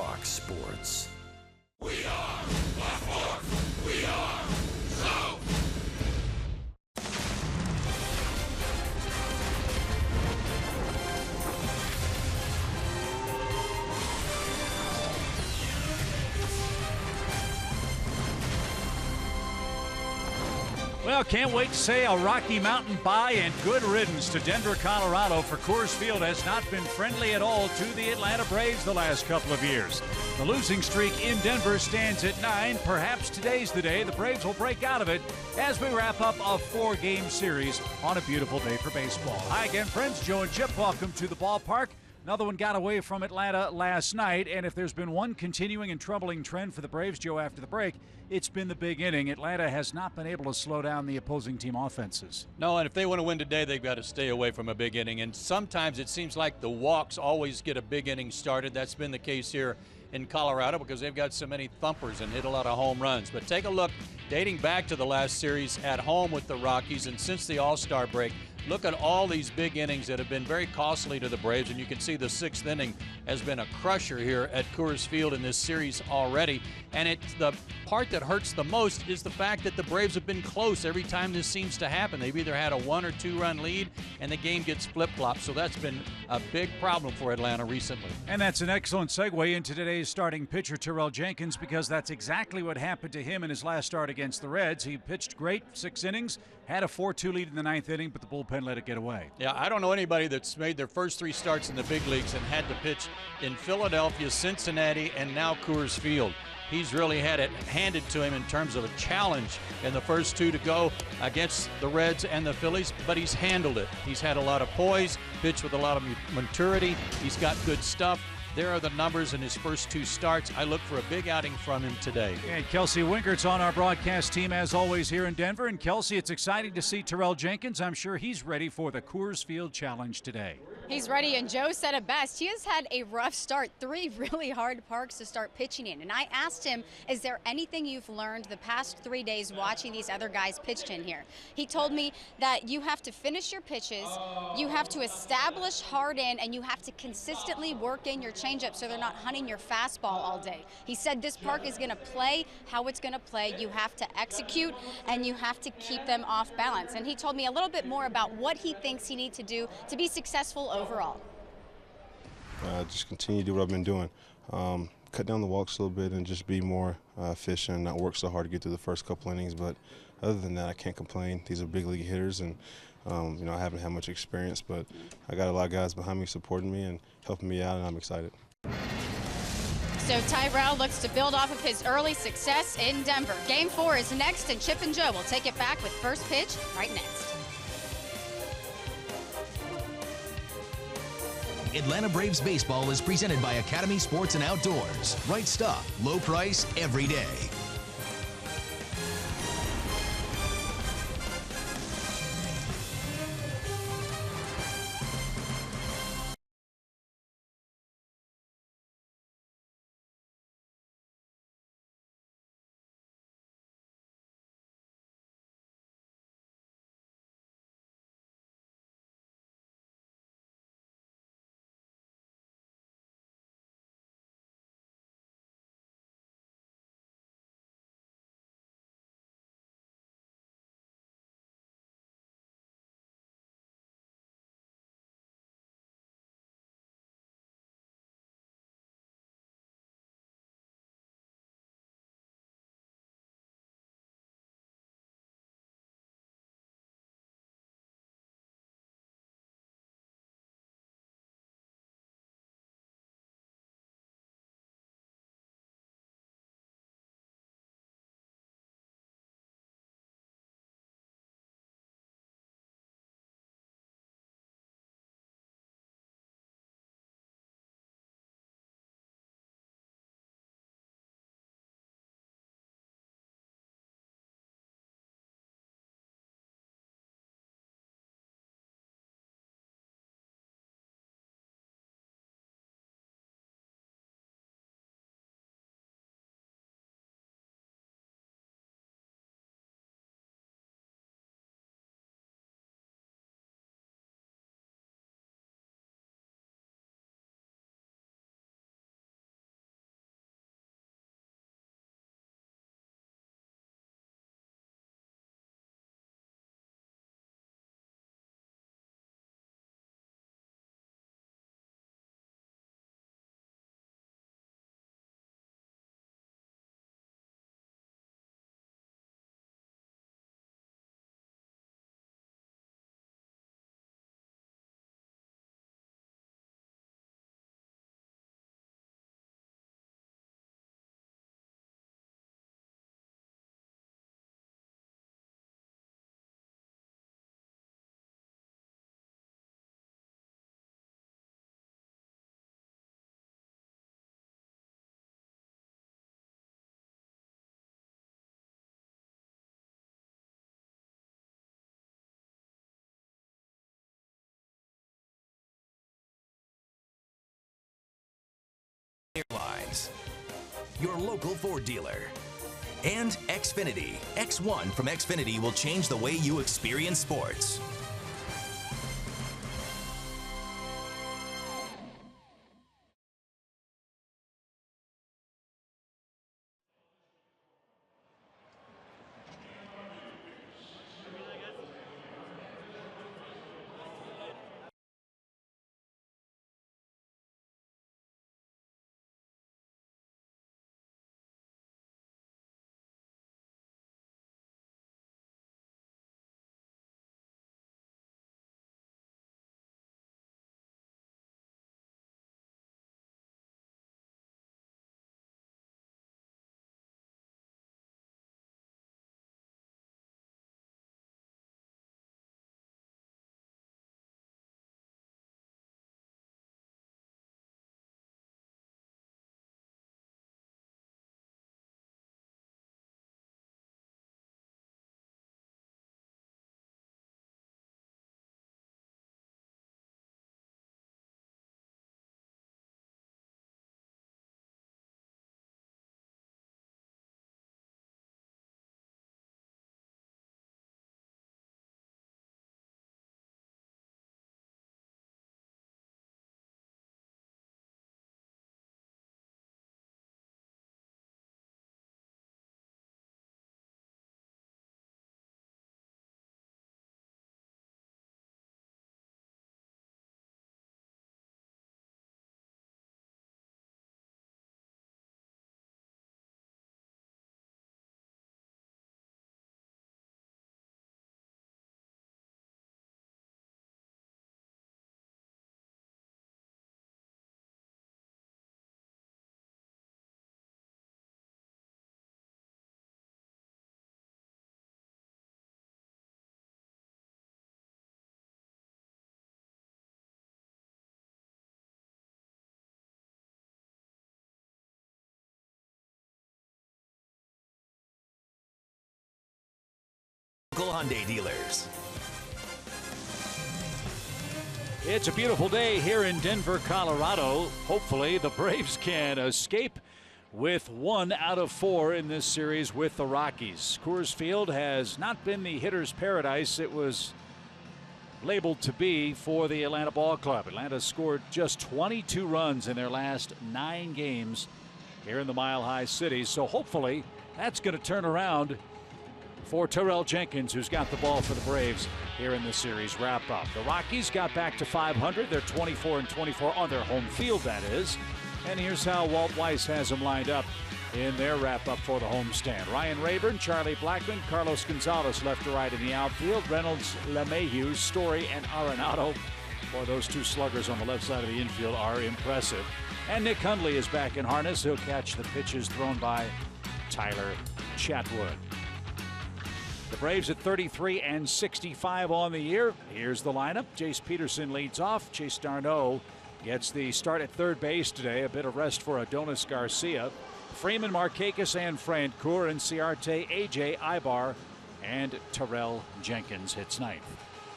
Fox Sports. We are Black Horse. We are so. Well, can't wait to say a Rocky Mountain bye and good riddance to Denver, Colorado, for Coors Field has not been friendly at all to the Atlanta Braves the last couple of years. The losing streak in Denver stands at 9. Perhaps today's the day the Braves will break out of it as we wrap up a 4-game series on a beautiful day for baseball. Hi again, friends. Joe and Chip, welcome to the ballpark. Another one got away from Atlanta last night, and if there's been one continuing and troubling trend for the Braves, Joe, after the break, it's been the big inning. Atlanta has not been able to slow down the opposing team offenses. No, and if they want to win today, they've got to stay away from a big inning. And sometimes it seems like the walks always get a big inning started. That's been the case here in Colorado because they've got so many thumpers and hit a lot of home runs. But take a look, dating back to the last series at home with the Rockies and since the All-Star break, look at all these big innings that have been very costly to the Braves, and you can see the 6th inning has been a crusher here at Coors Field in this series already. And it's the part that hurts the most is the fact that the Braves have been close every time this seems to happen. They've either had a 1 or 2 run lead, and the game gets flip-flopped. So that's been a big problem for Atlanta recently. And that's an excellent segue into today's starting pitcher, Terrell Jenkins, because that's exactly what happened to him in his last start against the Reds. He pitched great, 6 innings, had a 4-2 lead in the 9th inning, but the bullpen let it get away. Yeah, I don't know anybody that's made their first 3 starts in the big leagues and had to pitch in Philadelphia, Cincinnati, and now Coors Field. He's really had it handed to him in terms of a challenge in the first 2 to go against the Reds and the Phillies, but he's handled it. He's had a lot of poise, pitched with a lot of maturity. He's got good stuff. There are the numbers in his first 2 starts. I look for a big outing from him today. And Kelsey Winkert's on our broadcast team as always here in Denver. And Kelsey, it's exciting to see Terrell Jenkins. I'm sure he's ready for the Coors Field Challenge today. He's ready, and Joe said it best. He has had a rough start, 3 really hard parks to start pitching in. And I asked him, is there anything you've learned the past 3 days watching these other guys pitched in here? He told me that you have to finish your pitches, you have to establish hard in, and you have to consistently work in your changeup so they're not hunting your fastball all day. He said this park is going to play how it's going to play. You have to execute, and you have to keep them off balance. And he told me a little bit more about what he thinks he needs to do to be successful overall. Just continue to do what I've been doing. Cut down the walks a little bit and just be more efficient, not work so hard to get through the first couple innings. But other than that, I can't complain. These are big league hitters, and you know, I haven't had much experience, but I got a lot of guys behind me supporting me and helping me out, and I'm excited. So Tyrell looks to build off of his early success in Denver. Game 4 is next, and Chip and Joe will take it back with first pitch right next. Atlanta Braves baseball is presented by Academy Sports and Outdoors. Right stuff, low price, every day. Airlines, your local Ford dealer, and Xfinity. X1 from Xfinity will change the way you experience sports. Local Hyundai dealers. It's a beautiful day here in Denver, Colorado. Hopefully the Braves can escape with 1 out of 4 in this series with the Rockies. Coors Field has not been the hitter's paradise it was labeled to be for the Atlanta Ball Club. Atlanta scored just 22 runs in their last 9 games here in the Mile High City. So hopefully that's going to turn around for Terrell Jenkins, who's got the ball for the Braves here in the series wrap-up. The Rockies got back to 500. They're 24-24 on their home field, that is. And here's how Walt Weiss has them lined up in their wrap-up for the homestand. Ryan Rayburn, Charlie Blackmon, Carlos Gonzalez left to right in the outfield, Reynolds, LeMahieu, Story, and Arenado. Boy, those two sluggers on the left side of the infield are impressive. And Nick Hundley is back in harness. He'll catch the pitches thrown by Tyler Chatwood. The Braves at 33-65 on the year. Here's the lineup. Jace Peterson leads off. Chase d'Arnaud gets the start at third base today. A bit of rest for Adonis Garcia. Freeman, Markakis, and Francoeur, and Ciarte, AJ, Ibar, and Terrell Jenkins hits ninth.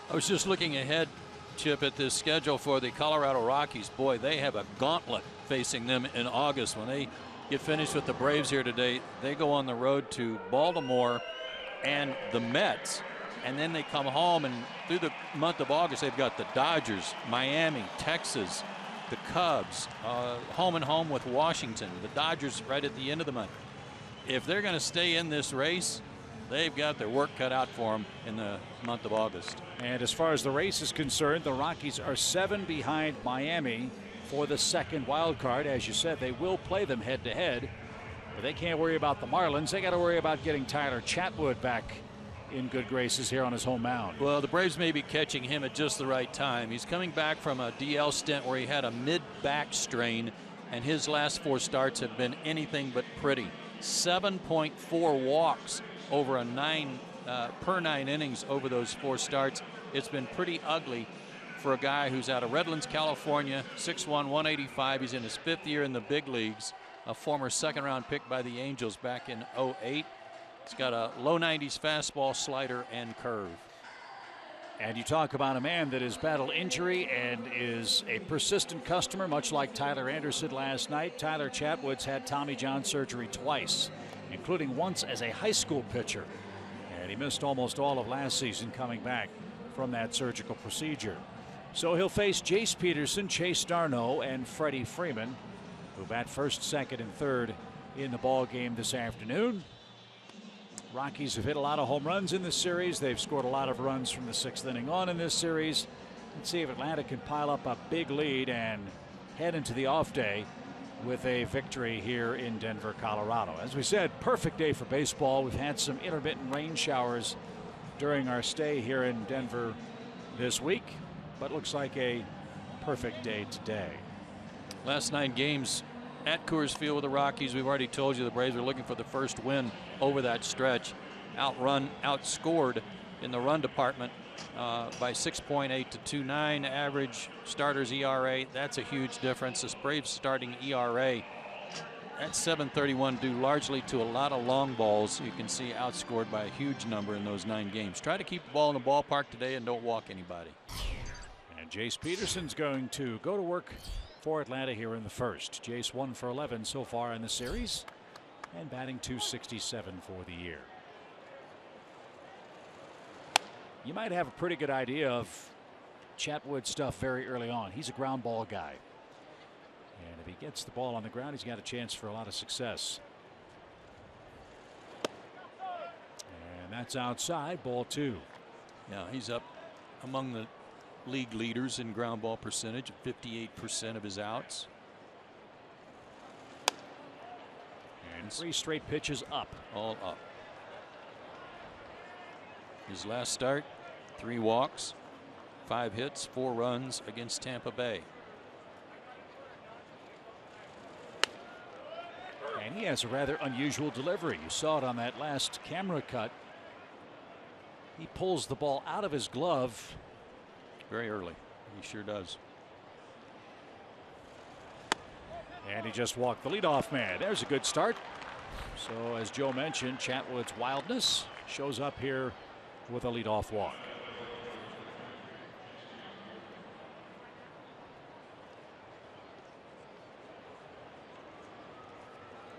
I was just looking ahead, Chip, at this schedule for the Colorado Rockies. Boy, they have a gauntlet facing them in August. When they get finished with the Braves here today, they go on the road to Baltimore and the Mets, and then they come home, and through the month of August they've got the Dodgers, Miami, Texas, the Cubs, home and home with Washington, the Dodgers right at the end of the month. If they're going to stay in this race, they've got their work cut out for them in the month of August. And as far as the race is concerned, the Rockies are 7 behind Miami for the second wild card. As you said, they will play them head to head. But they can't worry about the Marlins. They got to worry about getting Tyler Chatwood back in good graces here on his home mound. Well, the Braves may be catching him at just the right time. He's coming back from a DL stint where he had a mid-back strain, and his last 4 starts have been anything but pretty. 7.4 walks over a per 9 innings over those 4 starts. It's been pretty ugly for a guy who's out of Redlands, California, 6'1", 185. He's in his 5th year in the big leagues. A former second-round pick by the Angels back in '08. He's got a low 90s fastball, slider, and curve. And you talk about a man that has battled injury and is a persistent customer, much like Tyler Anderson last night. Tyler Chatwood's had Tommy John surgery twice, including once as a high school pitcher. And he missed almost all of last season coming back from that surgical procedure. So he'll face Jace Peterson, Chase Darno, and Freddie Freeman, who bat first, second, and third in the ball game this afternoon. Rockies have hit a lot of home runs in this series. They've scored a lot of runs from the 6th inning on in this series. Let's see if Atlanta can pile up a big lead and head into the off day with a victory here in Denver, Colorado. As we said, perfect day for baseball. We've had some intermittent rain showers during our stay here in Denver this week, but looks like a perfect day today. Last 9 games at Coors Field with the Rockies. We've already told you the Braves are looking for the first win over that stretch. Outscored in the run department by 6.8 to 2.9 average starters ERA. That's a huge difference. This Braves starting ERA at 7.31 due largely to a lot of long balls. You can see outscored by a huge number in those 9 games. Try to keep the ball in the ballpark today and don't walk anybody. And Jace Peterson's going to go to work for Atlanta here in the first. Jace 1 for 11 so far in the series and batting .267 for the year. You might have a pretty good idea of Chatwood's stuff very early on. He's a ground ball guy, and if he gets the ball on the ground, he's got a chance for a lot of success. And that's outside, ball 2. Now he's up among the league leaders in ground ball percentage, 58% of his outs. And 3 straight pitches up. All up. His last start, 3 walks, 5 hits, 4 runs against Tampa Bay. And he has a rather unusual delivery. You saw it on that last camera cut. He pulls the ball out of his glove very early. He sure does. And he just walked the leadoff man. There's a good start. So as Joe mentioned, Chatwood's wildness shows up here with a leadoff walk.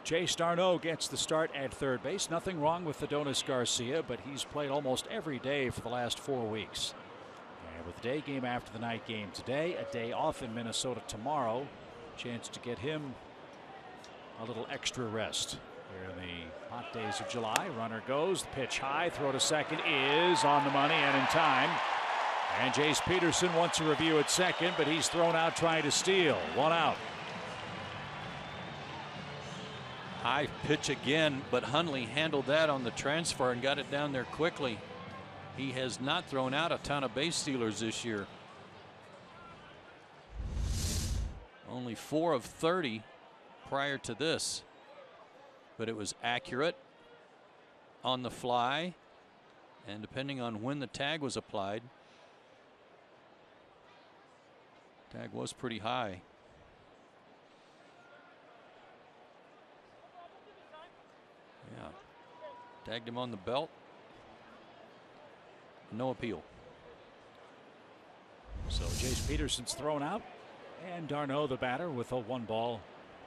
Chase Darno gets the start at third base. Nothing wrong with Adonis Garcia, but he's played almost every day for the last 4 weeks. And with the day game after the night game today, a day off in Minnesota tomorrow, chance to get him a little extra rest. Here in the hot days of July, runner goes, the pitch high, throw to second is on the money and in time. And Jace Peterson wants a review at second, but he's thrown out trying to steal. 1 out. High pitch again, but Hundley handled that on the transfer and got it down there quickly. He has not thrown out a ton of base stealers this year. Only 4 of 30 prior to this. But it was accurate on the fly, and depending on when the tag was applied, tag was pretty high. Yeah, tagged him on the belt. No appeal. So Jace Peterson's thrown out, and Darno the batter with a 1-ball,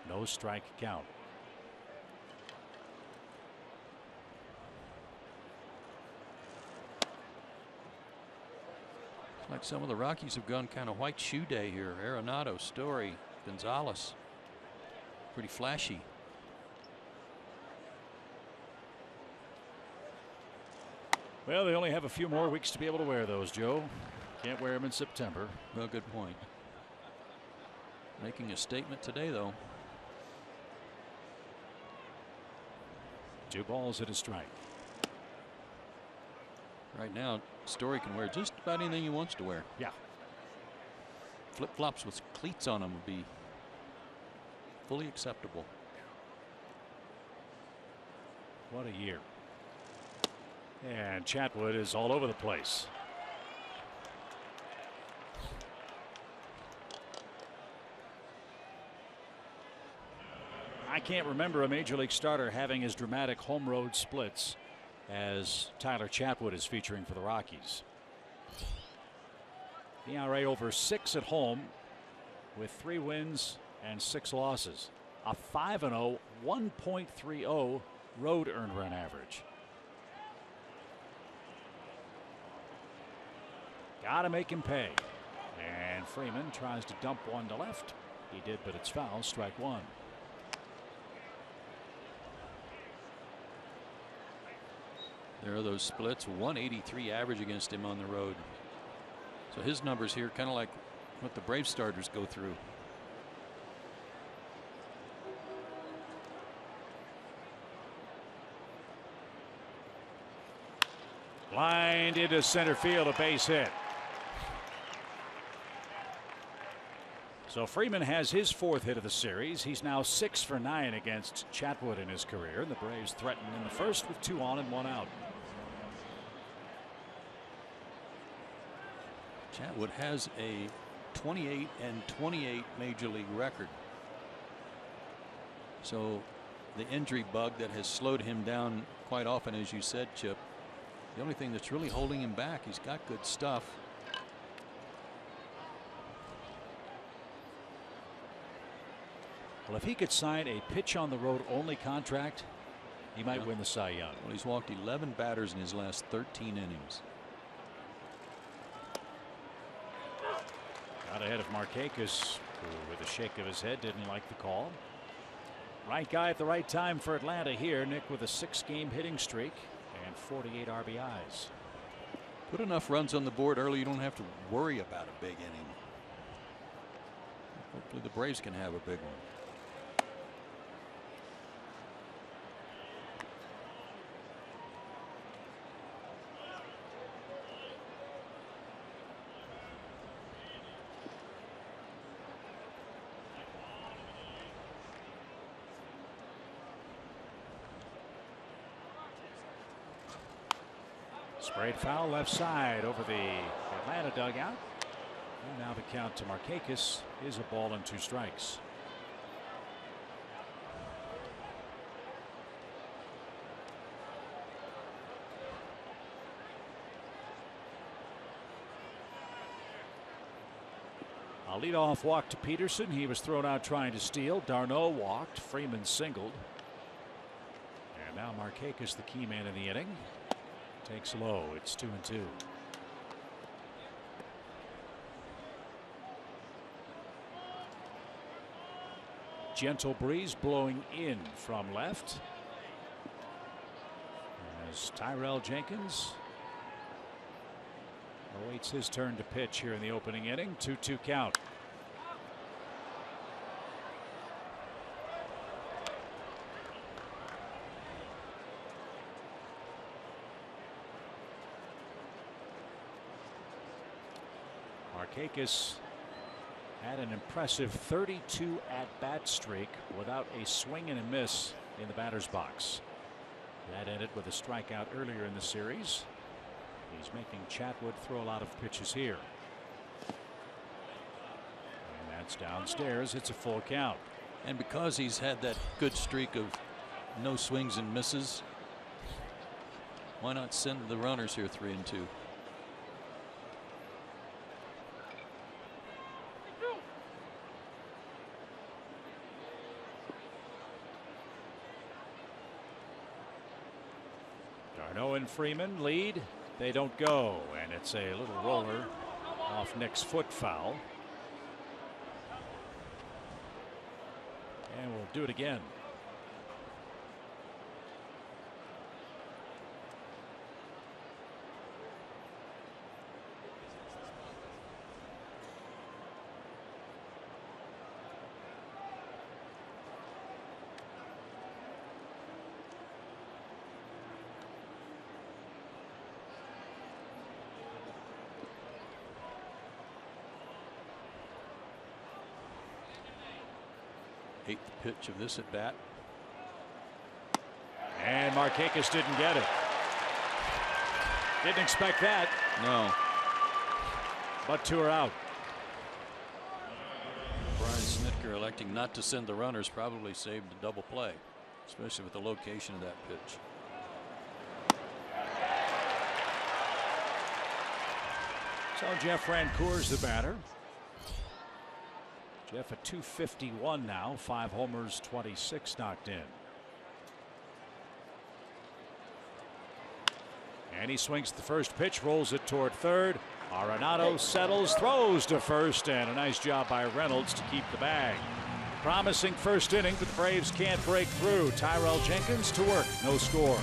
no strike count. Like some of the Rockies have gone kind of white shoe day here. Arenado, Story, Gonzalez. Pretty flashy. Well, they only have a few more weeks to be able to wear those, Joe. Can't wear them in September. Well, good point. Making a statement today, though. 2 balls and a strike. Right now, Story can wear just about anything he wants to wear. Yeah. Flip-flops with cleats on them would be fully acceptable. What a year. And Chatwood is all over the place. I can't remember a major league starter having as dramatic home road splits as Tyler Chatwood is featuring for the Rockies. ERA over 6 at home with 3 wins and 6 losses. A 5-0, 1.30 road earned run average. Gotta make him pay. And Freeman tries to dump one to left. He did, but it's foul. Strike 1. There are those splits. 183 average against him on the road. So his numbers here kind of like what the Braves starters go through. Lined into center field, a base hit. So Freeman has his 4th hit of the series. He's now 6 for 9 against Chatwood in his career. And the Braves threaten in the first with 2 on and 1 out. Chatwood has a 28-28 major league record. So the injury bug that has slowed him down quite often, as you said, Chip. The only thing that's really holding him back, he's got good stuff. Well, if he could sign a pitch on the road only contract, he might win the Cy Young. Well, he's walked 11 batters in his last 13 innings. Got ahead of Markakis, who with a shake of his head didn't like the call. Right guy at the right time for Atlanta here. Nick with a 6-game hitting streak and 48 RBIs. Put enough runs on the board early, you don't have to worry about a big inning. Hopefully the Braves can have a big one. Sprayed foul left side over the Atlanta dugout. And now the count to Markakis is a ball and 2 strikes. A leadoff walk to Peterson. He was thrown out trying to steal. Darno walked. Freeman singled. And now Markakis, the key man in the inning, takes low. It's 2-2. Gentle breeze blowing in from left as Tyrell Jenkins awaits his turn to pitch here in the opening inning. 2-2 count. Markakis had an impressive 32 at-bat streak without a swing and a miss in the batter's box. That ended with a strikeout earlier in the series. He's making Chatwood throw a lot of pitches here. And that's downstairs. It's a full count. And because he's had that good streak of no swings and misses, why not send the runners here 3-2? Darno and Freeman lead. They don't go, and it's a little roller off Nick's foot foul. And we'll do it again. Eighth pitch of this at bat. And Markakis didn't get it. Didn't expect that. No. But 2 are out. Brian Snitker electing not to send the runners probably saved a double play, especially with the location of that pitch. So Jeff Francoeur's the batter. Jeff at 251 now, 5 homers, 26 knocked in. And he swings the first pitch, rolls it toward third. Arenado settles, throws to first, and a nice job by Reynolds to keep the bag. Promising first inning, but the Braves can't break through. Tyrell Jenkins to work, no score.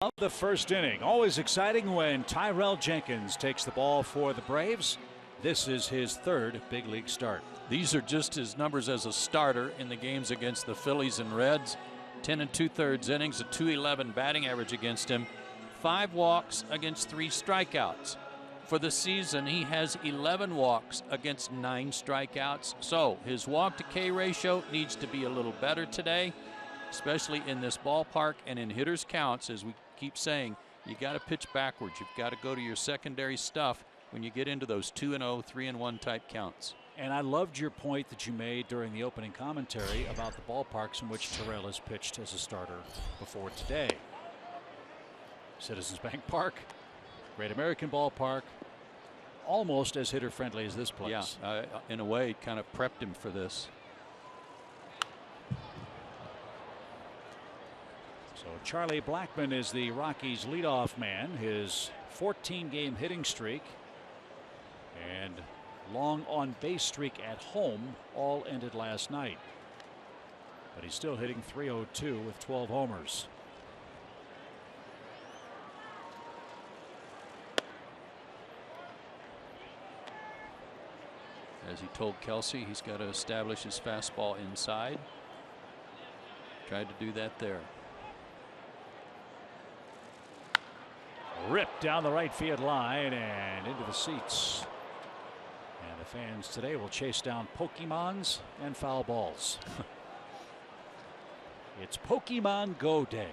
Of the first inning. Always exciting when Tyrell Jenkins takes the ball for the Braves. This is his 3rd big league start. These are just his numbers as a starter in the games against the Phillies and Reds. 10 2/3 innings, a .211 batting average against him. 5 walks against 3 strikeouts. For the season, he has 11 walks against 9 strikeouts. So his walk to K ratio needs to be a little better today, especially in this ballpark and in hitters' counts. As we keep saying, you got to pitch backwards. You've got to go to your secondary stuff when you get into those 2-0, 3-1 type counts. And I loved your point that you made during the opening commentary about the ballparks in which Tyrell has pitched as a starter before today. Citizens Bank Park, Great American Ballpark, almost as hitter friendly as this place. Yeah, in a way, kind of prepped him for this. So Charlie Blackmon is the Rockies leadoff man. His 14-game hitting streak and long on base streak at home all ended last night. But he's still hitting .302 with 12 homers. As he told Kelsey, he's got to establish his fastball inside. Tried to do that there. Ripped down the right field line and into the seats. And the fans today will chase down Pokemons and foul balls. It's Pokemon Go Day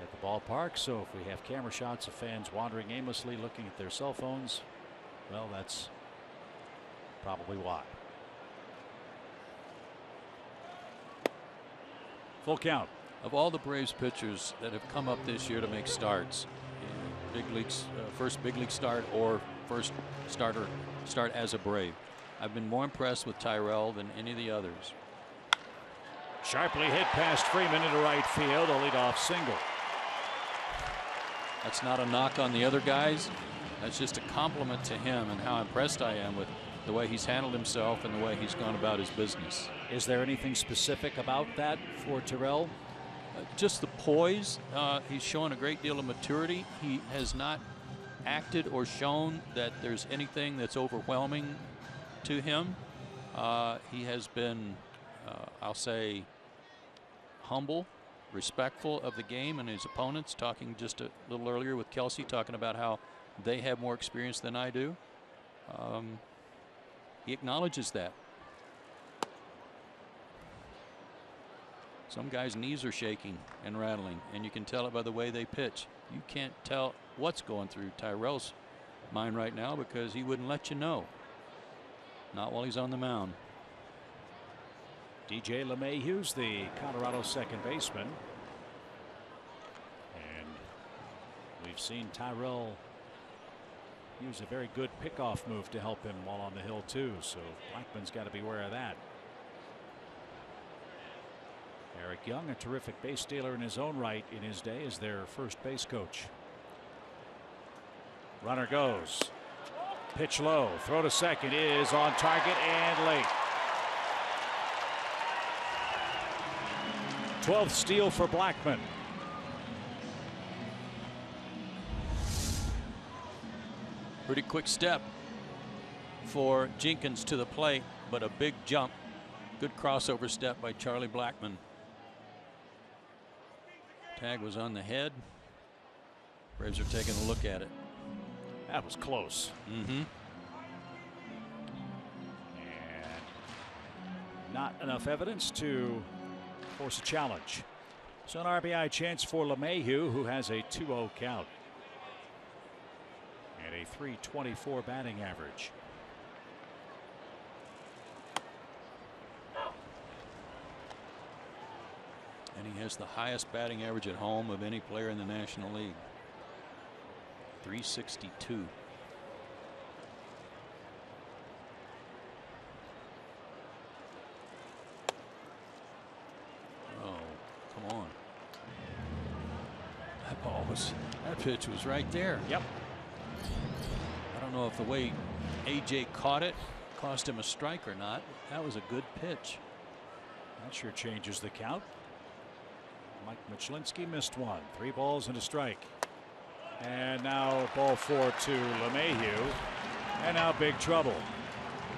at the ballpark. So if we have camera shots of fans wandering aimlessly looking at their cell phones, well, that's probably why. Full count. Of all the Braves pitchers that have come up this year to make starts, big leagues, first big league start or first start as a Brave, I've been more impressed with Tyrell than any of the others. Sharply hit past Freeman into right field, a leadoff single. That's not a knock on the other guys. That's just a compliment to him and how impressed I am with the way he's handled himself and the way he's gone about his business. Is there anything specific about that for Tyrell? Just the poise. He's shown a great deal of maturity. He has not acted or shown that there's anything that's overwhelming to him. He has been, I'll say, humble, respectful of the game and his opponents. Talking just a little earlier with Kelsey, talking about how they have more experience than I do. He acknowledges that. Some guys' knees are shaking and rattling, and you can tell it by the way they pitch. You can't tell what's going through Tyrell's mind right now because he wouldn't let you know. Not while he's on the mound. DJ LeMahieu's the Colorado second baseman. And we've seen Tyrell use a very good pickoff move to help him while on the hill too. So Blackman's got to be aware of that. Eric Young, a terrific base stealer in his own right in his day as their first base coach. Runner goes. Pitch low. Throw to second is on target and late. 12th steal for Blackman. Pretty quick step for Jenkins to the plate, but a big jump. Good crossover step by Charlie Blackman. Tag was on the head. Braves are taking a look at it. That was close. And not enough evidence to force a challenge. So an RBI chance for LeMahieu, who has a 2-0 count and a .324 batting average. And he has the highest batting average at home of any player in the National League. .362. Oh, come on. That pitch was right there. Yep. I don't know if the way AJ caught it cost him a strike or not. That was a good pitch. That sure changes the count. Mike Michalensky missed one. 3 balls and a strike. And now ball 4 to LeMahieu. And now big trouble.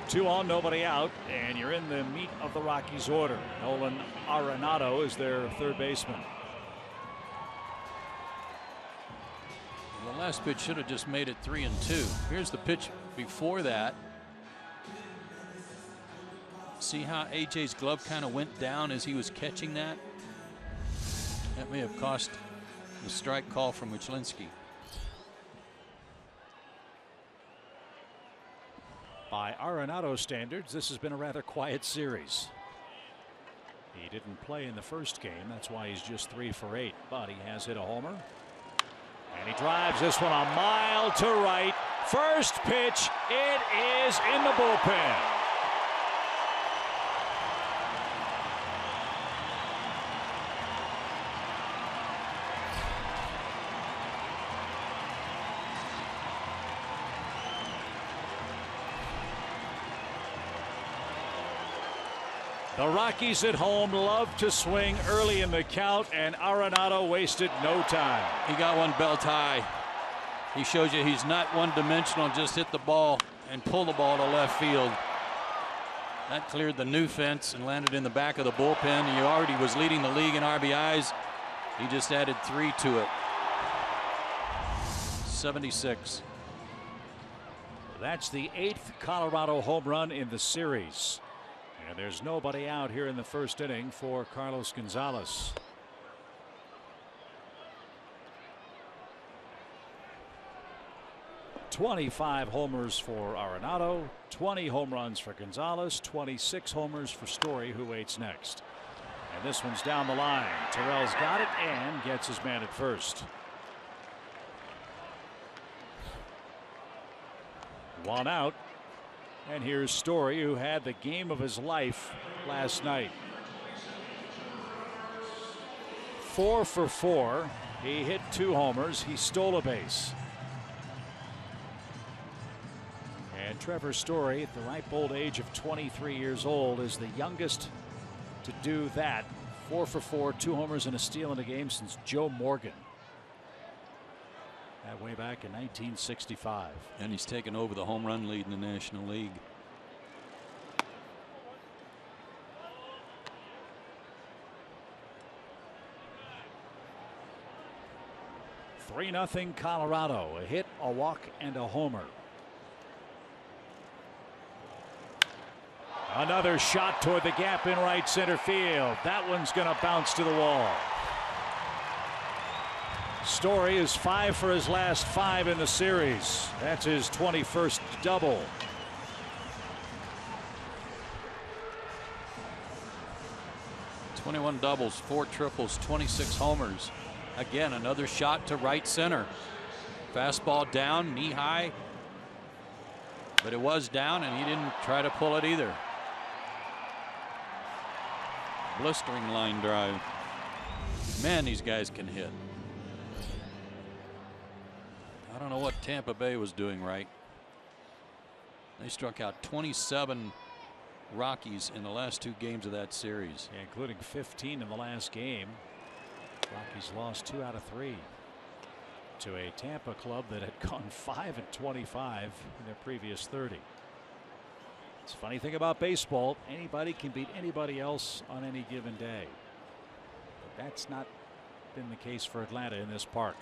2 on, nobody out, and you're in the meat of the Rockies order. Nolan Arenado is their third baseman. The last pitch should have just made it 3-2. Here's the pitch before that. See how AJ's glove kind of went down as he was catching that? That may have cost the strike call from Michalensky. By Arenado standards, this has been a rather quiet series. He didn't play in the first game. That's why he's just 3 for 8. But he has hit a homer. And he drives this one a mile to right. First pitch. It is in the bullpen. The Rockies at home love to swing early in the count, and Arenado wasted no time. He got one belt high. He shows you he's not one-dimensional, just hit the ball and pull the ball to left field. That cleared the new fence and landed in the back of the bullpen. He already was leading the league in RBIs. He just added 3 to it. 76. That's the 8th Colorado home run in the series. And there's nobody out here in the first inning for Carlos Gonzalez. .25 homers for Arenado, 20 home runs for Gonzalez, 26 homers for Story, who waits next. And this one's down the line. Terrell's got it and gets his man at first. 1 out. And here's Story, who had the game of his life last night. 4 for 4. He hit 2 homers. He stole a base. And Trevor Story, at the ripe old age of 23 years old, is the youngest to do that. 4 for 4, 2 homers and a steal in a game since Joe Morgan. That way back in 1965. And he's taken over the home run lead in the National League. .3-0 Colorado. A hit, a walk, and a homer. Another shot toward the gap in right center field. That one's going to bounce to the wall. Story is 5 for his last 5 in the series. That's his 21st double. "21 doubles, 4 triples, 26 homers." Again, another shot to right center. Fastball down, knee high. But it was down, and he didn't try to pull it either. Blistering line drive. Man, these guys can hit. I don't know what Tampa Bay was doing right. They struck out 27 Rockies in the last 2 games of that series. Yeah, including 15 in the last game. Rockies lost 2 out of 3 to a Tampa club that had gone 5-25 in their previous 30. It's a funny thing about baseball. Anybody can beat anybody else on any given day. But that's not been the case for Atlanta in this park.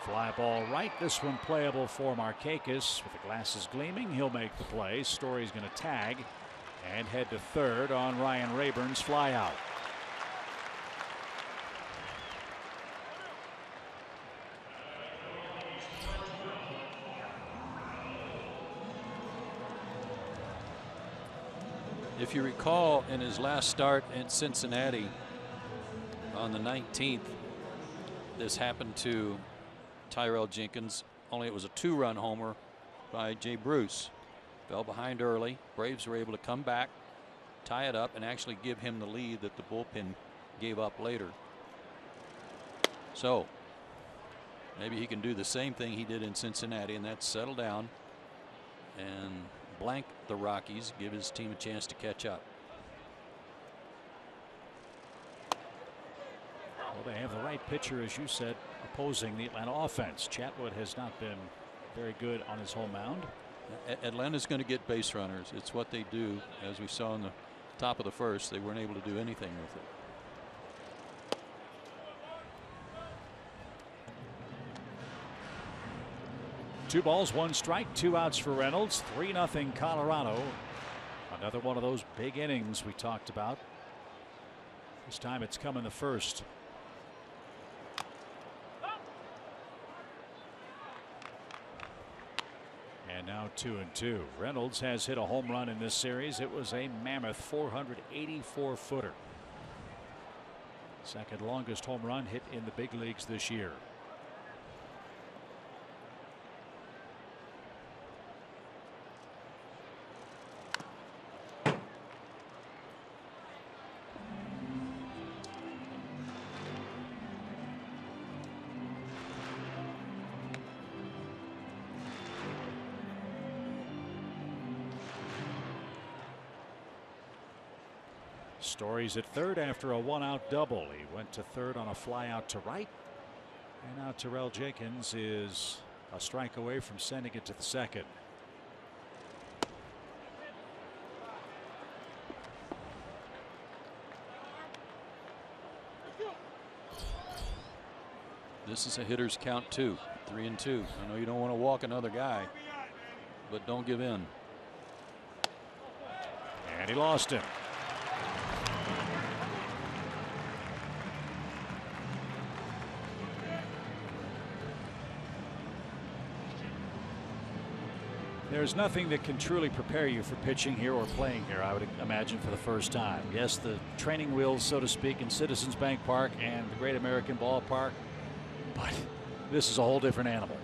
Fly ball right. This one playable for Markakis. With the glasses gleaming, he'll make the play. Story's going to tag and head to third on Ryan Rayburn's fly out. If you recall, in his last start in Cincinnati on the 19th, this happened to Tyrell Jenkins, only it was a 2-run homer by Jay Bruce. Fell behind early. Braves were able to come back, tie it up, and actually give him the lead that the bullpen gave up later. So maybe he can do the same thing he did in Cincinnati, and that's settle down and blank the Rockies, give his team a chance to catch up. Well, they have the right pitcher, as you said, opposing the Atlanta offense. Chatwood has not been very good on his home mound. Atlanta's going to get base runners. It's what they do. As we saw in the top of the first, they weren't able to do anything with it. Two balls, 1 strike, 2 outs for Reynolds. 3-0 Colorado. Another one of those big innings we talked about. This time it's come in the first. And now 2-2. Reynolds has hit a home run in this series. It was a mammoth 484-footer. Second longest home run hit in the big leagues this year. Story's at third after a 1-out double. He went to third on a fly out to right. And now Tyrell Jenkins is a strike away from sending it to the second. This is a hitter's count too. 3-2. I know you don't want to walk another guy, but don't give in. And he lost him. There's nothing that can truly prepare you for pitching here or playing here, I would imagine, for the first time. Yes, the training wheels, so to speak, in Citizens Bank Park and the Great American Ballpark, but this is a whole different animal.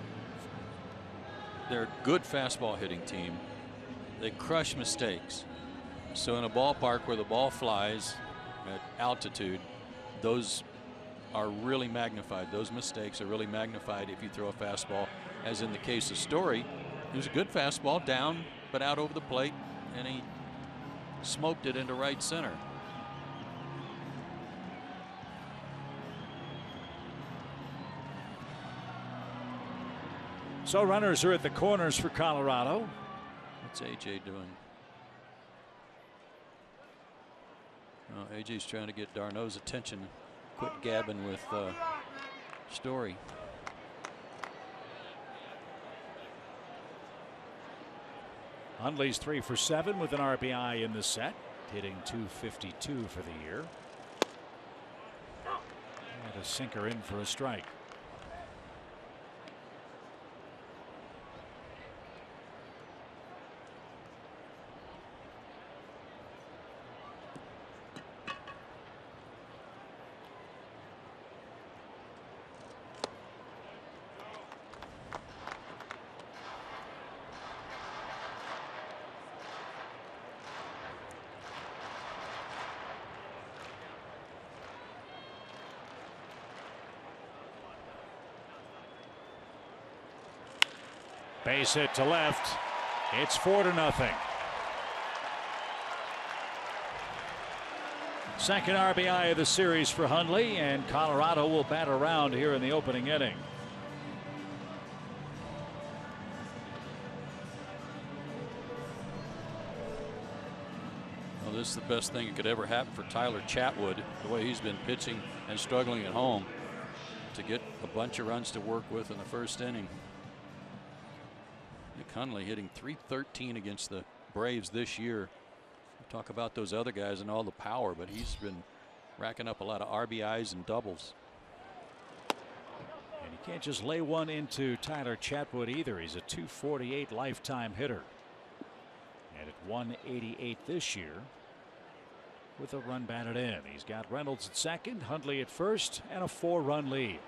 They're a good fastball hitting team. They crush mistakes. So in a ballpark where the ball flies at altitude, those are really magnified. Those mistakes are really magnified if you throw a fastball, as in the case of Story. It was a good fastball down but out over the plate, and he smoked it into right center. So runners are at the corners for Colorado. What's AJ doing? Oh, AJ's trying to get Darno's attention. Quit gabbing with Story. Hundley's 3 for 7 with an RBI in the set, hitting .252 for the year. And a sinker in for a strike. Base hit to left. It's 4-0. Second RBI of the series for Hundley, and Colorado will bat around here in the opening inning. Well, this is the best thing that could ever happen for Tyler Chatwood, the way he's been pitching and struggling at home, to get a bunch of runs to work with in the first inning. Hundley hitting .313 against the Braves this year. We talk about those other guys and all the power, but he's been racking up a lot of RBIs and doubles. And you can't just lay one into Tyler Chatwood either. He's a .248 lifetime hitter. And at .188 this year with a run batted in. He's got Reynolds at second, Hundley at first, and a 4-run lead.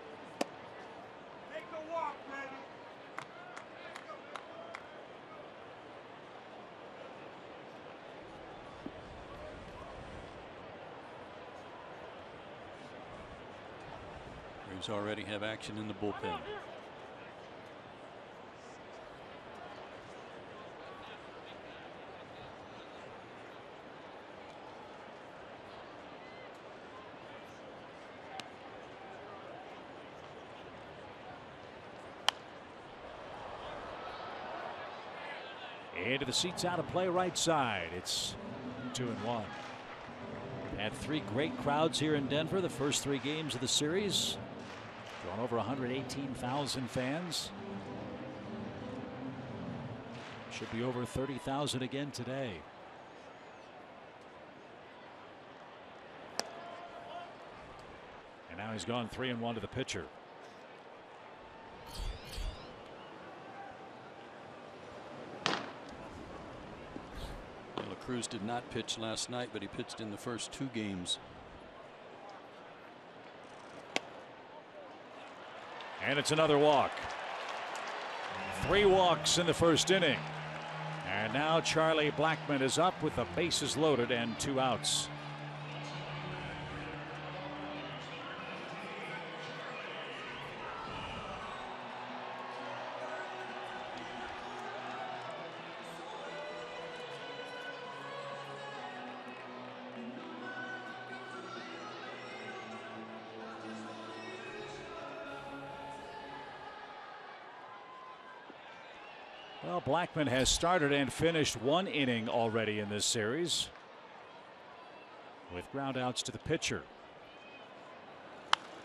Already have action in the bullpen. Into the seats, out of play, right side. It's 2-1. Had 3 great crowds here in Denver the first 3 games of the series. Drawn over 118,000 fans. Should be over 30,000 again today. And now he's gone 3-1 to the pitcher. Well, Cruz did not pitch last night, but he pitched in the first 2 games. And it's another walk. 3 walks in the first inning. And now Charlie Blackmon is up with the bases loaded and 2 outs. Well, Blackmon has started and finished 1 inning already in this series, with groundouts to the pitcher.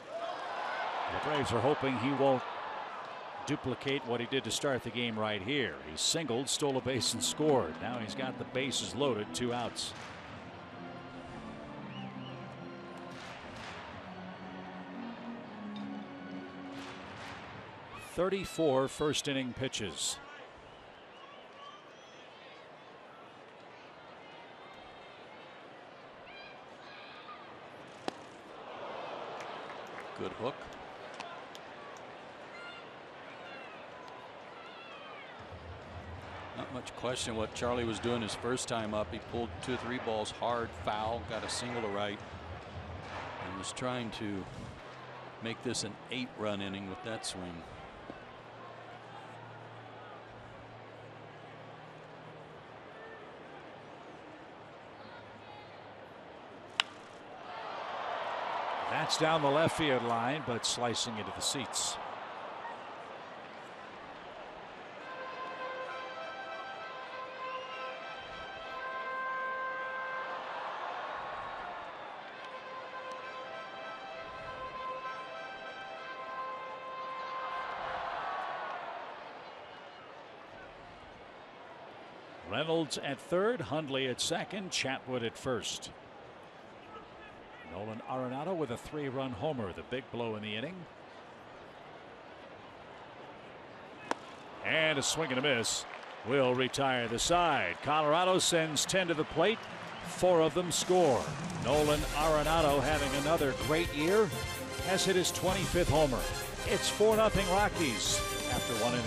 The Braves are hoping he won't duplicate what he did to start the game right here. He singled, stole a base, and scored. Now he's got the bases loaded, 2 outs. .34 first inning pitches. Good hook. Not much question what Charlie was doing his first time up. He pulled 2 or 3 balls hard, foul, got a single to right, and was trying to make this an 8-run inning with that swing. That's down the left field line, but slicing into the seats. Reynolds at third, Hundley at second, Chatwood at first. Nolan Arenado with a 3-run homer, the big blow in the inning. And a swing and a miss will retire the side. Colorado sends 10 to the plate. 4 of them score. Nolan Arenado, having another great year, has hit his 25th homer. It's 4-0 Rockies after 1 inning.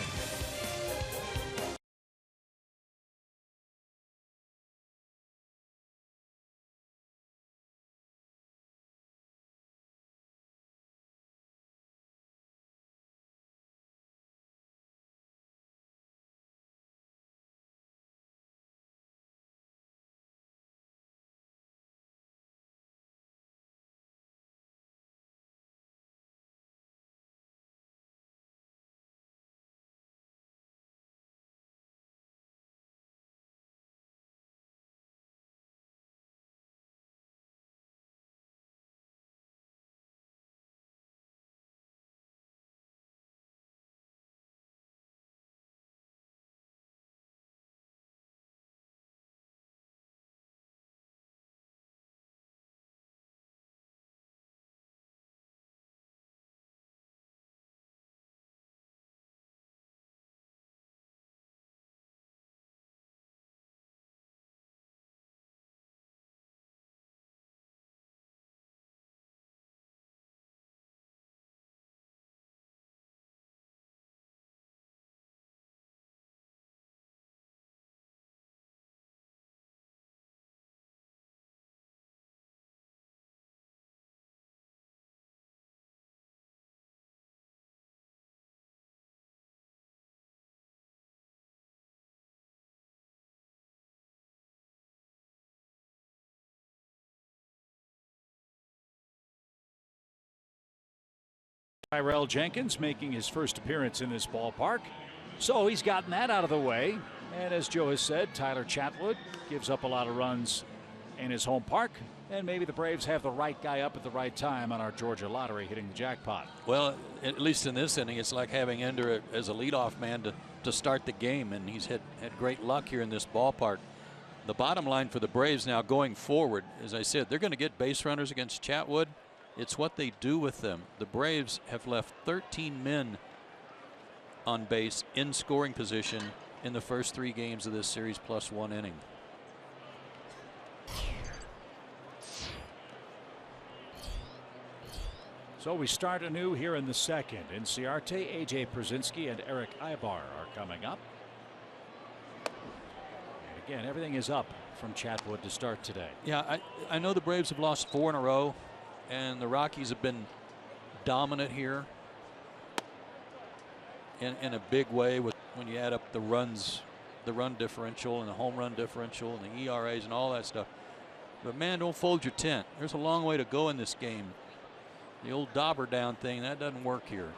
Tyrell Jenkins making his first appearance in this ballpark. So he's gotten that out of the way. And as Joe has said, Tyler Chatwood gives up a lot of runs in his home park. And maybe the Braves have the right guy up at the right time on our Georgia lottery hitting the jackpot. Well, at least in this inning, it's like having Ender as a leadoff man to start the game. And he's had great luck here in this ballpark. The bottom line for the Braves now going forward, as I said, they're going to get base runners against Chatwood. It's what they do with them. The Braves have left 13 men on base in scoring position in the first 3 games of this series plus 1 inning. So we start anew here in the second. Inciarte, A.J. Przinsky, and Eric Ibar are coming up. And again, everything is up from Chatwood to start today. Yeah, I know the Braves have lost 4 in a row. And the Rockies have been dominant here in a big way with when you add up the runs, the run differential and the home run differential and the ERAs and all that stuff. But man, don't fold your tent. There's a long way to go in this game. The old dauber down thing, that doesn't work here.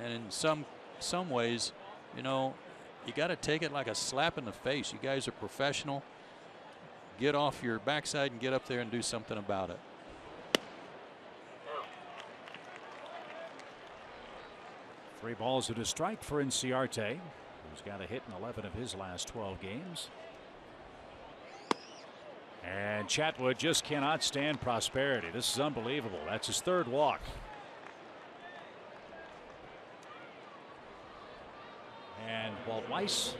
And in some ways, you know, you got to take it like a slap in the face. You guys are professional. Get off your backside and get up there and do something about it. Three balls and a strike for Inciarte, who's got a hit in 11 of his last 12 games. And Chatwood just cannot stand prosperity. This is unbelievable. That's his 3rd walk. And Walt Weiss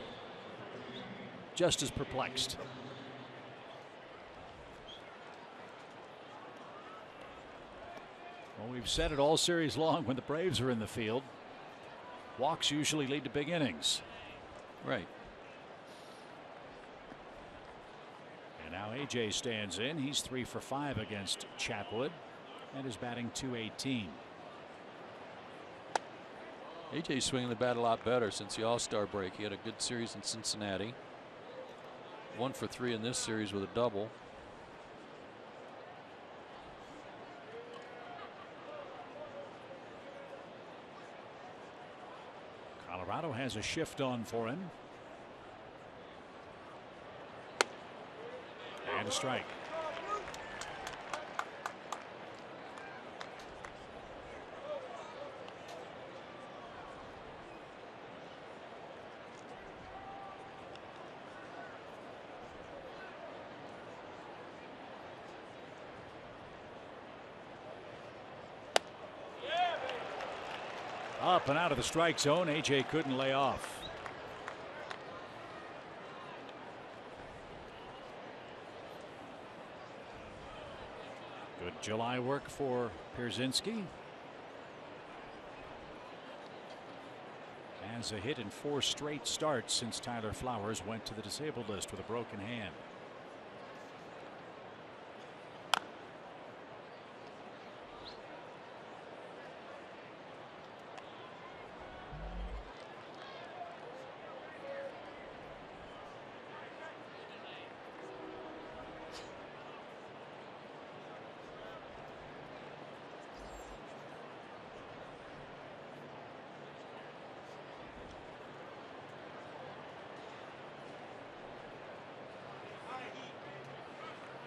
just as perplexed. Well, we've said it all series long when the Braves are in the field. Walks usually lead to big innings. Right. And now AJ stands in. He's 3 for 5 against Chatwood and is batting .218. AJ's swinging the bat a lot better since the All-Star break. He had a good series in Cincinnati. 1 for 3 in this series with a double. Colorado has a shift on for him. And a strike. Up and out of the strike zone. AJ couldn't lay off. Good July work for Pierzynski. Has a hit in 4 straight starts since Tyler Flowers went to the disabled list with a broken hand.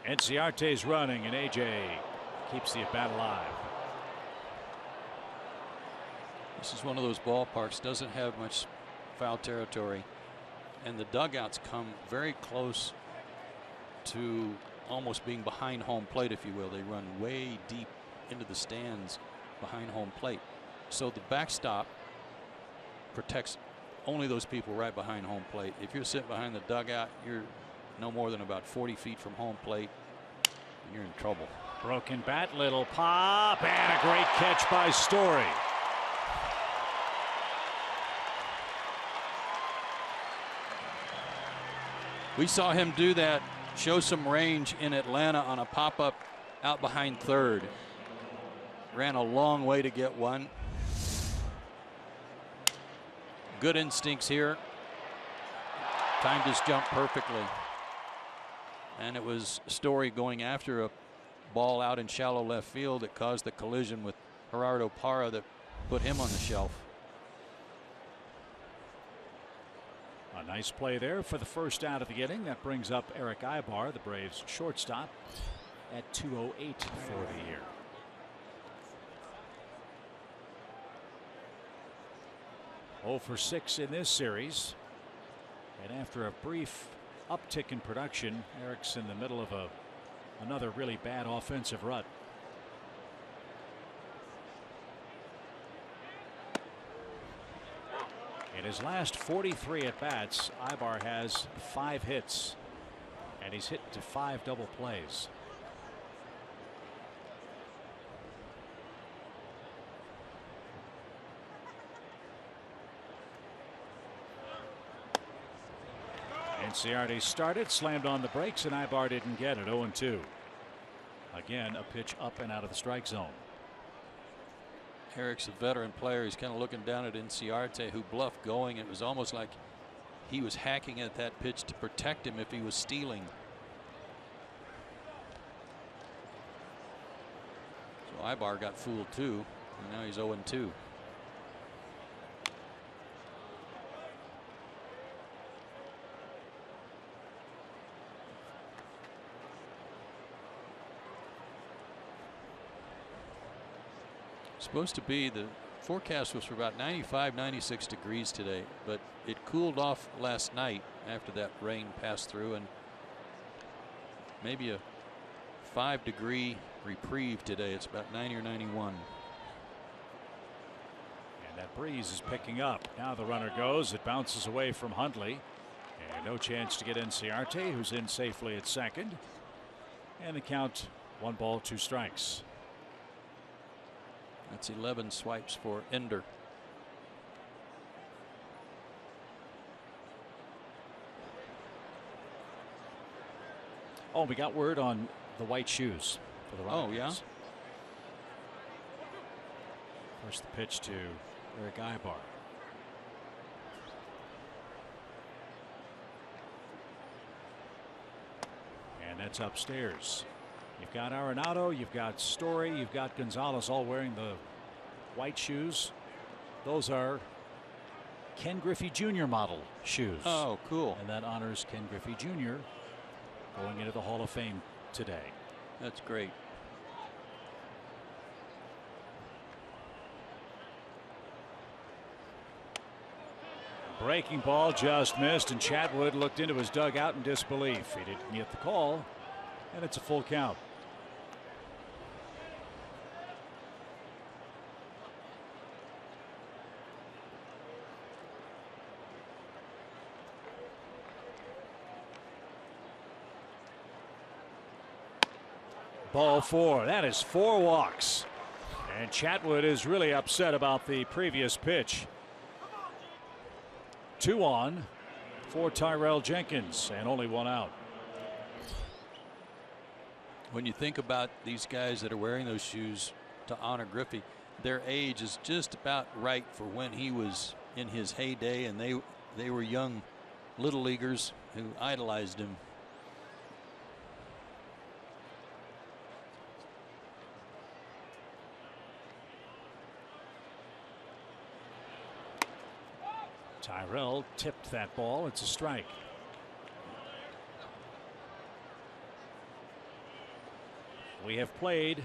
Enciarte's running, and AJ keeps the at-bat alive. This is one of those ballparks, doesn't have much foul territory, and the dugouts come very close to almost being behind home plate, if you will. They run way deep into the stands behind home plate. So the backstop protects only those people right behind home plate. If you're sitting behind the dugout, you're no more than about 40 feet from home plate, and you're in trouble. Broken bat, little pop, and a great catch by Story. We saw him do that, show some range in Atlanta on a pop-up out behind third. Ran a long way to get one. Good instincts here. Timed his jump perfectly. And it was Story going after a ball out in shallow left field that caused the collision with Gerardo Parra that put him on the shelf. A nice play there for the first out of the inning. That brings up Eric Ibar, the Braves shortstop, at 208 for the year. Oh for 6 in this series. And after a brief uptick in production, Eric's in the middle of another really bad offensive rut. In his last 43 at bats, Ibar has 5 hits, and he's hit to 5 double plays. Enciarte started, slammed on the brakes, and Ibar didn't get it. 0-2. Again, a pitch up and out of the strike zone. Eric's a veteran player. He's kind of looking down at Enciarte, who bluffed going. It was almost like he was hacking at that pitch to protect him if he was stealing. So Ibar got fooled too, and now he's 0-2. Supposed to be, the forecast was for about 95, 96 degrees today, but it cooled off last night after that rain passed through, and maybe a 5-degree reprieve today. It's about 90 or 91. And that breeze is picking up. Now the runner goes. It bounces away from Hundley, and no chance to get Enciarte, who's in safely at second. And the count 1 ball 2 strikes. That's 11 swipes for Ender. Oh, we got word on the white shoes for the Rockies. Oh, yeah? First the pitch to Eric Ibar. And that's upstairs. You've got Arenado, you've got Story, you've got Gonzalez, all wearing the white shoes. Those are Ken Griffey Jr. model shoes. Oh, cool. And that honors Ken Griffey Jr. going into the Hall of Fame today. That's great. Breaking ball just missed, and Chatwood looked into his dugout in disbelief. He didn't get the call, and it's a full count. Ball 4. That is 4 walks. And Chatwood is really upset about the previous pitch. 2 on for Tyrell Jenkins and only 1 out. When you think about these guys that are wearing those shoes to honor Griffey, their age is just about right for when he was in his heyday, and they were young little leaguers who idolized him. Tyrell tipped that ball. It's a strike. We have played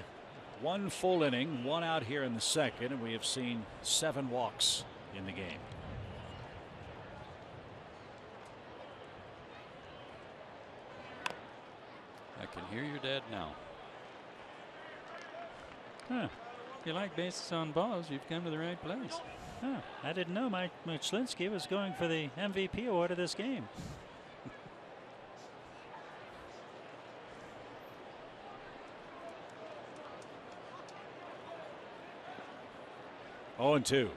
1 full inning, 1 out here in the second, and we have seen 7 walks in the game. I can hear your dad now. Huh. If you like bases on balls, you've come to the right place. Huh. I didn't know Mike Muchlinski was going for the MVP award of this game. Oh, and 2.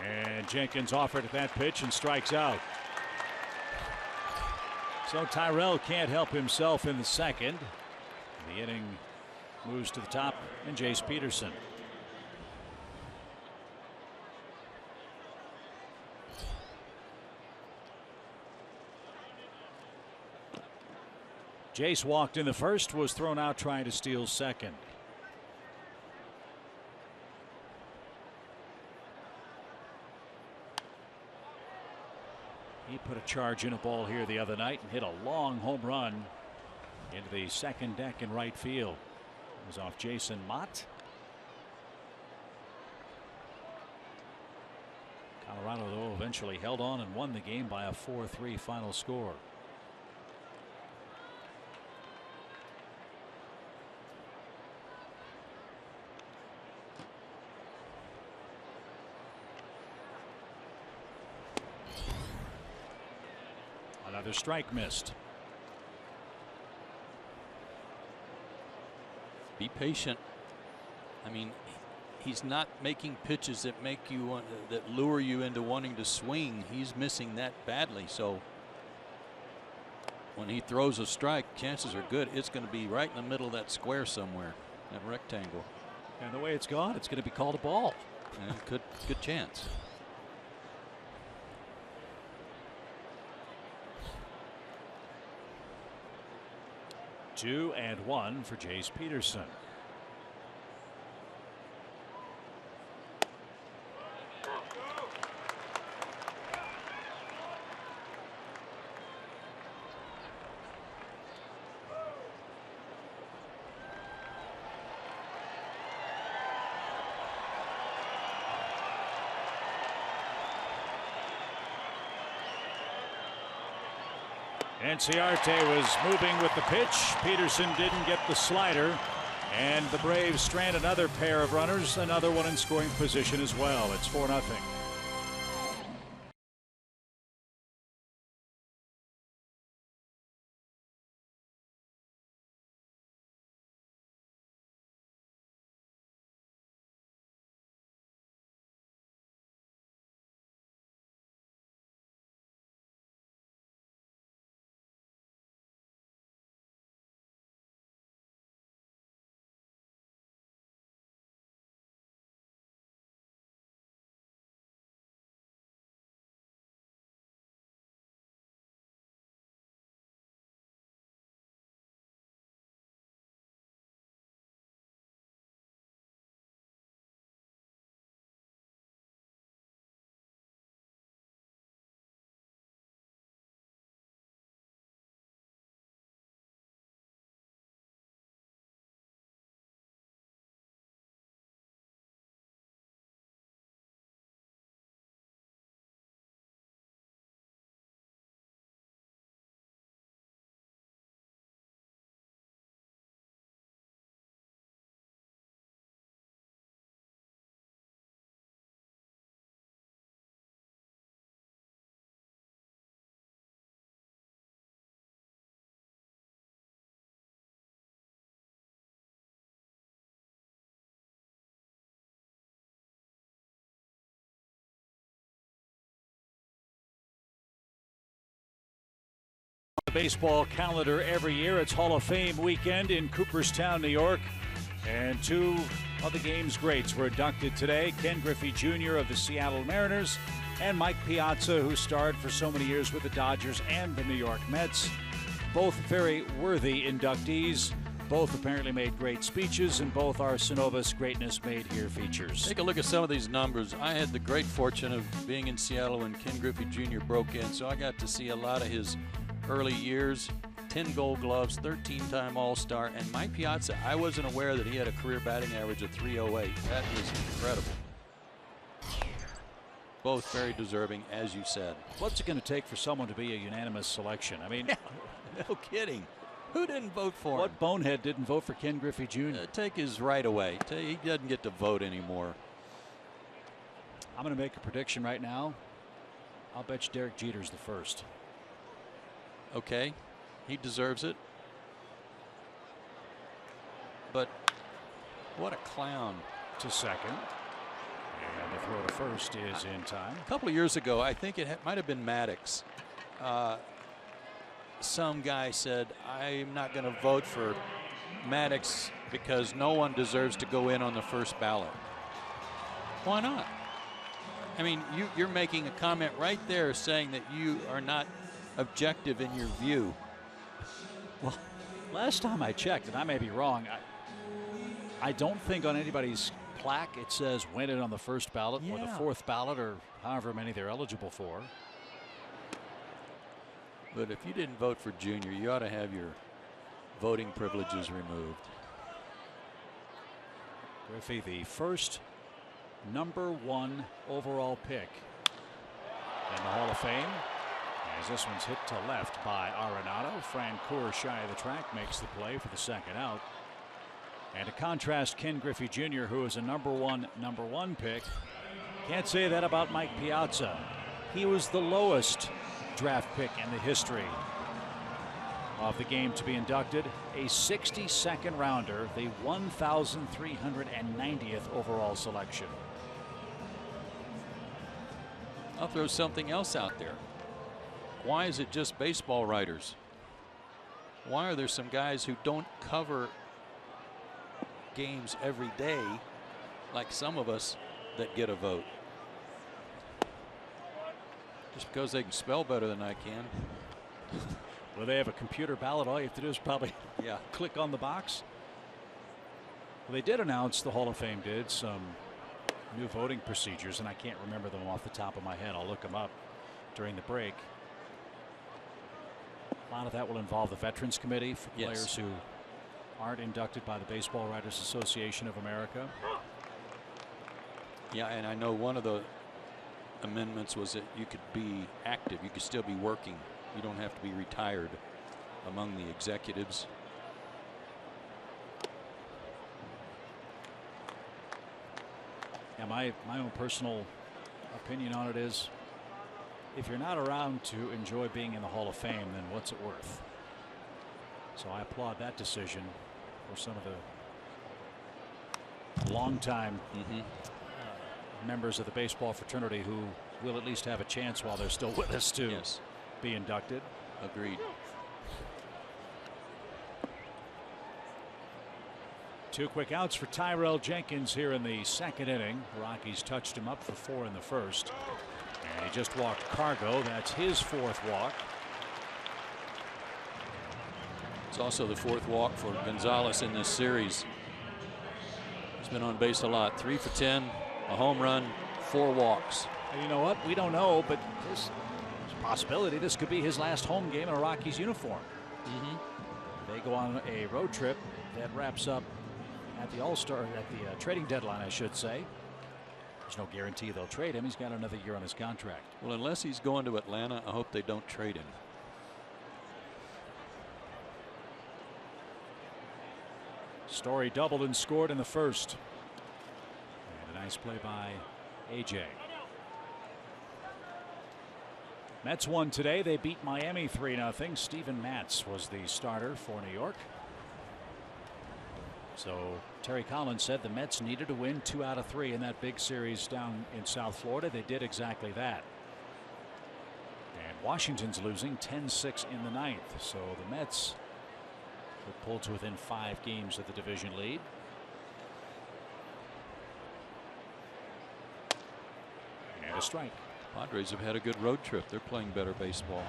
And Jenkins offered at that pitch and strikes out. So Tyrell can't help himself in the second. The inning moves to the top, and Jace Peterson. Jace walked in the first, was thrown out trying to steal second. He put a charge in a ball here the other night and hit a long home run into the second deck in right field. It was off Jason Mott. Colorado, though, eventually held on and won the game by a 4-3 final score. Another strike missed. Be patient. I mean, he's not making pitches that make you want, that lure you into wanting to swing. He's missing that badly. So when he throws a strike, chances are good it's going to be right in the middle of that square somewhere, that rectangle. And the way it's gone, it's going to be called a ball. Yeah, good chance. Two and 1 for Jace Peterson. Enciarte was moving with the pitch. Peterson didn't get the slider, and the Braves strand another pair of runners, another one in scoring position as well. It's 4-0. baseball calendar every year. It's Hall of Fame weekend in Cooperstown, New York. And two of the game's greats were inducted today. Ken Griffey Jr. of the Seattle Mariners and Mike Piazza, who starred for so many years with the Dodgers and the New York Mets. Both very worthy inductees. Both apparently made great speeches, and both are Synovus Greatness Made Here features. Take a look at some of these numbers. I had the great fortune of being in Seattle when Ken Griffey Jr. broke in, so I got to see a lot of his early years. 10 Gold Gloves, 13-time All-Star, and Mike Piazza, I wasn't aware that he had a career batting average of .308. That is incredible. Both very deserving, as you said. What's it going to take for someone to be a unanimous selection? I mean, no kidding. Who didn't vote for him? What bonehead didn't vote for Ken Griffey Jr.? Take his right away. He doesn't get to vote anymore. I'm going to make a prediction right now. I'll bet you Derek Jeter's the first. Okay. He deserves it. But what a clown. To second. And the throw to first is in time. A couple of years ago, I think it might have been Maddox. Some guy said, I'm not going to vote for Maddox because no one deserves to go in on the first ballot. Why not? I mean, you're making a comment right there saying that you are not objective in your view. Well, last time I checked, and I may be wrong, I don't think on anybody's plaque it says win it on the first ballot or the fourth ballot or however many they're eligible for. But if you didn't vote for Junior, you ought to have your voting privileges removed. Griffey, the first #1 overall pick in the Hall of Fame. As this one's hit to left by Arenado. Francoeur shy of the track makes the play for the second out. And to contrast Ken Griffey Jr., who is a #1 pick. Can't say that about Mike Piazza. He was the lowest draft pick in the history of the game to be inducted. A 62nd rounder, the 1,390th overall selection. I'll throw something else out there. Why is it just baseball writers? Why are there some guys who don't cover games every day like some of us that get a vote? Just because they can spell better than I can. Well, they have a computer ballot. All you have to do is probably click on the box. Well, they did announce, the Hall of Fame did, some new voting procedures, and I can't remember them off the top of my head. I'll look them up during the break. A lot of that will involve the Veterans Committee for players who aren't inducted by the Baseball Writers Association of America. Yeah, and I know one of the amendments was that you could be active. You could still be working. You don't have to be retired among the executives. Yeah, my own personal opinion on it is, if you're not around to enjoy being in the Hall of Fame, then what's it worth? So I applaud that decision for some of the longtime members of the baseball fraternity who will at least have a chance while they're still with us to be inducted. Agreed. Two quick outs for Tyrell Jenkins here in the second inning. The Rockies touched him up for 4 in the first. And he just walked Cargo. That's his 4th walk. It's also the 4th walk for Gonzalez in this series. He's been on base a lot. 3 for 10, a home run, 4 walks. And you know what? We don't know, but there's a possibility this could be his last home game in a Rockies uniform. They go on a road trip that wraps up at the All-Star, at the trading deadline, I should say. There's no guarantee they'll trade him. He's got another year on his contract. Well, unless he's going to Atlanta, I hope they don't trade him. Story doubled and scored in the first. And a nice play by AJ. Mets won today. They beat Miami 3-0. Steven Matz was the starter for New York. So Terry Collins said the Mets needed to win 2 out of 3 in that big series down in South Florida. They did exactly that. And Washington's losing 10-6 in the ninth, so the Mets would pull to within 5 games of the division lead. And a strike. Padres have had a good road trip. They're playing better baseball.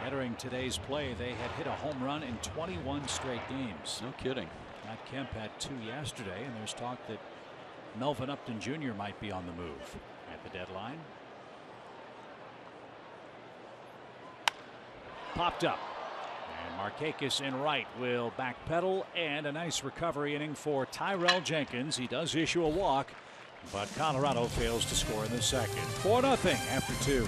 Entering today's play, they had hit a home run in 21 straight games. No kidding. Matt Kemp had 2 yesterday, and there's talk that Melvin Upton Jr. might be on the move at the deadline. Popped up. And Markakis in right will backpedal, and a nice recovery inning for Tyrell Jenkins. He does issue a walk, but Colorado fails to score in the second. 4-0 after 2.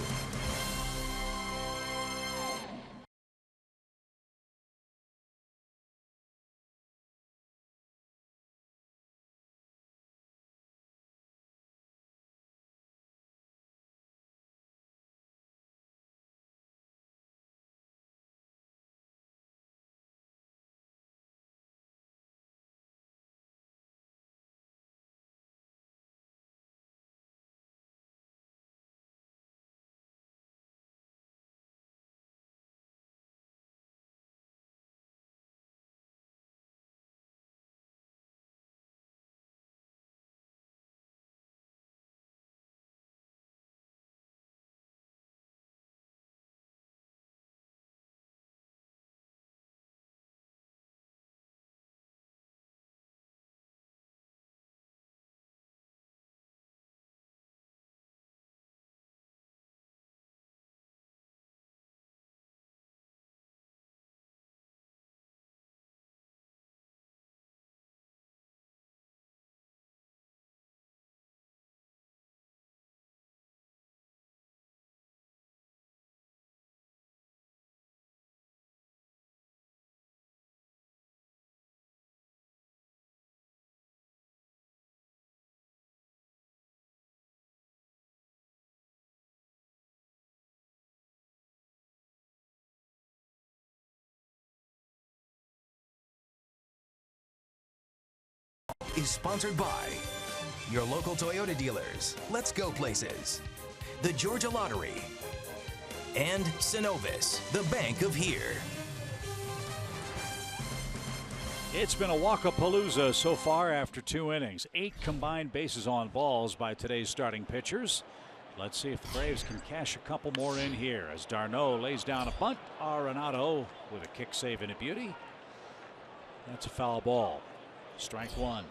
Is sponsored by your local Toyota dealers, Let's Go Places, the Georgia Lottery, and Synovus, the bank of here. It's been a walk-a-palooza so far after 2 innings. 8 combined bases on balls by today's starting pitchers. Let's see if the Braves can cash a couple more in here as d'Arnaud lays down a bunt. Arenado with a kick save and a beauty. That's a foul ball. Strike 1.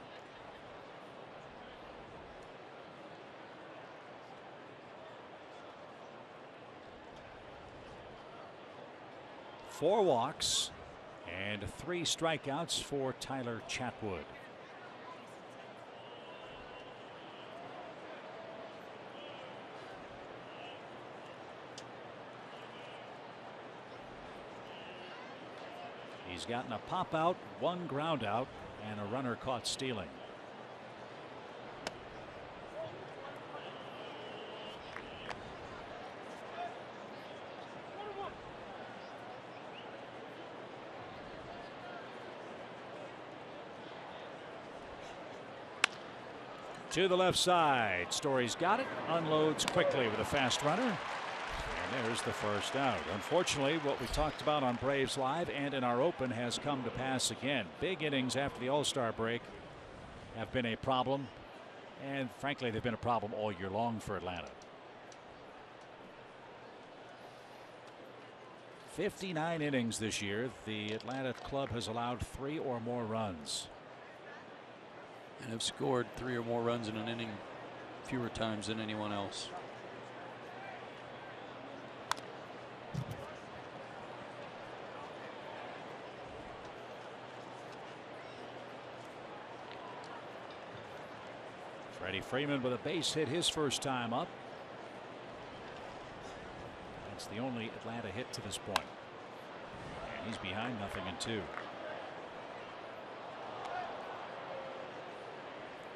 Four walks and 3 strikeouts for Tyler Chatwood. He's gotten a pop out, 1 ground out, and a runner caught stealing. To the left side. Story's got it. Unloads quickly with a fast runner. And there's the first out. Unfortunately, what we talked about on Braves Live and in our open has come to pass again. Big innings after the All-Star break have been a problem. And frankly, they've been a problem all year long for Atlanta. 59 innings this year. The Atlanta club has allowed 3 or more runs. And have scored 3 or more runs in an inning fewer times than anyone else. Freddie Freeman with a base hit his first time up. That's the only Atlanta hit to this point. And he's behind 0-2.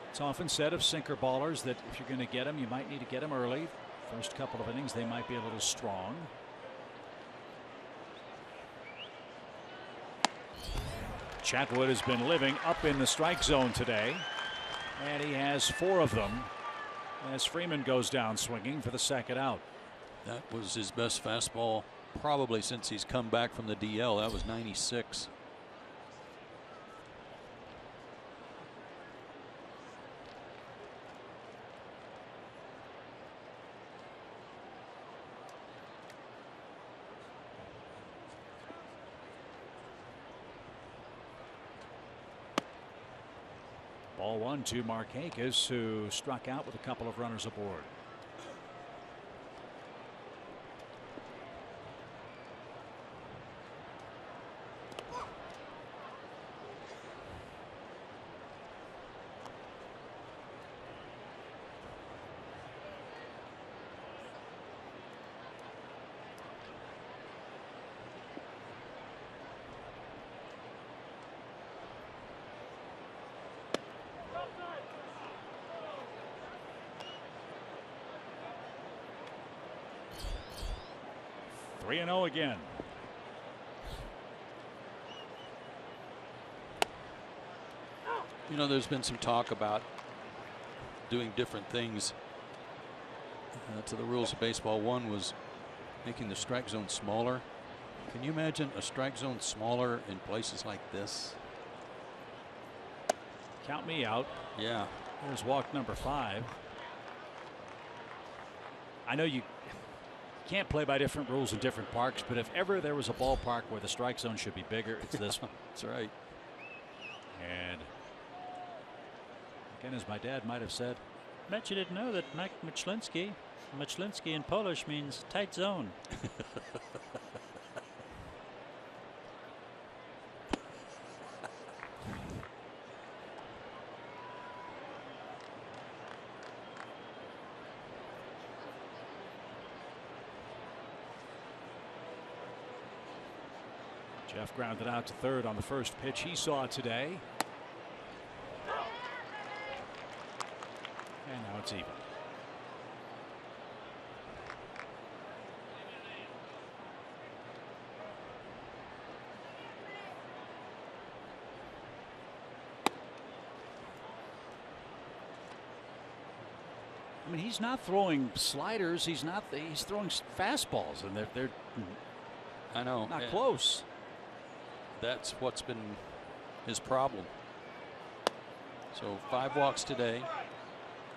It's often said of sinker ballers that if you're going to get them, you might need to get them early. First couple of innings, they might be a little strong. Chatwood has been living up in the strike zone today, and he has 4 of them as Freeman goes down swinging for the second out. That was his best fastball probably since he's come back from the DL. That was 96. Ball 1 to Markakis, who struck out with a couple of runners aboard. Three and 0 again. You know, there's been some talk about doing different things to the rules of baseball. One was making the strike zone smaller. Can you imagine a strike zone smaller in places like this? Count me out. Yeah. There's walk number 5. I know you can't play by different rules in different parks, but if ever there was a ballpark where the strike zone should be bigger, it's this one. That's right. And again, as my dad might have said, Bet you didn't know that Mike Machlinski in Polish means tight zone. Jeff grounded out to third on the first pitch he saw today. And now it's even. I mean, he's not throwing sliders. He's throwing fastballs, and they're I know. not close. That's what's been his problem. So 5 walks today.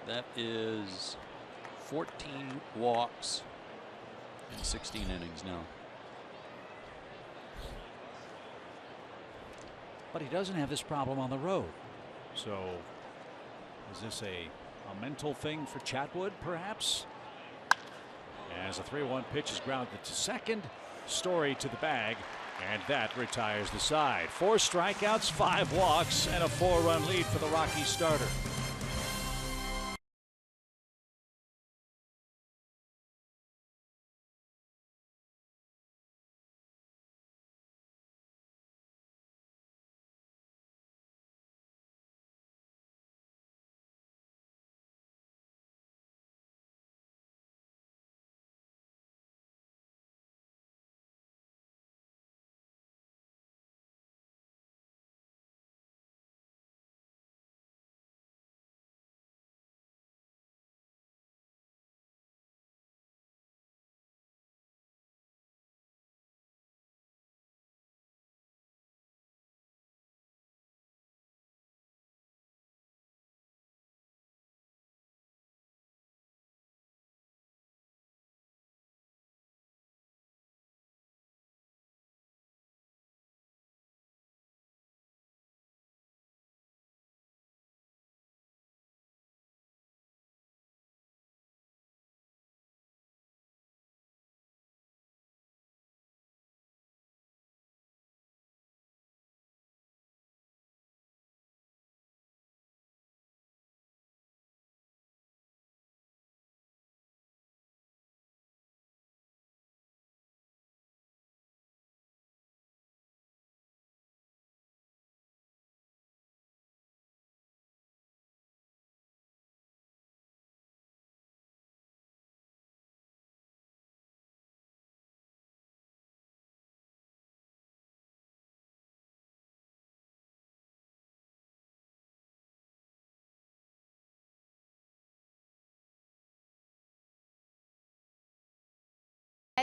That is 14 walks in 16 innings now. But he doesn't have this problem on the road. So is this a mental thing for Chatwood, perhaps? As a 3-1 pitch is grounded to second. Story to the bag. And that retires the side. 4 strikeouts, 5 walks, and a 4-run lead for the Rockies starter.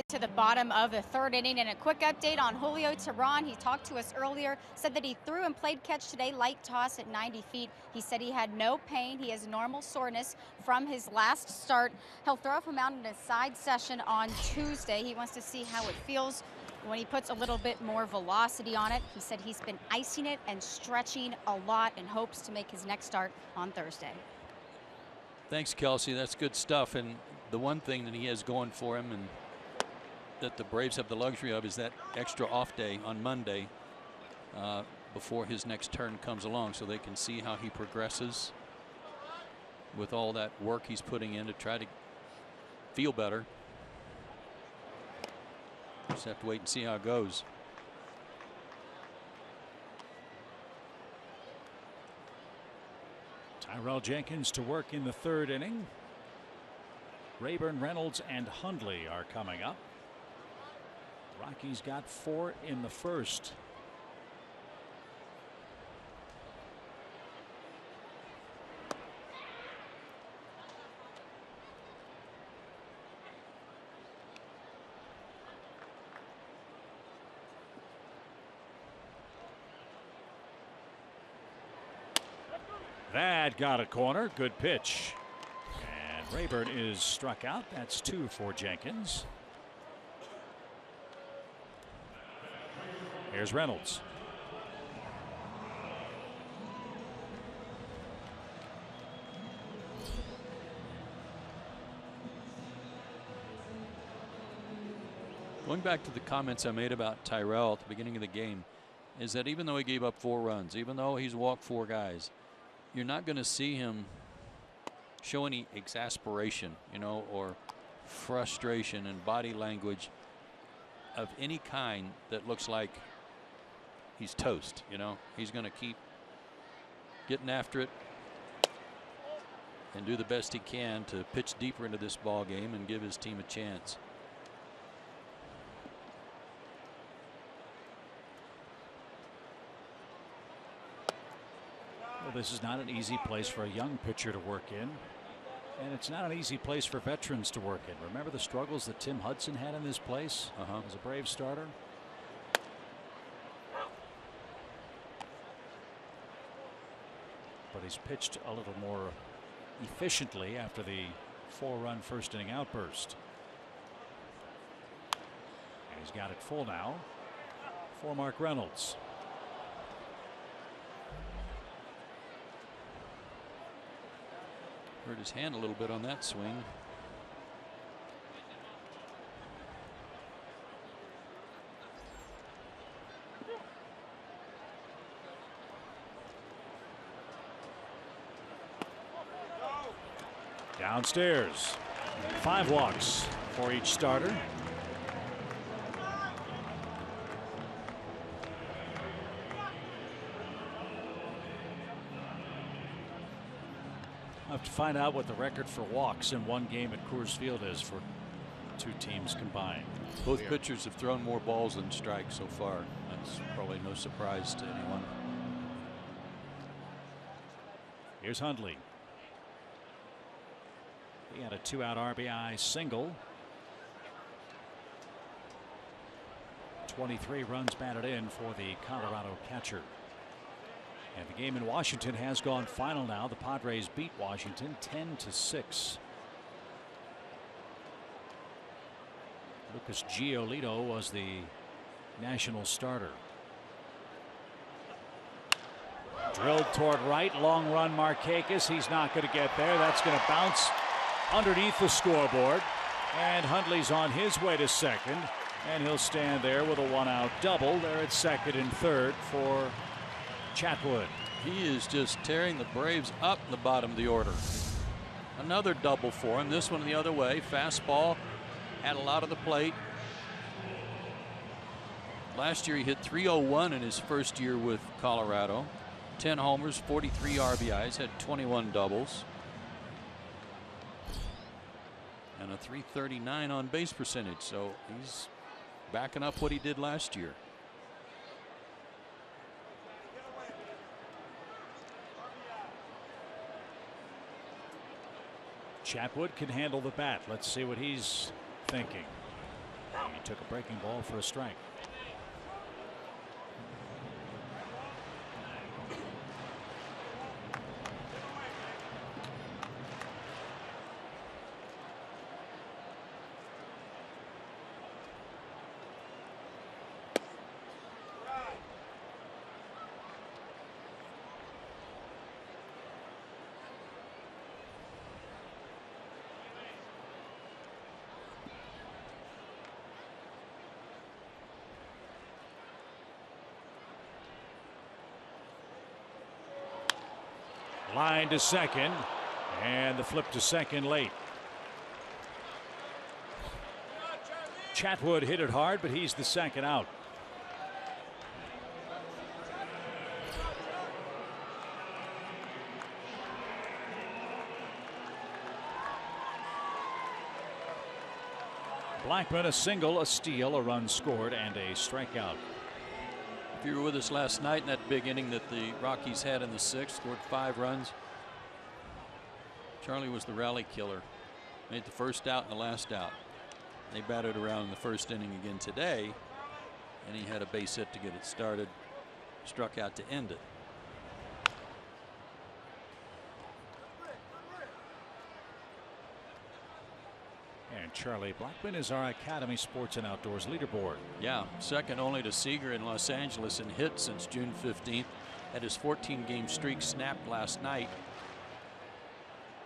head to the bottom of the third inning, and a quick update on Julio Teheran. He talked to us earlier, said that he threw and played catch today, light toss at 90 feet. He said he had no pain. He has normal soreness from his last start. He'll throw from out in a side session on Tuesday. He wants to see how it feels when he puts a little bit more velocity on it. He said he's been icing it and stretching a lot and hopes to make his next start on Thursday. Thanks, Kelsey. That's good stuff. And the one thing that he has going for him and that the Braves have the luxury of is that extra off day on Monday before his next turn comes along, so they can see how he progresses with all that work he's putting in to try to feel better. Just have to wait and see how it goes. Tyrell Jenkins to work in the third inning. Rayburn, Reynolds, and Hundley are coming up. Rockies got 4 in the first. That got a corner. Good pitch. And Rayburn is struck out. That's 2 for Jenkins. Here's Reynolds. Going back to the comments I made about Tyrell at the beginning of the game, is that even though he gave up 4 runs, even though he's walked 4 guys, you're not going to see him show any exasperation, you know, or frustration and body language of any kind that looks like he's toast. You know, he's going to keep getting after it and do the best he can to pitch deeper into this ball game and give his team a chance. Well, this is not an easy place for a young pitcher to work in, and it's not an easy place for veterans to work in. Remember the struggles that Tim Hudson had in this place as a Braves starter? But he's pitched a little more efficiently after the 4-run first inning outburst. And he's got it full now for Mark Reynolds. Hurt his hand a little bit on that swing. Downstairs. 5 walks for each starter. I'll have to find out what the record for walks in one game at Coors Field is for 2 teams combined. Both pitchers have thrown more balls than strikes so far. That's probably no surprise to anyone. Here's Hundley. He had a 2-out RBI single. 23 runs batted in for the Colorado catcher. And the game in Washington has gone final now. The Padres beat Washington 10-6. Lucas Giolito was the national starter. Drilled toward right, long run Markakis. He's not going to get there. That's going to bounce underneath the scoreboard. And Hundley's on his way to second. And he'll stand there with a 1-out double. There at second and third for Chatwood. He is just tearing the Braves up in the bottom of the order. Another double for him. This one the other way. Fastball had a lot of the plate. Last year he hit .301 in his first year with Colorado. 10 homers, 43 RBIs, had 21 doubles. And a .339 on base percentage. So he's backing up what he did last year. Chatwood can handle the bat. Let's see what he's thinking. He took a breaking ball for a strike. Line to second, and the flip to second late. Chatwood hit it hard, but he's the second out. Blackman a single, a steal, a run scored, and a strikeout. If you were with us last night in that big inning that the Rockies had in the sixth, scored 5 runs. Charlie was the rally killer. Made the first out and the last out. They batted around in the first inning again today, and he had a base hit to get it started. Struck out to end it. And Charlie Blackman is our Academy Sports and Outdoors leaderboard. Yeah, second only to Seager in Los Angeles in hits since June 15th. Had his 14-game streak snapped last night.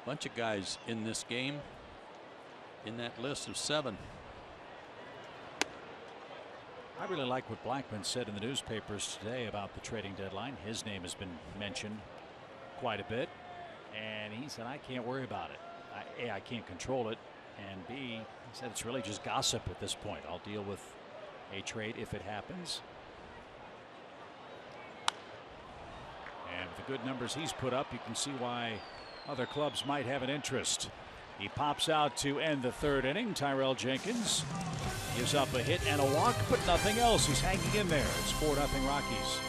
Bunch of guys in this game in that list of 7. I really like what Blackman said in the newspapers today about the trading deadline. His name has been mentioned quite a bit, and he said, I can't worry about it. A, I can't control it, and B, he said it's really just gossip at this point. I'll deal with a trade if it happens. And with the good numbers he's put up, you can see why other clubs might have an interest. He pops out to end the third inning. Tyrell Jenkins gives up a hit and a walk, but nothing else. He's hanging in there. It's 4-0 Rockies.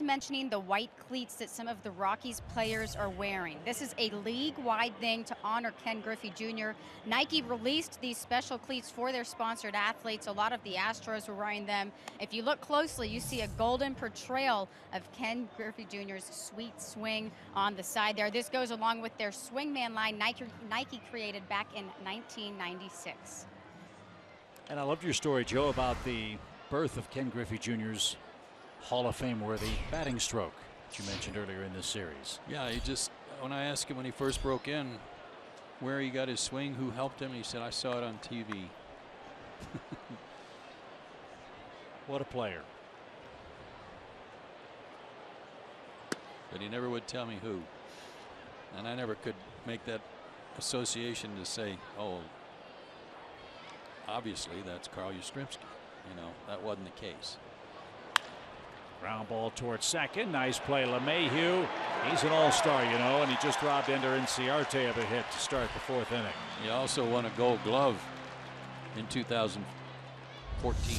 Mentioning the white cleats that some of the Rockies players are wearing. This is a league-wide thing to honor Ken Griffey Jr. Nike released these special cleats for their sponsored athletes. A lot of the Astros were wearing them. If you look closely, you see a golden portrayal of Ken Griffey Jr.'s sweet swing on the side there. This goes along with their swingman line Nike created back in 1996. And I loved your story, Joe, about the birth of Ken Griffey Jr.'s Hall of Fame worthy batting stroke that you mentioned earlier in this series. Yeah, he just, when I asked him when he first broke in where he got his swing, who helped him, he said, I saw it on TV. What a player. But he never would tell me who. And I never could make that association to say, oh, obviously that's Carl Yastrzemski. You know, that wasn't the case. Ground ball towards second. Nice play, LeMahieu. He's an all-star, you know, and he just robbed Ender Inciarte of a hit to start the 4th inning. He also won a Gold Glove in 2014.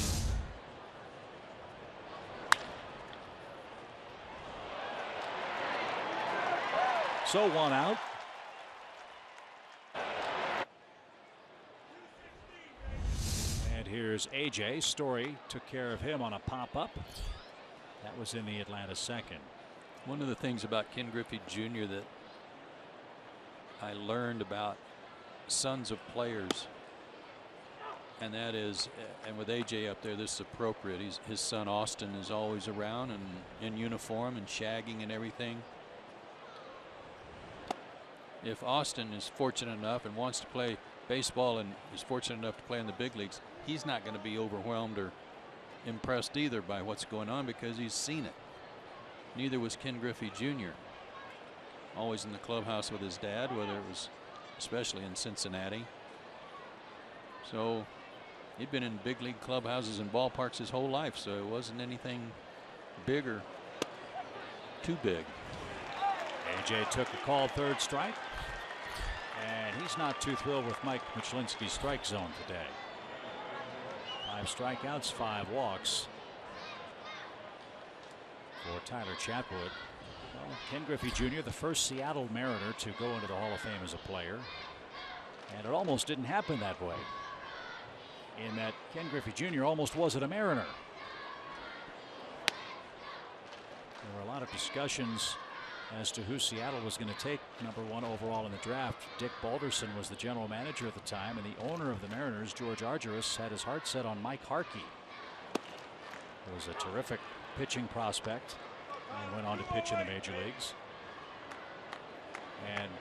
So 1 out. And here's AJ. Story took care of him on a pop-up. That was in the Atlanta 2nd. One of the things about Ken Griffey Jr. that I learned about sons of players, and that is, and with AJ up there, this is appropriate. His son Austin is always around and in uniform and shagging and everything. If Austin is fortunate enough and wants to play baseball and is fortunate enough to play in the big leagues, he's not going to be overwhelmed or impressed either by what's going on because he's seen it. Neither was Ken Griffey Jr. Always in the clubhouse with his dad, whether it was especially in Cincinnati. So he'd been in big league clubhouses and ballparks his whole life, so it wasn't anything big or too big. AJ took a called 3rd strike, and he's not too thrilled with Mike Muchlinski's strike zone today. 5 strikeouts, 5 walks for Tyler Chatwood. Well, Ken Griffey Jr., the first Seattle Mariner to go into the Hall of Fame as a player, and it almost didn't happen that way, in that Ken Griffey Jr. almost wasn't a Mariner. There were a lot of discussions as to who Seattle was going to take #1 overall in the draft. Dick Balderson was the general manager at the time, and the owner of the Mariners, George Argyris, had his heart set on Mike Harkey. He was a terrific pitching prospect and went on to pitch in the major leagues. And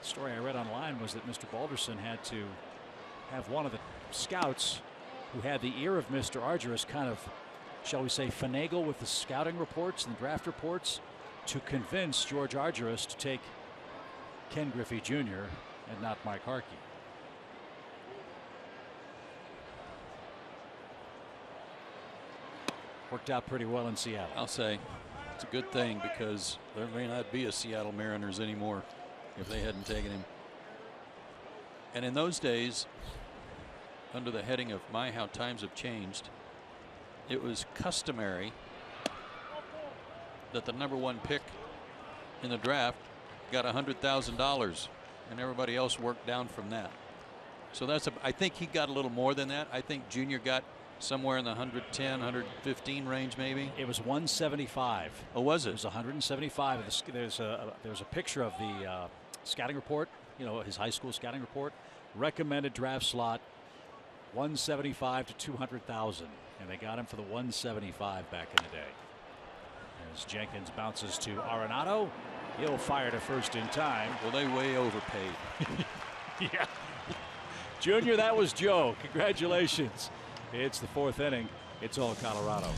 the story I read online was that Mr. Balderson had to have one of the scouts who had the ear of Mr. Argyris kind of, shall we say, finagle with the scouting reports and the draft reports to convince George Argyris to take Ken Griffey Jr. and not Mike Harkey. Worked out pretty well in Seattle. I'll say it's a good thing because there may not be a Seattle Mariners anymore if they hadn't taken him. And in those days, under the heading of My How Times Have Changed, it was customary that the #1 pick in the draft got $100,000 and everybody else worked down from that. So that's I think he got a little more than that. I think Junior got somewhere in the 110, 115 range maybe. It was 175. Oh, was it? It was 175. There's a picture of the scouting report, you know, his high school scouting report. Recommended draft slot 175 to 200,000, and they got him for the 175 back in the day. As Jenkins bounces to Arenado, he'll fire to first in time. Well, they way overpaid. Yeah. Junior, that was Joe. Congratulations. It's the 4th inning. It's all Colorado.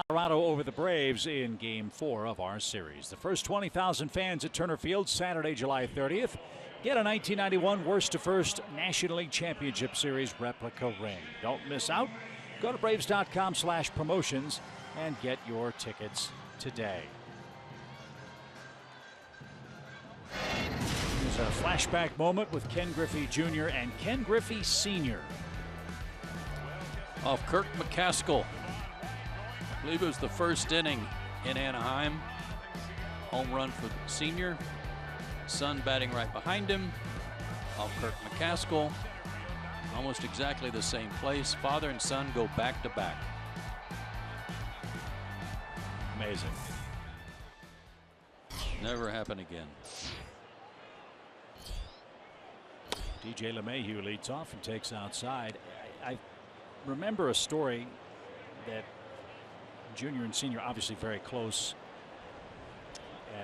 Colorado over the Braves in Game 4 of our series. The first 20,000 fans at Turner Field Saturday, July 30th. Get a 1991 Worst to First National League Championship Series replica ring. Don't miss out. Go to Braves.com/promotions and get your tickets today. Here's a flashback moment with Ken Griffey Jr. and Ken Griffey Sr. Off Kirk McCaskill. I believe it was the first inning in Anaheim. Home run for the senior. Son batting right behind him. Off Kirk McCaskill. Almost exactly the same place. Father and son go back to back. Amazing. Never happen again. DJ LeMahieu leads off and takes outside. I remember a story that junior and senior obviously very close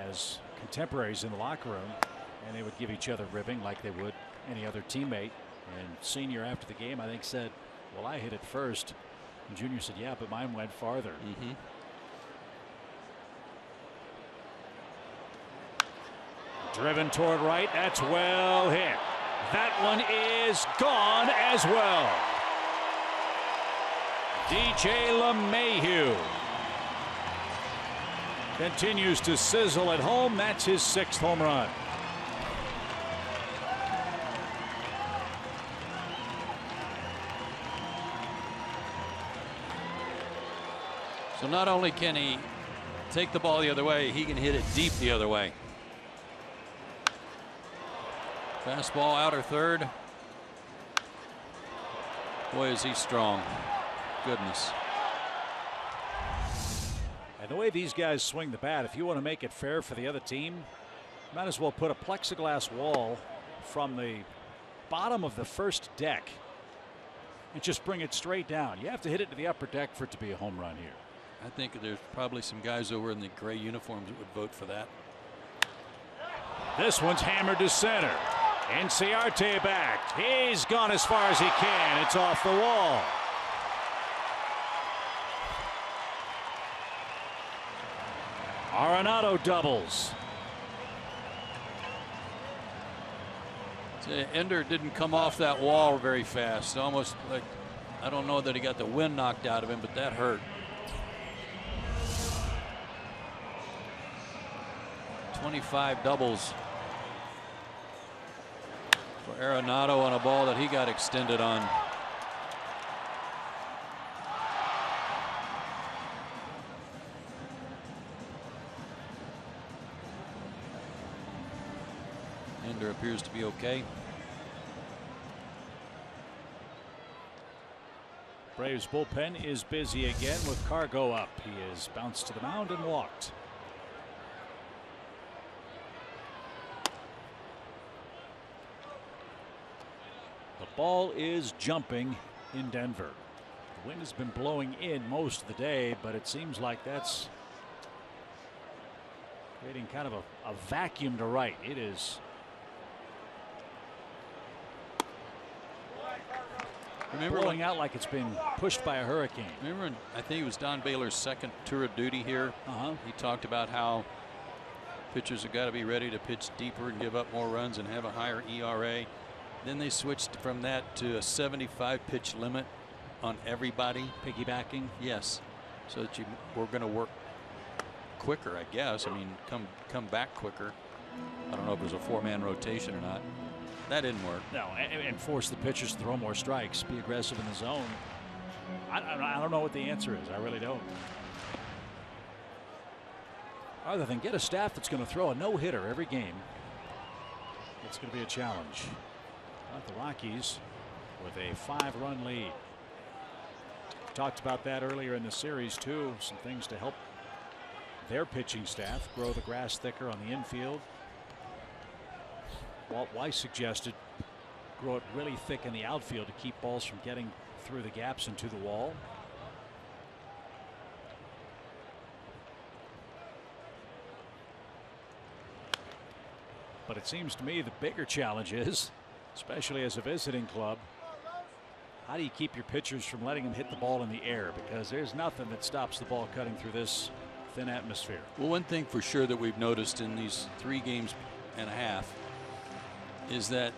as contemporaries in the locker room, and they would give each other ribbing like they would any other teammate. And senior after the game I think said, well, I hit it first, and junior said, yeah, but mine went farther. Driven toward right. That's well hit. That one is gone as well. DJ LeMahieu continues to sizzle at home. That's his 6th home run. So not only can he take the ball the other way, he can hit it deep the other way. Fastball outer third. Boy, is he strong. Goodness. And the way these guys swing the bat, if you want to make it fair for the other team, might as well put a plexiglass wall from the bottom of the first deck and just bring it straight down. You have to hit it to the upper deck for it to be a home run here. I think there's probably some guys over in the gray uniforms that would vote for that. This one's hammered to center. Inciarte back. He's gone as far as he can. It's off the wall. Arenado doubles. Ender didn't come off that wall very fast. Almost like, I don't know that he got the wind knocked out of him, but that hurt. 25 doubles for Arenado on a ball that he got extended on. Ender appears to be okay. Braves bullpen is busy again with Cargo up. He is bounced to the mound and walked. The ball is jumping in Denver. The wind has been blowing in most of the day, but it seems like that's creating kind of a vacuum to right. It is. Blowing out like it's been pushed by a hurricane. Remember, I think it was Don Baylor's second tour of duty here. He talked about how pitchers have got to be ready to pitch deeper and give up more runs and have a higher ERA. Then they switched from that to a 75 pitch limit on everybody. Piggybacking? Yes. So that we're going to work quicker, I guess. I mean, come back quicker. I don't know if it was a 4-man rotation or not. That didn't work. No, and force the pitchers to throw more strikes, be aggressive in the zone. I don't know what the answer is. I really don't. Other than get a staff that's going to throw a no-hitter every game. It's going to be a challenge. But the Rockies with a 5-run lead. Talked about that earlier in the series too. Some things to help their pitching staff grow the grass thicker on the infield. Walt Weiss suggested grow it really thick in the outfield to keep balls from getting through the gaps into the wall. But it seems to me the bigger challenge is, especially as a visiting club, How do you keep your pitchers from letting them hit the ball in the air? Because there's nothing that stops the ball cutting through this thin atmosphere. Well, one thing for sure that we've noticed in these 3 games and a half is that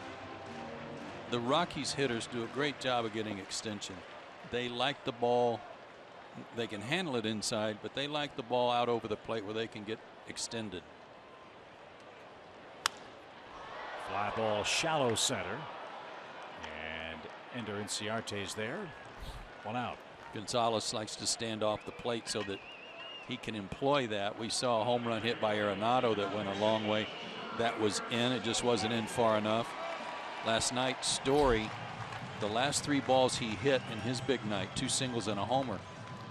the Rockies hitters do a great job of getting extension. They like the ball. They can handle it inside, but they like the ball out over the plate where they can get extended. Fly ball shallow center. And Ender Inciarte's there. 1 out. Gonzalez likes to stand off the plate so that he can employ that. We saw a home run hit by Arenado that went a long way. That was in. It just wasn't in far enough. Last night, Story, the last 3 balls he hit in his big night, 2 singles and a homer,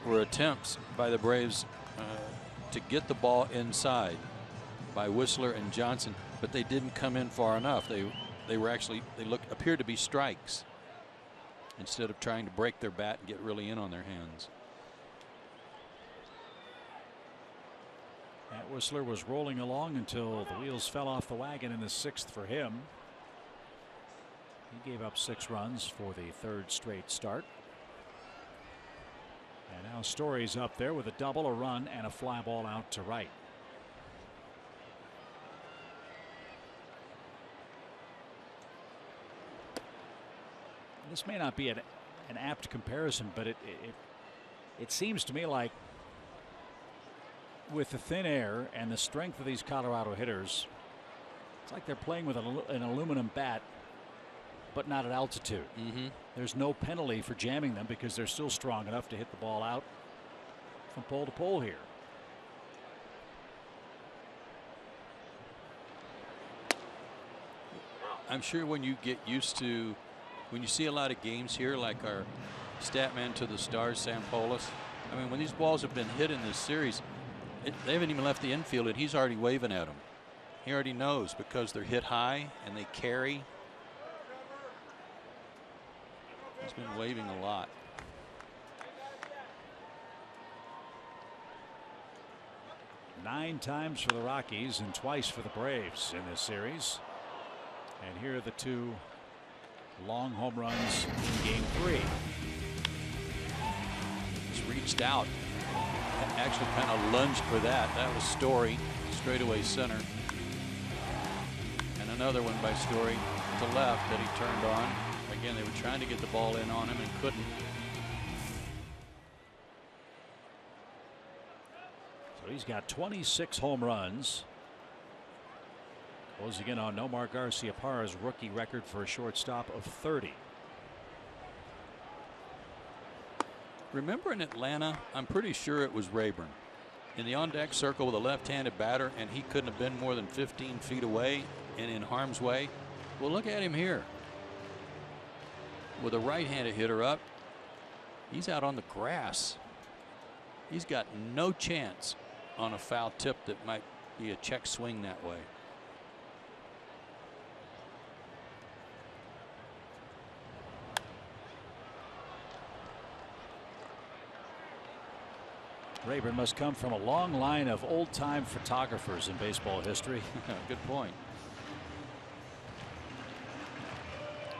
were attempts by the Braves to get the ball inside by Whistler and Johnson, but they didn't come in far enough. They were actually, appeared to be strikes instead of trying to break their bat and get really in on their hands. Matt Whistler was rolling along until the wheels fell off the wagon in the 6th for him. He gave up 6 runs for the 3rd straight start. And now Story's up there with a double, a run, and a fly ball out to right. This may not be an apt comparison, but it seems to me like with the thin air and the strength of these Colorado hitters, it's like they're playing with an aluminum bat, but not at altitude. There's no penalty for jamming them because they're still strong enough to hit the ball out from pole to pole here. I'm sure when you get used to, when you see a lot of games here, like our stat man to the stars, Sam Polis, I mean, when these balls have been hit in this series, they haven't even left the infield and he's already waving at them. He already knows because they're hit high and they carry. He's been waving a lot. Nine times for the Rockies and twice for the Braves in this series. And here are the 2 long home runs in Game 3. He's reached out, actually kind of lunged for that. That was Story, straightaway center. And another one by Story to left that he turned on. Again, they were trying to get the ball in on him and couldn't. So he's got 26 home runs. Closing in on Nomar Garciaparra's rookie record for a shortstop of 30. Remember in Atlanta, I'm pretty sure it was Rayburn in the on-deck circle with a left-handed batter, and he couldn't have been more than 15 feet away and in harm's way. Well, look at him here. With a right-handed hitter up, he's out on the grass. He's got no chance on a foul tip that might be a check swing that way. Rayburn must come from a long line of old-time photographers in baseball history. Good point.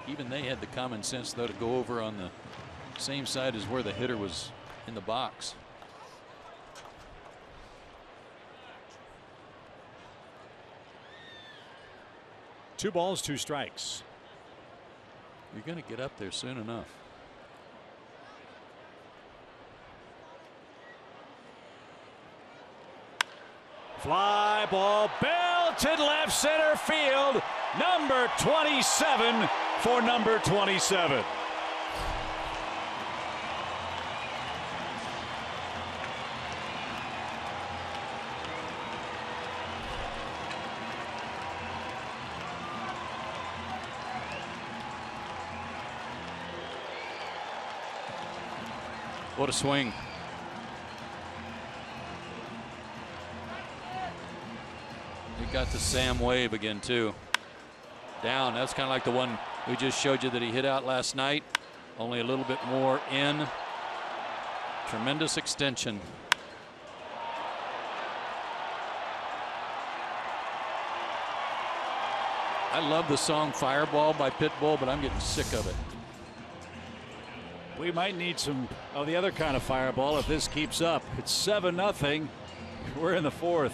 Even they had the common sense, though, to go over on the same side as where the hitter was in the box. Two balls, 2 strikes. You're going to get up there soon enough. Fly ball belted left center field. Number 27 for number 27. What a swing. He got the Sam wave again, too. Down. That's kind of like the one we just showed you that he hit out last night. Only a little bit more in. Tremendous extension. I love the song Fireball by Pitbull, but I'm getting sick of it. We might need some of the other kind of fireball if this keeps up. It's 7-0. We're in the fourth.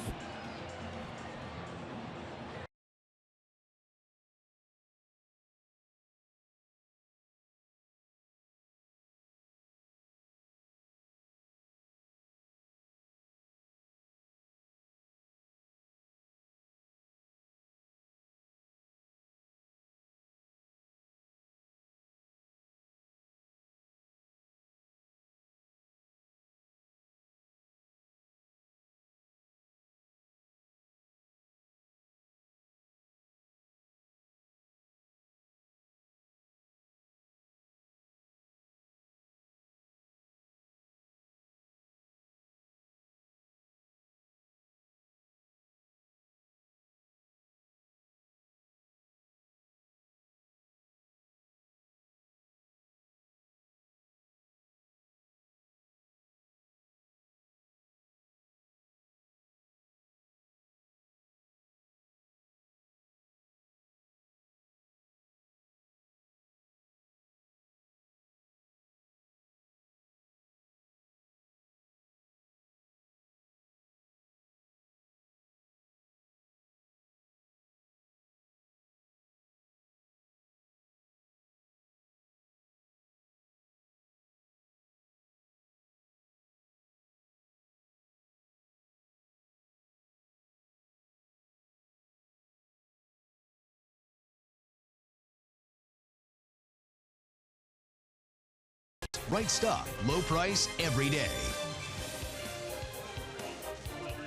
Right stuff, low price every day.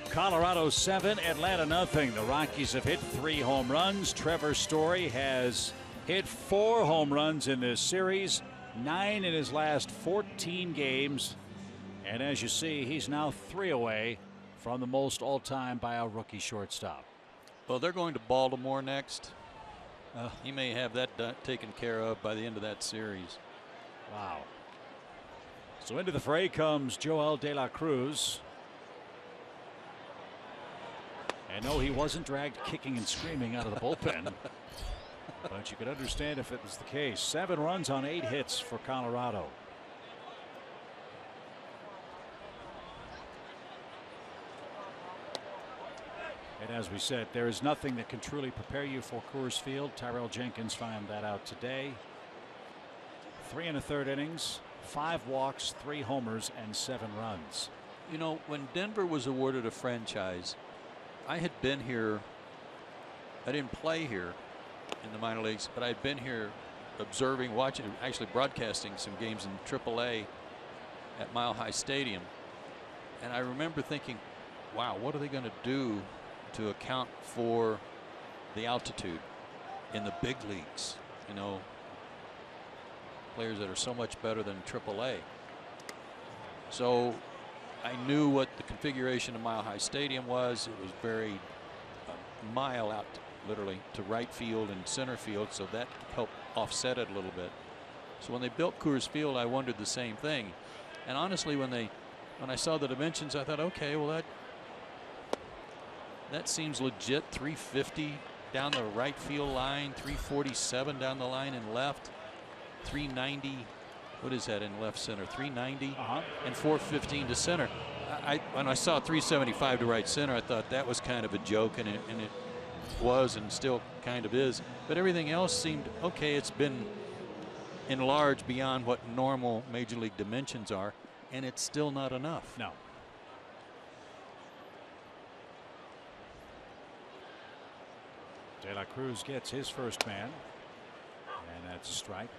Colorado 7, Atlanta nothing. The Rockies have hit 3 home runs. Trevor Story has hit 4 home runs in this series, 9 in his last 14 games. And as you see, he's now 3 away from the most all-time by a rookie shortstop. Well, they're going to Baltimore next. He may have that taken care of by the end of that series. Wow. So into the fray comes Joel De La Cruz. And no, he wasn't dragged kicking and screaming out of the bullpen. But you could understand if it was the case. 7 runs on 8 hits for Colorado. And as we said, there is nothing that can truly prepare you for Coors Field. Tyrell Jenkins found that out today. 3 1/3 innings, 5 walks, 3 homers, and 7 runs. You know, when Denver was awarded a franchise, I had been here. I didn't play here in the minor leagues, but I'd been here observing, watching, actually broadcasting some games in AAA at Mile High Stadium. And I remember thinking, wow, what are they going to do to account for the altitude in the big leagues? You know, players that are so much better than AAA. So I knew what the configuration of Mile High Stadium was. It was very a mile out, literally, to right field and center field, so that helped offset it a little bit. So when they built Coors Field, I wondered the same thing. And honestly, when I saw the dimensions, I thought, okay, well that seems legit. 350 down the right field line, 347 down the line and left, 390. What is that in left center? 390 and 415 to center. When I saw 375 to right center, I thought that was kind of a joke, and it was and still kind of is. But everything else seemed okay. It's been enlarged beyond what normal major league dimensions are, and it's still not enough. No. De La Cruz gets his first man, and that's a strike.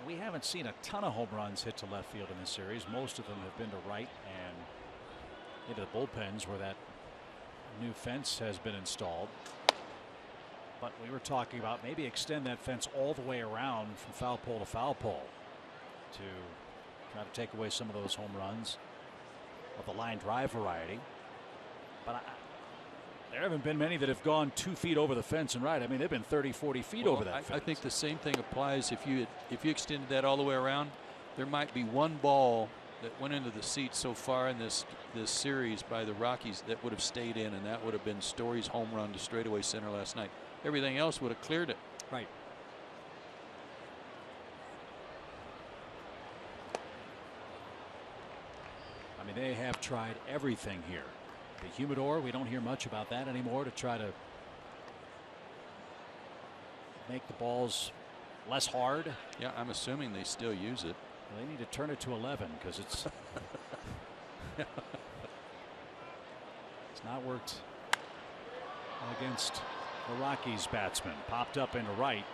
We haven't seen a ton of home runs hit to left field in this series. Most of them have been to right and into the bullpens where that new fence has been installed. But we were talking about maybe extend that fence all the way around from foul pole to foul pole to try to take away some of those home runs of the line drive variety. But there haven't been many that have gone 2 feet over the fence and right. I mean, they've been 30, 40 feet over that fence. I think the same thing applies if you extended that all the way around. There might be one ball that went into the seats so far in this series by the Rockies that would have stayed in, and that would have been Story's home run to straightaway center last night. Everything else would have cleared it. Right. I mean, they have tried everything here. The humidor, we don't hear much about that anymore, to try to make the balls less hard. Yeah, I'm assuming they still use it. Well, they need to turn it to 11 because it's it's not worked against the Rockies batsman. Popped up into right,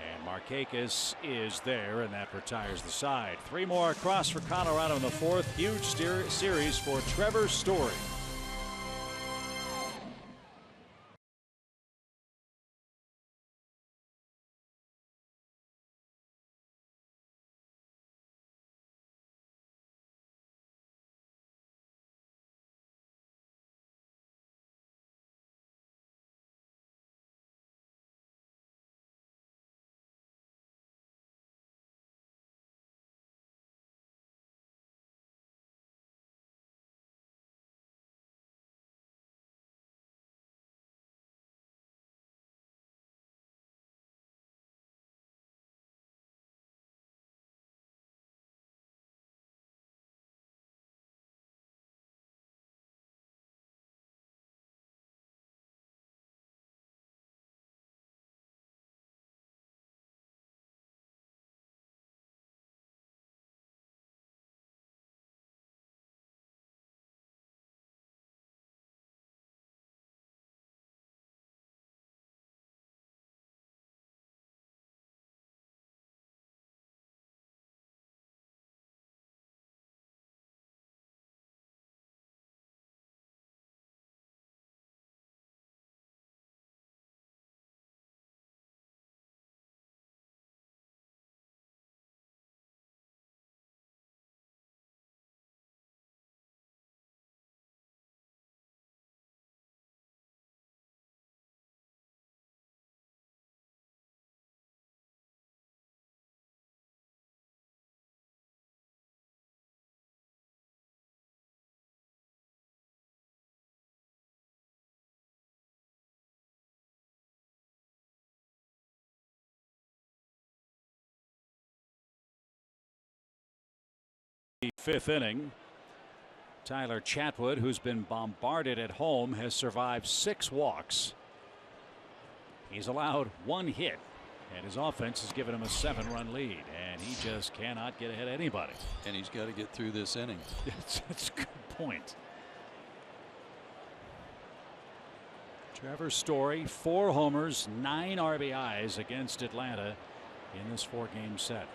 and Markakis is there, and that retires the side. 3 more across for Colorado in the 4th. Huge series for Trevor Story. The 5th inning. Tyler Chatwood, who's been bombarded at home, has survived 6 walks. He's allowed 1 hit, and his offense has given him a 7-run lead, and he just cannot get ahead of anybody. And he's got to get through this inning. That's a good point. Trevor Story, 4 homers, 9 RBIs against Atlanta in this 4-game set.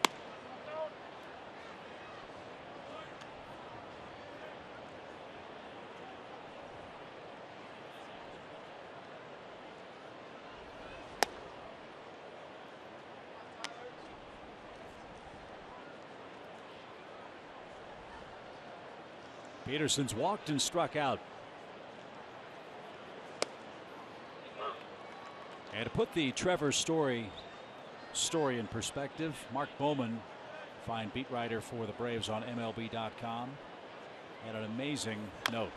Peterson's walked and struck out. And to put the Trevor Story in perspective, Mark Bowman, fine beat writer for the Braves on MLB.com, had an amazing note.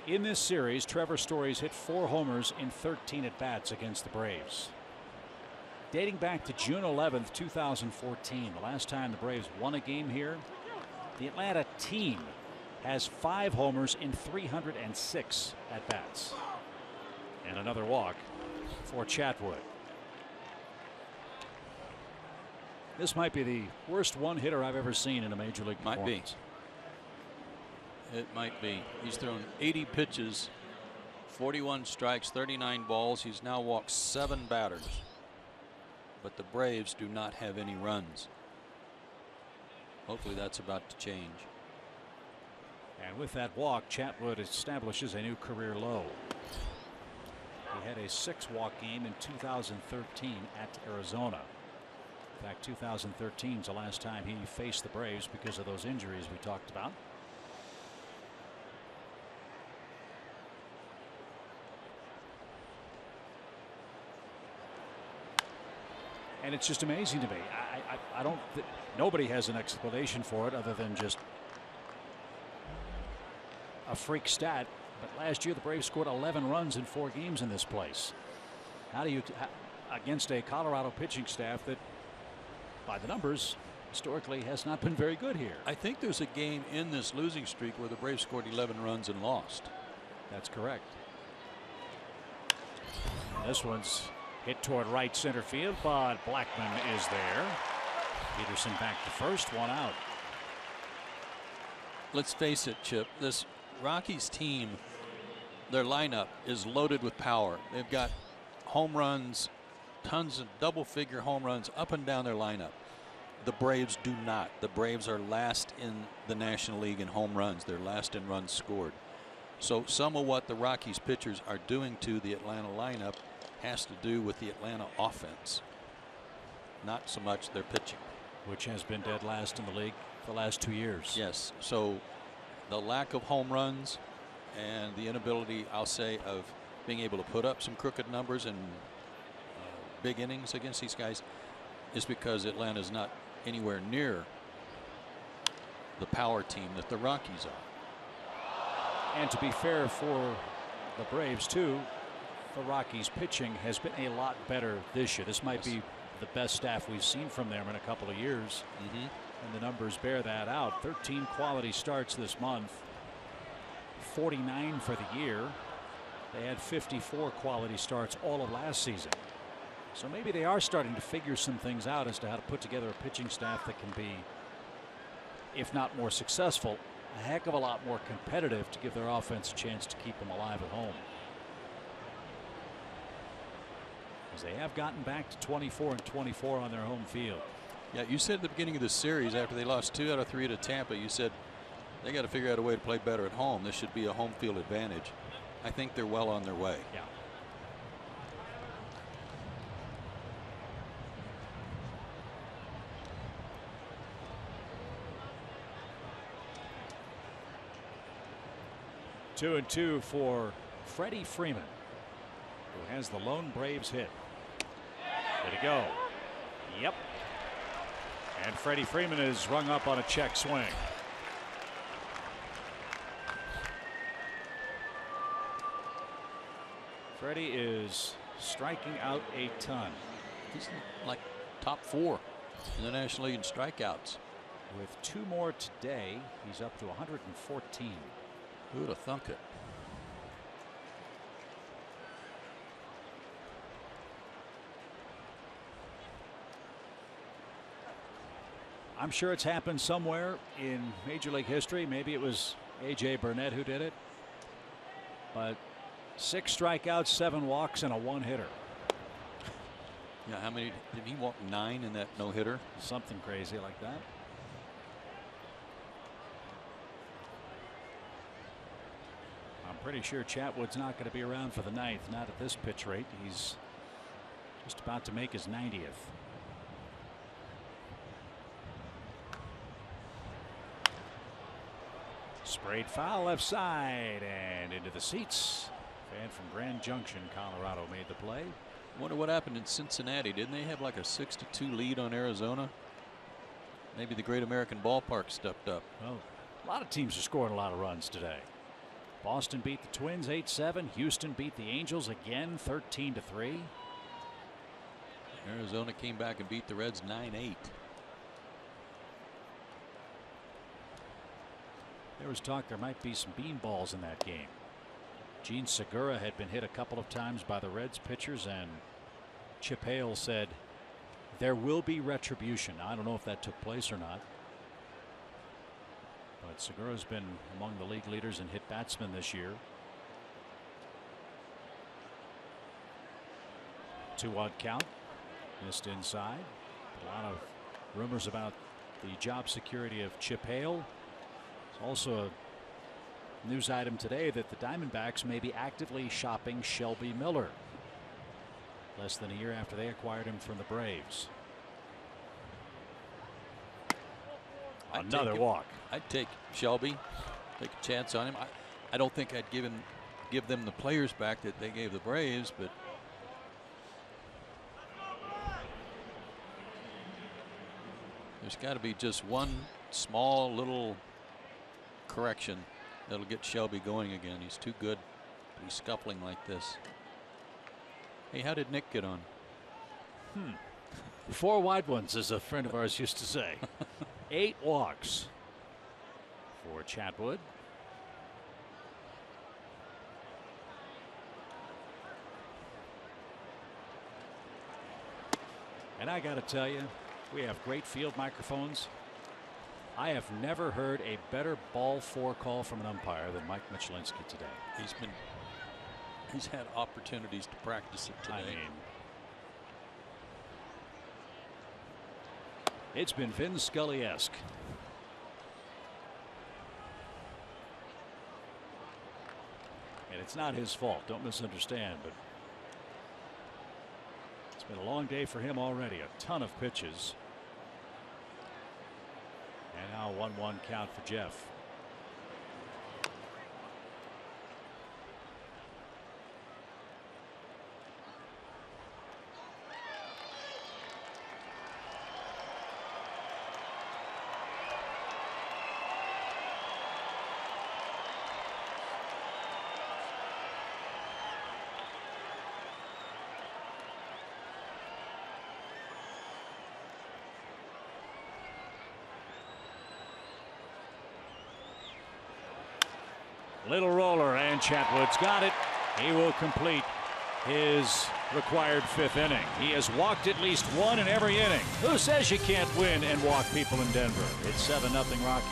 In this series, Trevor Story's hit 4 homers in 13 at-bats against the Braves. Dating back to June 11th, 2014, the last time the Braves won a game here, the Atlanta team has 5 homers in 306 at-bats. And another walk for Chatwood. This might be the worst one-hitter I've ever seen in a major league performance. Might be. It might be. He's thrown 80 pitches, 41 strikes, 39 balls. He's now walked 7 batters. But the Braves do not have any runs. Hopefully that's about to change. And with that walk, Chatwood establishes a new career low. He had a 6-walk game in 2013 at Arizona. In fact, 2013 is the last time he faced the Braves because of those injuries we talked about. And it's just amazing to me. I don't. Nobody has an explanation for it other than just a freak stat. But last year the Braves scored 11 runs in 4 games in this place. How do you, against a Colorado pitching staff that, by the numbers, historically has not been very good here. I think there's a game in this losing streak where the Braves scored 11 runs and lost. That's correct. This one's hit toward right center field, but Blackman is there. Peterson back to first, 1 out. Let's face it, Chip, this Rockies team, their lineup is loaded with power. They've got home runs, tons of double-figure home runs up and down their lineup. The Braves do not. The Braves are last in the National League in home runs. They're last in runs scored. So some of what the Rockies pitchers are doing to the Atlanta lineup has to do with the Atlanta offense, not so much their pitching, which has been dead last in the league for the last 2 years. Yes. So the lack of home runs and the inability, I'll say, of being able to put up some crooked numbers and big innings against these guys is because Atlanta is not anywhere near the power team that the Rockies are. And to be fair for the Braves too, the Rockies pitching has been a lot better this year. This might be the best staff we've seen from them in a couple of years. And the numbers bear that out. 13 quality starts this month, 49 for the year. They had 54 quality starts all of last season. So maybe they are starting to figure some things out as to how to put together a pitching staff that can be, if not more successful, a heck of a lot more competitive to give their offense a chance to keep them alive at home. As they have gotten back to 24-24 on their home field. Yeah, you said at the beginning of the series, after they lost 2 out of 3 to Tampa, you said they got to figure out a way to play better at home. This should be a home field advantage. I think they're well on their way. Yeah. Two and two for Freddie Freeman, who has the lone Braves hit. Way to go. Yep. And Freddie Freeman is rung up on a check swing. Freddie is striking out a ton. He's like top 4 in the National League in strikeouts. With 2 more today, he's up to 114. Who would have thunk it? I'm sure it's happened somewhere in Major League history. Maybe it was A.J. Burnett who did it. But 6 strikeouts, 7 walks, and a 1-hitter. Yeah, how many did he walk? 9 in that no-hitter? Something crazy like that. I'm pretty sure Chatwood's not going to be around for the 9th. Not at this pitch rate. He's just about to make his 90th. Sprayed foul left side and into the seats. Fan from Grand Junction, Colorado, made the play. Wonder what happened in Cincinnati. Didn't they have like a 6-2 lead on Arizona? Maybe the Great American Ballpark stepped up. Well, a lot of teams are scoring a lot of runs today. Boston beat the Twins 8-7. Houston beat the Angels again 13-3. Arizona came back and beat the Reds 9-8. There was talk there might be some beanballs in that game. Gene Segura had been hit a couple of times by the Reds pitchers, and Chip Hale said there will be retribution. I don't know if that took place or not. But Segura's been among the league leaders in hit batsmen this year. 2-1 count. Missed inside. A lot of rumors about the job security of Chip Hale. There's also a news item today that the Diamondbacks may be actively shopping Shelby Miller. Less than a year after they acquired him from the Braves. Another walk. I'd take Shelby, take a chance on him. I don't think I'd give them the players back that they gave the Braves, but there's got to be just one small little correction that'll get Shelby going again. He's too good to be scuffling like this. Hey, how did Nick get on? 4 wide ones, as a friend of ours used to say. 8 walks for Chatwood. And I got to tell you, we have great field microphones. I have never heard a better ball 4 call from an umpire than Mike Michlinski today. He's had opportunities to practice it today. I mean, it's been Vin Scully-esque. And it's not his fault, don't misunderstand, but it's been a long day for him already. A ton of pitches. And now 1-1 count for Jeff. Little roller, and Chatwood's got it. He will complete his required 5th inning. He has walked at least 1 in every inning. Who says you can't win and walk people in Denver? It's 7-0 Rockies.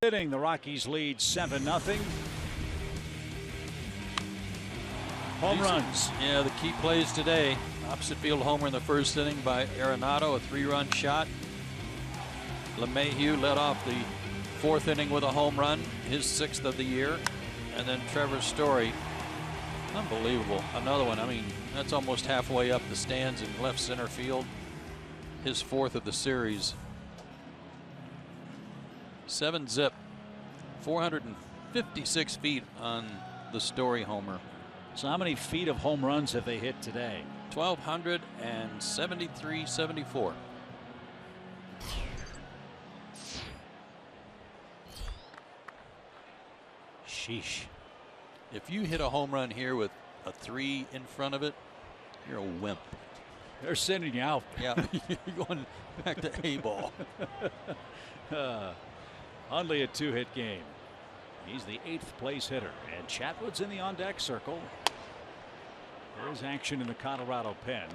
The Rockies lead 7-0. Home runs. Yeah, the key plays today. Opposite field homer in the 1st inning by Arenado, a 3-run shot. LeMahieu led off the 4th inning with a home run, his 6th of the year. And then Trevor Story, unbelievable, another one. I mean, that's almost halfway up the stands in left center field. His 4th of the series. 7-zip, 456 feet on the Story homer. So how many feet of home runs have they hit today? 1,273.74. Sheesh. If you hit a home run here with a 3 in front of it, you're a wimp. They're sending you out. Yeah, you're going back to A-ball. Only a 2-hit game. He's the 8th place hitter, and Chatwood's in the on-deck circle. There's action in the Colorado pen.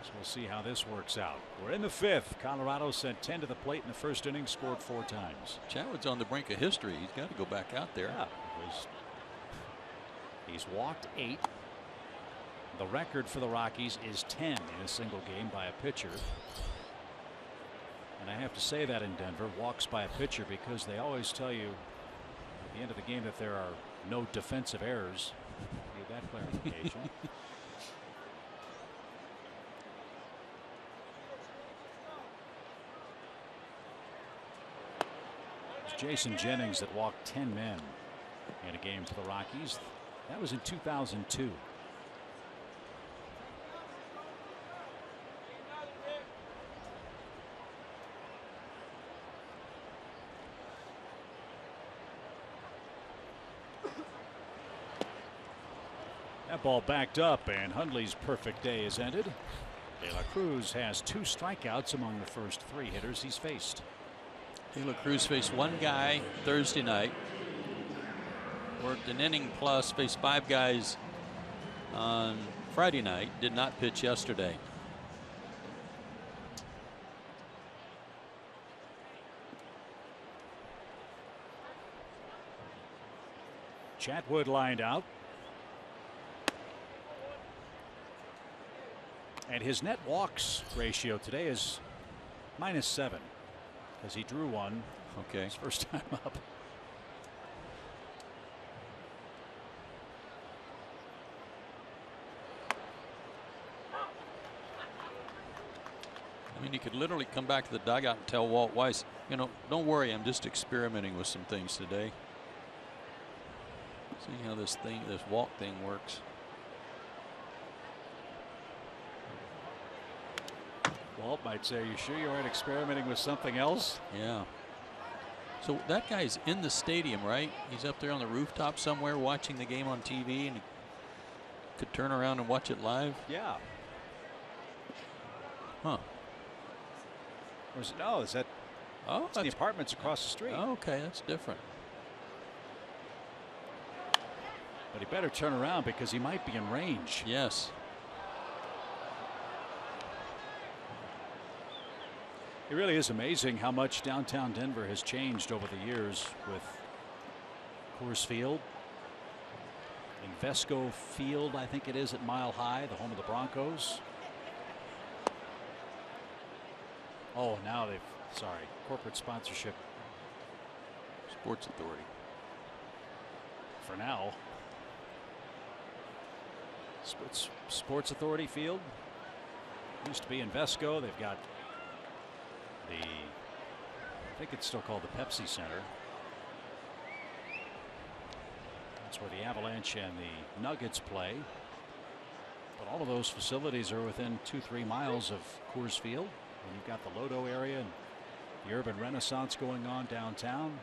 So we'll see how this works out. We're in the 5th. Colorado sent 10 to the plate in the 1st inning, scored 4 times. Chatwood's on the brink of history. He's got to go back out there. Yeah, he's walked 8. The record for the Rockies is 10 in a single game by a pitcher. And I have to say that in Denver, walks by a pitcher, because they always tell you at the end of the game that there are no defensive errors. Need that clarification. It's Jason Jennings that walked 10 men. in a game for the Rockies. That was in 2002. That ball backed up, and Hundley's perfect day is ended. De La Cruz has 2 strikeouts among the first 3 hitters he's faced. De La Cruz faced 1 guy Thursday night. Worked an inning plus, faced 5 guys on Friday night. Did not pitch yesterday. Chatwood lined out. And his net walks ratio today is -7 because he drew one. Okay. His first time up. I mean, he could literally come back to the dugout and tell Walt Weiss, you know, don't worry, I'm just experimenting with some things today. See how this walk thing works. Walt might say, you sure you aren't experimenting with something else? Yeah. So that guy's in the stadium, right? He's up there on the rooftop somewhere watching the game on TV, and he could turn around and watch it live? Yeah. Huh. Or is it, no, is that it's the apartments across the street? Oh, okay, that's different. But he better turn around because he might be in range. Yes. It really is amazing how much downtown Denver has changed over the years with Coors Field. Invesco Field, I think it is, at Mile High, the home of the Broncos. Oh, now corporate sponsorship. Sports Authority. For now. Sports Authority Field. Used to be Invesco. They've got I think it's still called the Pepsi Center. That's where the Avalanche and the Nuggets play. But all of those facilities are within 2-3 miles of Coors Field. And you've got the Lodo area and the urban renaissance going on downtown.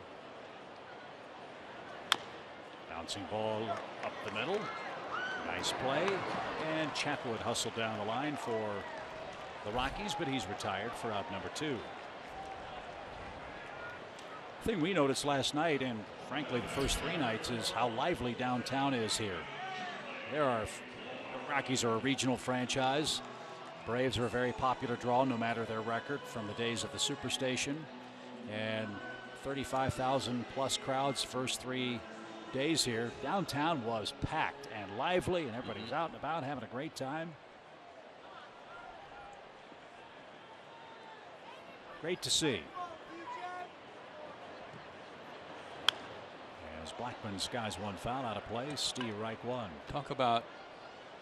Bouncing ball up the middle. Nice play. And Chatwood hustled down the line for the Rockies, but he's retired for out number 2. The thing we noticed last night, and frankly the first 3 nights, is how lively downtown is here. The Rockies are a regional franchise. Braves are a very popular draw no matter their record from the days of the Superstation. And 35,000 plus crowds first 3 days here. Downtown was packed and lively, and everybody was out and about having a great time. Great to see. As Blackman skies one foul out of play, Steve Reich one. Talk about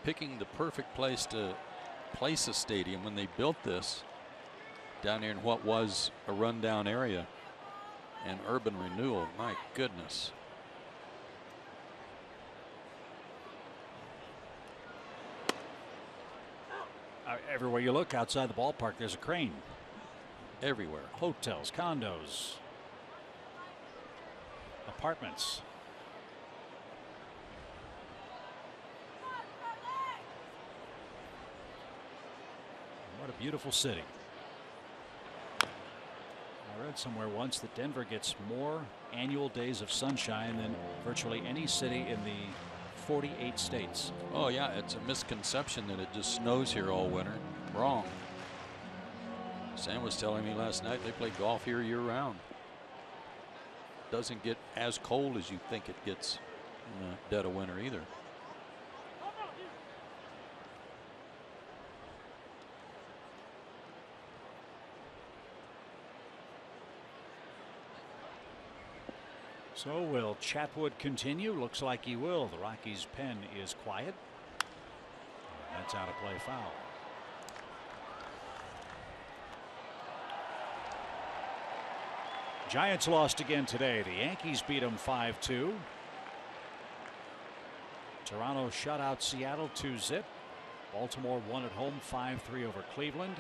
picking the perfect place to place a stadium when they built this down here in what was a rundown area and urban renewal. My goodness. Everywhere you look outside the ballpark, there's a crane. Everywhere. Hotels, condos, apartments. What a beautiful city. I read somewhere once that Denver gets more annual days of sunshine than virtually any city in the 48 states. Oh yeah, it's a misconception that it just snows here all winter. Wrong. Sam was telling me last night they play golf here year round. Doesn't get as cold as you think it gets in the dead of winter either. So will Chatwood continue? Looks like he will. The Rockies' pen is quiet. That's out of play foul. Giants lost again today. The Yankees beat them 5-2. Toronto shut out Seattle 2-0. Baltimore won at home 5-3 over Cleveland.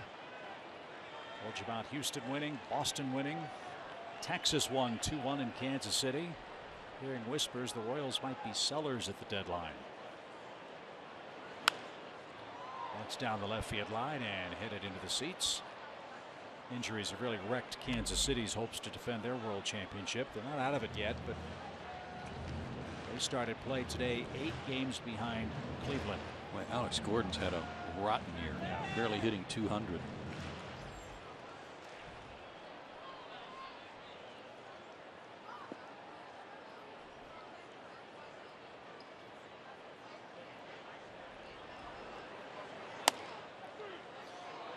Told you about Houston winning, Boston winning. Texas won 2-1 in Kansas City. Hearing whispers the Royals might be sellers at the deadline. That's down the left field line and headed into the seats. Injuries have really wrecked Kansas City's hopes to defend their world championship. They're not out of it yet, but they started play today 8 games behind Cleveland. Well, Alex Gordon's had a rotten year, barely hitting 200.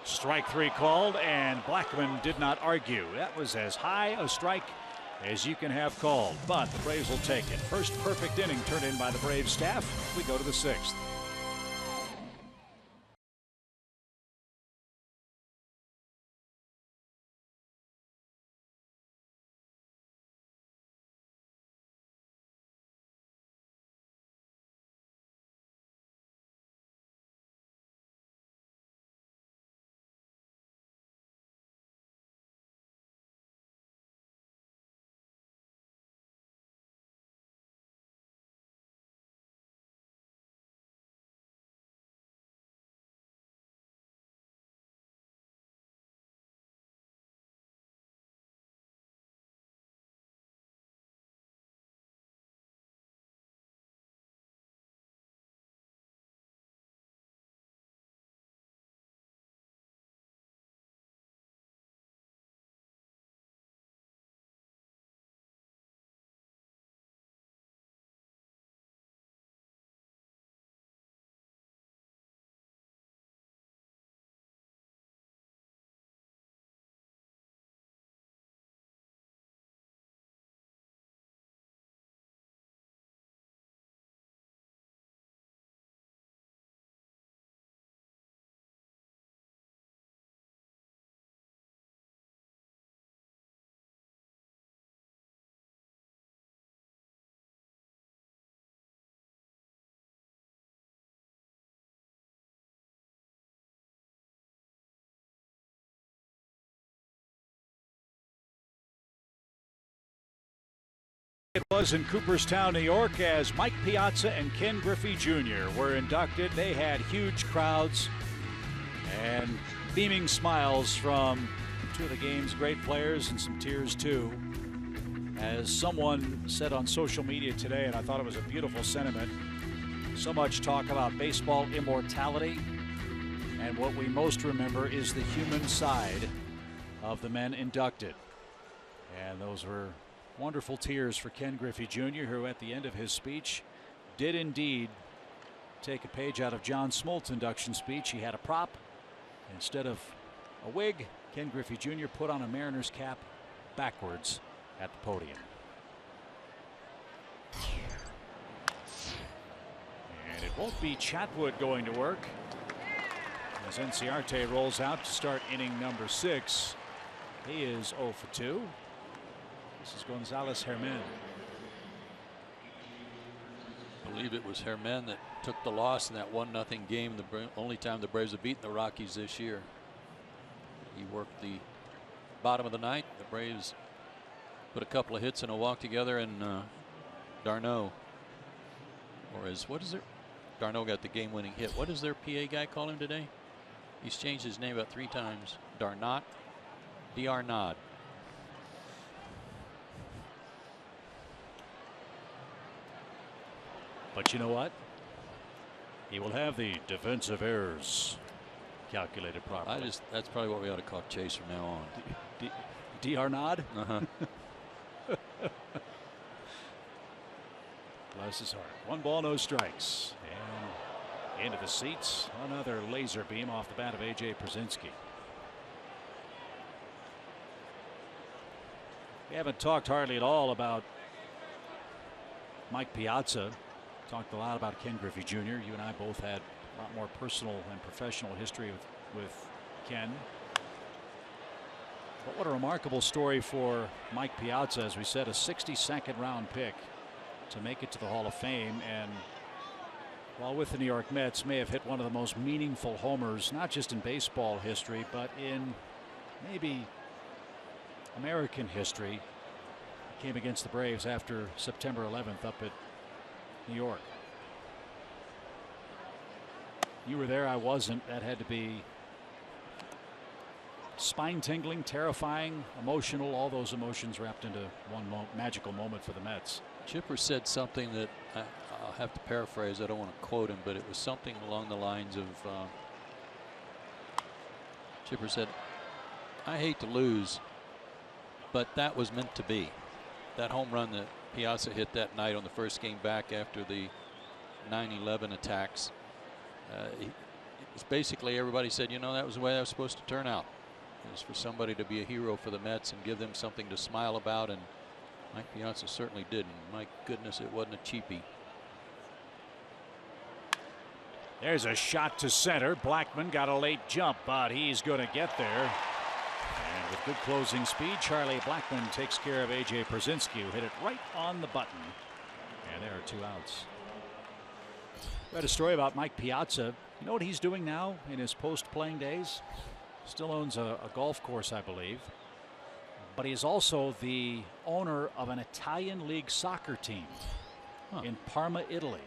Strike 3 called, and Blackman did not argue. That was as high a strike as you can have called, but the Braves will take it. First perfect inning turned in by the Braves staff. We go to the 6th. It was in Cooperstown, New York, as Mike Piazza and Ken Griffey Jr. were inducted. They had huge crowds and beaming smiles from 2 of the game's great players, and some tears too. As someone said on social media today, and I thought it was a beautiful sentiment, so much talk about baseball immortality, and what we most remember is the human side of the men inducted. And those were wonderful tears for Ken Griffey Jr., who at the end of his speech did indeed take a page out of John Smolt's induction speech. He had a prop. Instead of a wig, Ken Griffey Jr. put on a Mariners cap backwards at the podium. And it won't be Chatwood going to work as Enciarte rolls out to start inning number 6. He is 0 for 2. This is Gonzalez Herman. I believe it was Herman that took the loss in that 1-0 game, the only time the Braves have beaten the Rockies this year. He worked the bottom of the ninth. The Braves put a couple of hits and a walk together, and Darno, or what is it? Darno got the game-winning hit. What does their PA guy call him today? He's changed his name about 3 times. Darnot, D'Arnaud. But you know what? He will have the defensive errors calculated properly. That's probably what we ought to call Chase from now on. D'Arnaud? Uh-huh. Bless his heart. 1 ball, no strikes. And into the seats. Another laser beam off the bat of A.J. Przinsky. We haven't talked hardly at all about Mike Piazza. Talked a lot about Ken Griffey Jr. You and I both had a lot more personal and professional history with Ken. But what a remarkable story for Mike Piazza. As we said, a 62nd round pick to make it to the Hall of Fame, and Well, with the New York Mets, may have hit one of the most meaningful homers, not just in baseball history, but in maybe American history. He came against the Braves after September 11th up at New York. You were there, I wasn't. That had to be spine-tingling, terrifying, emotional, all those emotions wrapped into one magical moment for the Mets. Chipper said something that I'll have to paraphrase. I don't want to quote him, but it was something along the lines of Chipper said, "I hate to lose, but that was meant to be." That home run that Piazza hit that night on the first game back after the 9/11 attacks. It was basically everybody said, you know, that was the way that was supposed to turn out. It was for somebody to be a hero for the Mets and give them something to smile about, and Mike Piazza certainly did. And my goodness, it wasn't a cheapie. There's a shot to center. Blackmon got a late jump, but he's going to get there. And with good closing speed, Charlie Blackmon takes care of A.J. Przinsky, who hit it right on the button. And there are 2 outs. Read a story about Mike Piazza. You know what he's doing now in his post-playing days? Still owns a golf course, I believe. But he is also the owner of an Italian League soccer team in Parma, Italy.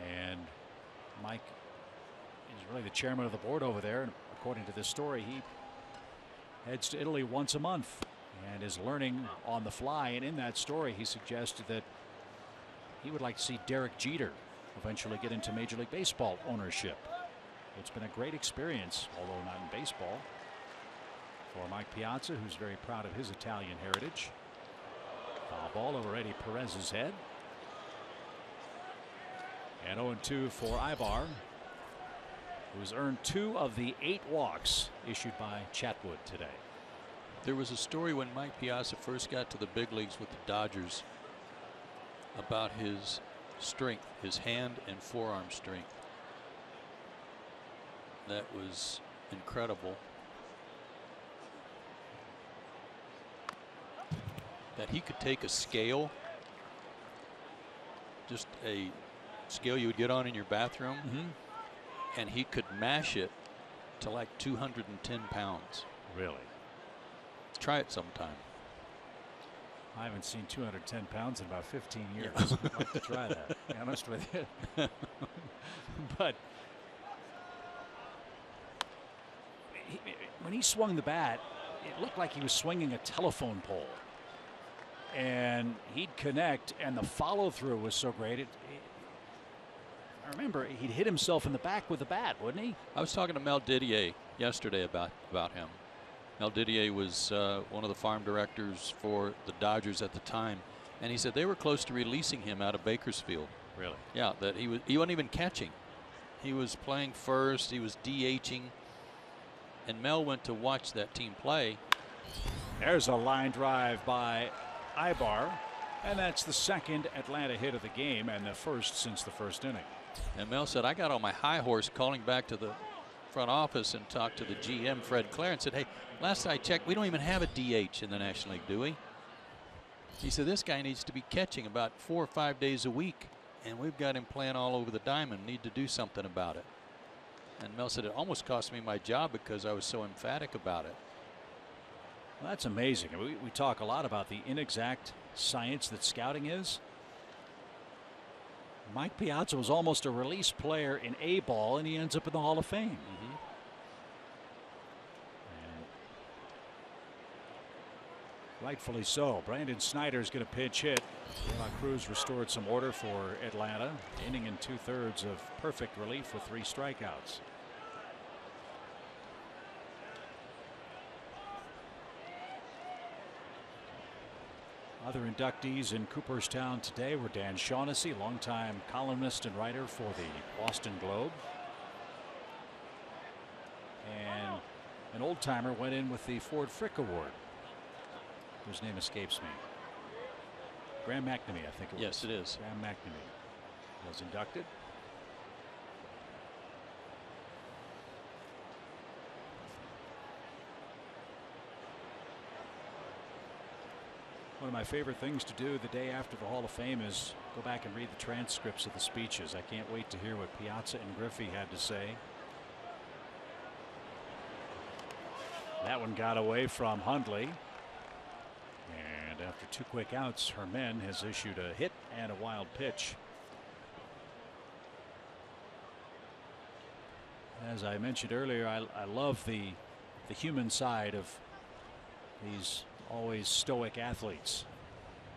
And Mike is really the chairman of the board over there. And according to this story, he heads to Italy once a month and is learning on the fly. And in that story, he suggested that he would like to see Derek Jeter eventually get into Major League Baseball ownership. It's been a great experience, although not in baseball, for Mike Piazza, who's very proud of his Italian heritage. Foul ball over Eddie Perez's head. And 0-2 for Ibar, who's earned 2 of the 8 walks issued by Chatwood today. There was a story when Mike Piazza first got to the big leagues with the Dodgers about his strength, his hand and forearm strength. That was incredible. That he could take a scale, just a scale you would get on in your bathroom, and he could mash it to like 210 pounds. Really? Try it sometime. I haven't seen 210 pounds in about 15 years. I'd like to try that, to be honest with you. But when he swung the bat, it looked like he was swinging a telephone pole. And he'd connect, and the follow-through was so great. I remember he'd hit himself in the back with the bat, wouldn't he? I was talking to Mel Didier yesterday about him. Mel Didier was one of the farm directors for the Dodgers at the time, and he said they were close to releasing him out of Bakersfield. Really? Yeah, that he wasn't even catching. He was playing first. He was DHing, and Mel went to watch that team play. There's a line drive by Ibar, and that's the second Atlanta hit of the game and the first since the first inning. And Mel said, I got on my high horse calling back to the front office and talked to the GM, Fred Clare, and said, hey, last I checked, we don't even have a DH in the National League, do we? He said, this guy needs to be catching about 4 or 5 days a week, and we've got him playing all over the diamond. Need to do something about it. And Mel said, it almost cost me my job because I was so emphatic about it. Well, that's amazing. We talk a lot about the inexact science that scouting is. Mike Piazza was almost a release player in A-ball, and he ends up in the Hall of Fame. And rightfully so. Brandon Snyder's going to pinch hit. De La Cruz restored some order for Atlanta, inning in 2/3 of perfect relief with 3 strikeouts. Other inductees in Cooperstown today were Dan Shaughnessy, longtime columnist and writer for the Boston Globe. And an old-timer went in with the Ford Frick Award, whose name escapes me. Graham McNamee, I think it was. Yes, it is. Graham McNamee was inducted. One of my favorite things to do the day after the Hall of Fame is go back and read the transcripts of the speeches. I can't wait to hear what Piazza and Griffey had to say. That one got away from Hundley. And after 2 quick outs, Herman has issued a hit and a wild pitch. As I mentioned earlier, I love the human side of these always stoic athletes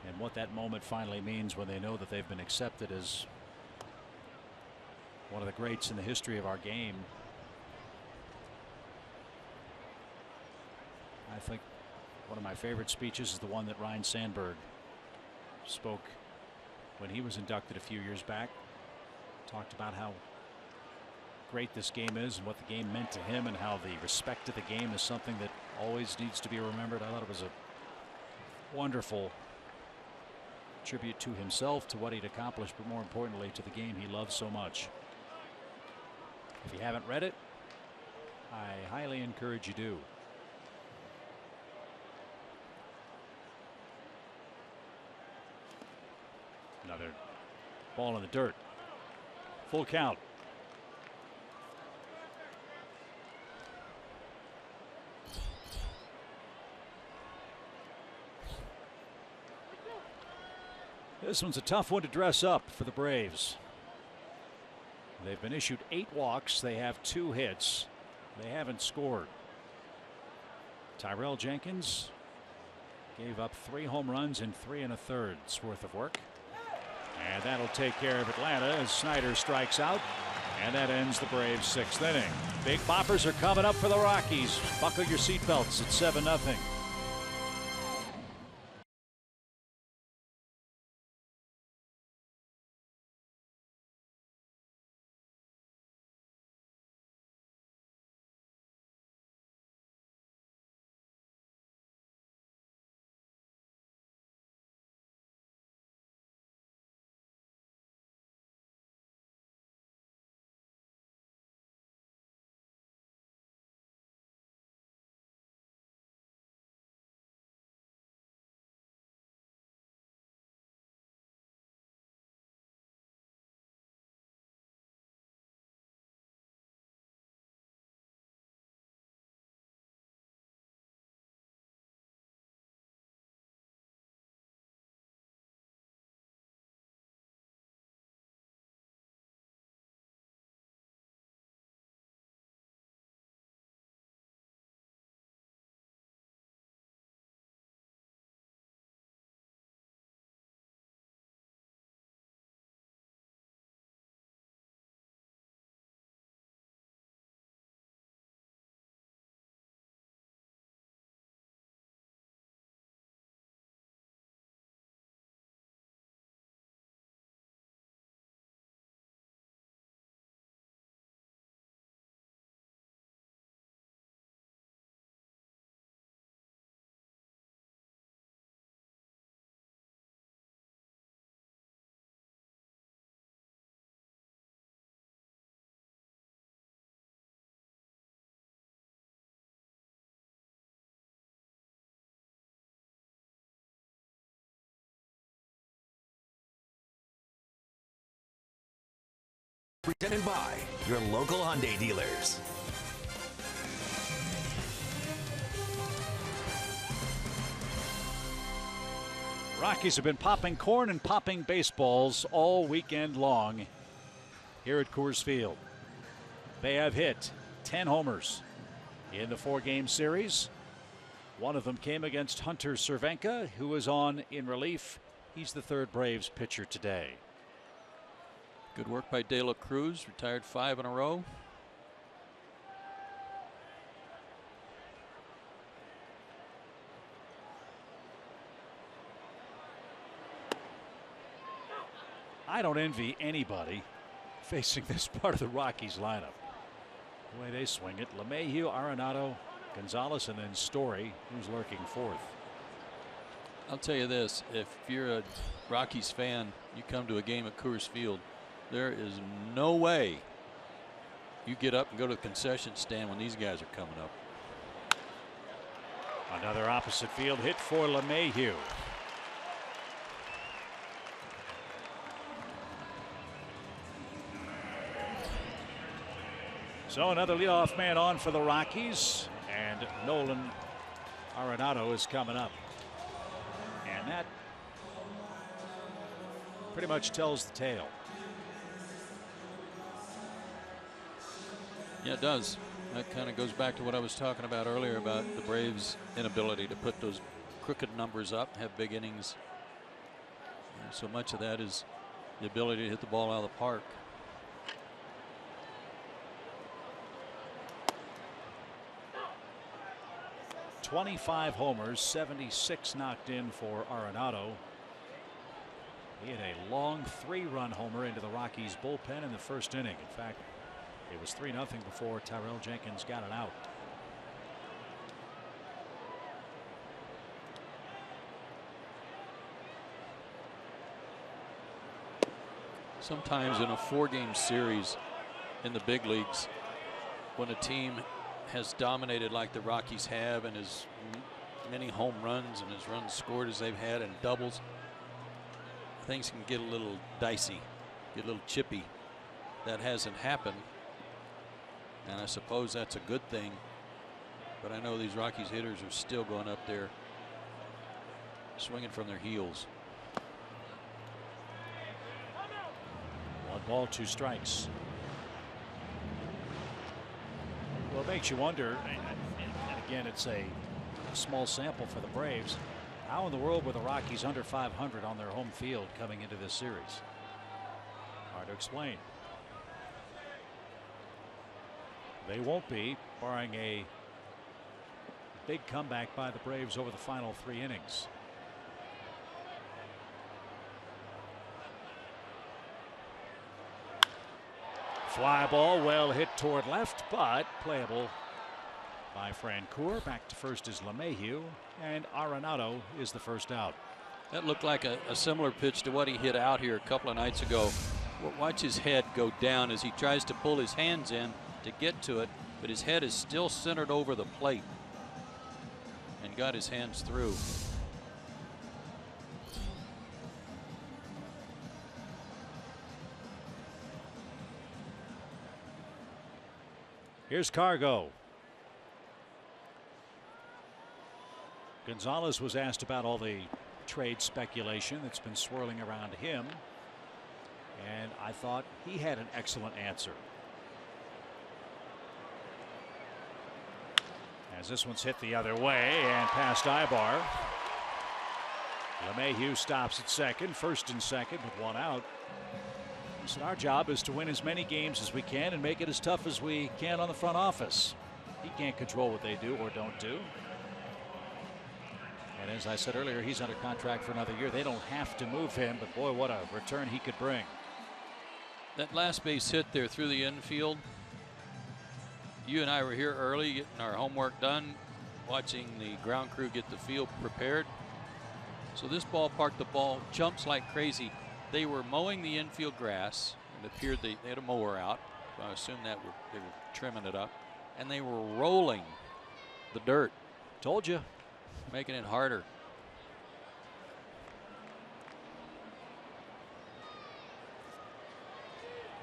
and what that moment finally means when they know that they've been accepted as one of the greats in the history of our game. I think one of my favorite speeches is the one that Ryne Sandberg spoke when he was inducted a few years back. Talked about how great this game is and what the game meant to him, and how the respect of the game is something that always needs to be remembered. I thought it was a wonderful tribute to himself, to what he'd accomplished, but more importantly to the game he loves so much. If you haven't read it, I highly encourage you do. Another ball in the dirt. Full count. This one's a tough one to dress up for the Braves. They've been issued 8 walks. They have 2 hits. They haven't scored. Tyrell Jenkins gave up 3 home runs in 3 1/3 worth of work. And that'll take care of Atlanta as Snyder strikes out. And that ends the Braves' 6th inning. Big boppers are coming up for the Rockies. Buckle your seatbelts at 7-0. Presented by your local Hyundai dealers. Rockies have been popping corn and popping baseballs all weekend long here at Coors Field. They have hit 10 homers in the 4-game series. One of them came against Hunter Cervenka, who was on in relief. He's the 3rd Braves pitcher today. Good work by De La Cruz, retired 5 in a row. I don't envy anybody facing this part of the Rockies lineup. The way they swing it, LeMahieu, Arenado, Gonzalez, and then Story, who's lurking 4th. I'll tell you this, if you're a Rockies fan, you come to a game at Coors Field, there is no way you get up and go to the concession stand when these guys are coming up. Another opposite field hit for LeMahieu. So another leadoff man on for the Rockies, and Nolan Arenado is coming up. And that pretty much tells the tale. Yeah, it does. That kind of goes back to what I was talking about earlier about the Braves' inability to put those crooked numbers up, have big innings. And so much of that is the ability to hit the ball out of the park. .25 homers, 76 knocked in for Arenado. He had a long 3-run homer into the Rockies bullpen in the first inning. In fact, it was 3-0 before Tyrell Jenkins got it out. Sometimes in a 4-game series in the big leagues, when a team has dominated like the Rockies have and as many home runs and as runs scored as they've had and doubles, things can get a little dicey, get a little chippy. That hasn't happened, and I suppose that's a good thing, but I know these Rockies hitters are still going up there swinging from their heels. 1 ball, 2 strikes. Well, it makes you wonder, and again, it's a small sample for the Braves. How in the world were the Rockies under 500 on their home field coming into this series? Hard to explain. They won't be, barring a big comeback by the Braves over the final 3 innings. Fly ball, well hit toward left, but playable by Francoeur. Back to first is LeMahieu, and Arenado is the first out. That looked like a similar pitch to what he hit out here a couple of nights ago. Watch his head go down as he tries to pull his hands in to get to it, but his head is still centered over the plate and got his hands through. Here's Cargo. Gonzalez was asked about all the trade speculation that's been swirling around him, and I thought he had an excellent answer. As this one's hit the other way and past Ibar. LeMahieu stops at second, first and second with 1 out. He said our job is to win as many games as we can and make it as tough as we can on the front office. He can't control what they do or don't do. And as I said earlier, he's under contract for another year. They don't have to move him, but boy, what a return he could bring. That last base hit there through the infield. You and I were here early getting our homework done, watching the ground crew get the field prepared. So this ballpark, the ball jumps like crazy. They were mowing the infield grass. It appeared they had a mower out. So I assume that they were trimming it up. And they were rolling the dirt. Told you. Making it harder.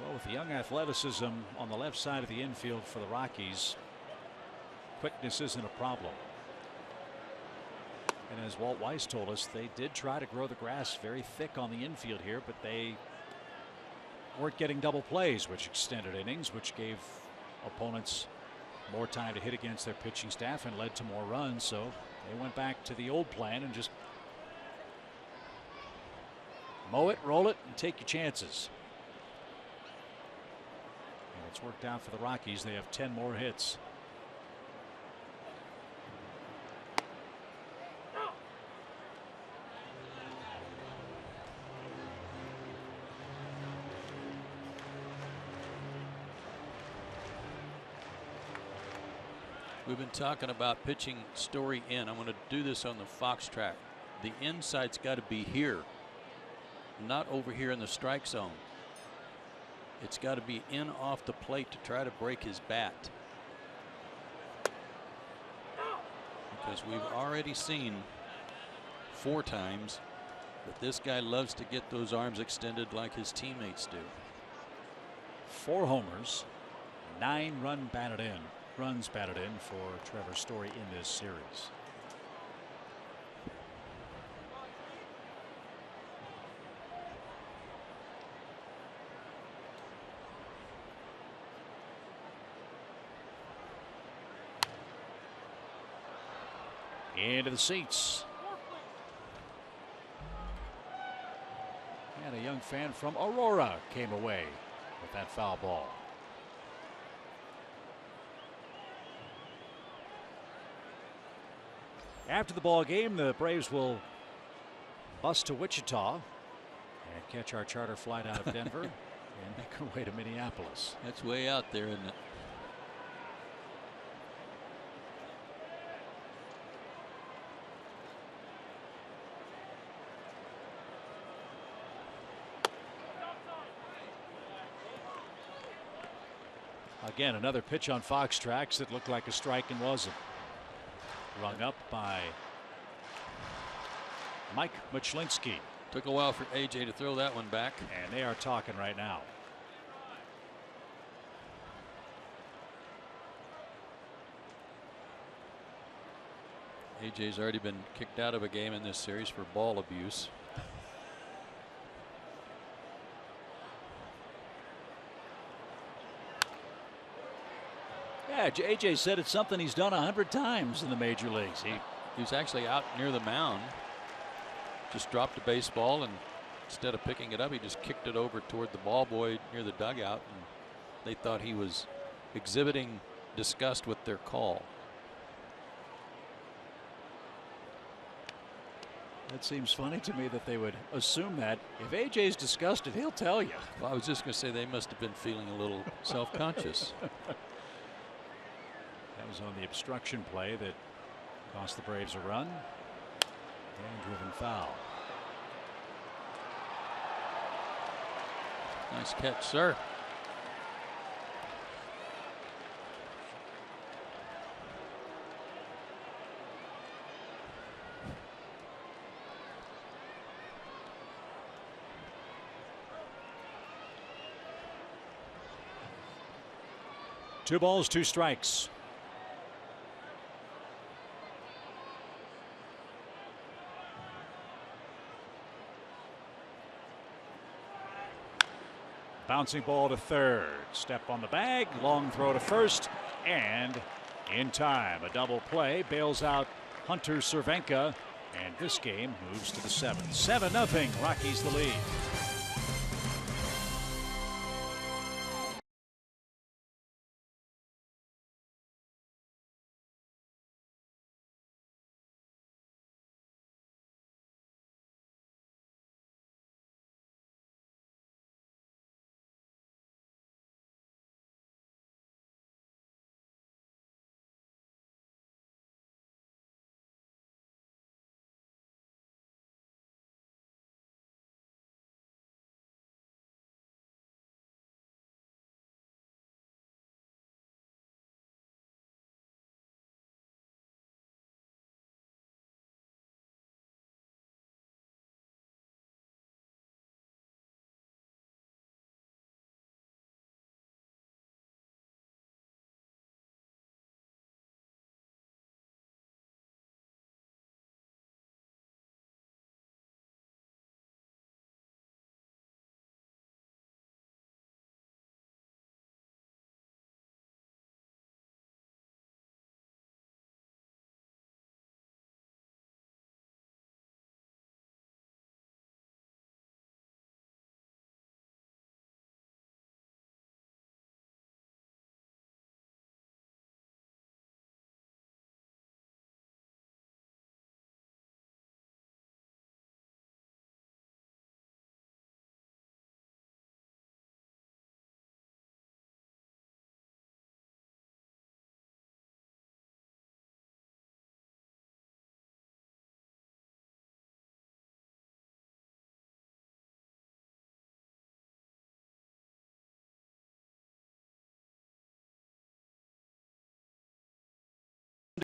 Well, with the young athleticism on the left side of the infield for the Rockies, quickness isn't a problem. And as Walt Weiss told us, they did try to grow the grass very thick on the infield here, but they weren't getting double plays, which extended innings, which gave opponents more time to hit against their pitching staff and led to more runs. So they went back to the old plan and just mow it, roll it, and take your chances. And it's worked out for the Rockies. They have 10 more hits. We've been talking about pitching story in. I'm going to do this on the Fox track. The inside's got to be here, not over here in the strike zone. It's got to be in off the plate to try to break his bat. Because we've already seen 4 times that this guy loves to get those arms extended like his teammates do. 4 homers, 9 runs batted in for Trevor Story in this series. Into the seats. And a young fan from Aurora came away with that foul ball. After the ball game, the Braves will bus to Wichita and catch our charter flight out of Denver and make our way to Minneapolis. That's way out there, isn't it? Again, another pitch on Fox Tracks that looked like a strike and wasn't. Rung up by Mike Muchlinski. Took a while for AJ to throw that one back. And they are talking right now. AJ's already been kicked out of a game in this series for ball abuse. Yeah, AJ said it's something he's done 100 times in the major leagues. He was actually out near the mound. Just dropped a baseball, and instead of picking it up, he just kicked it over toward the ball boy near the dugout, and they thought he was exhibiting disgust with their call. That seems funny to me that they would assume that. If AJ's disgusted, he'll tell you. Well, I was just going to say they must have been feeling a little self-conscious. That was on the obstruction play that cost the Braves a run. And driven foul. Nice catch, sir. Two balls, two strikes. Bouncing ball to third. Step on the bag. Long throw to first. And in time, a double play bails out Hunter Cervenka. And this game moves to the 7th. 7-0. Rockies the lead.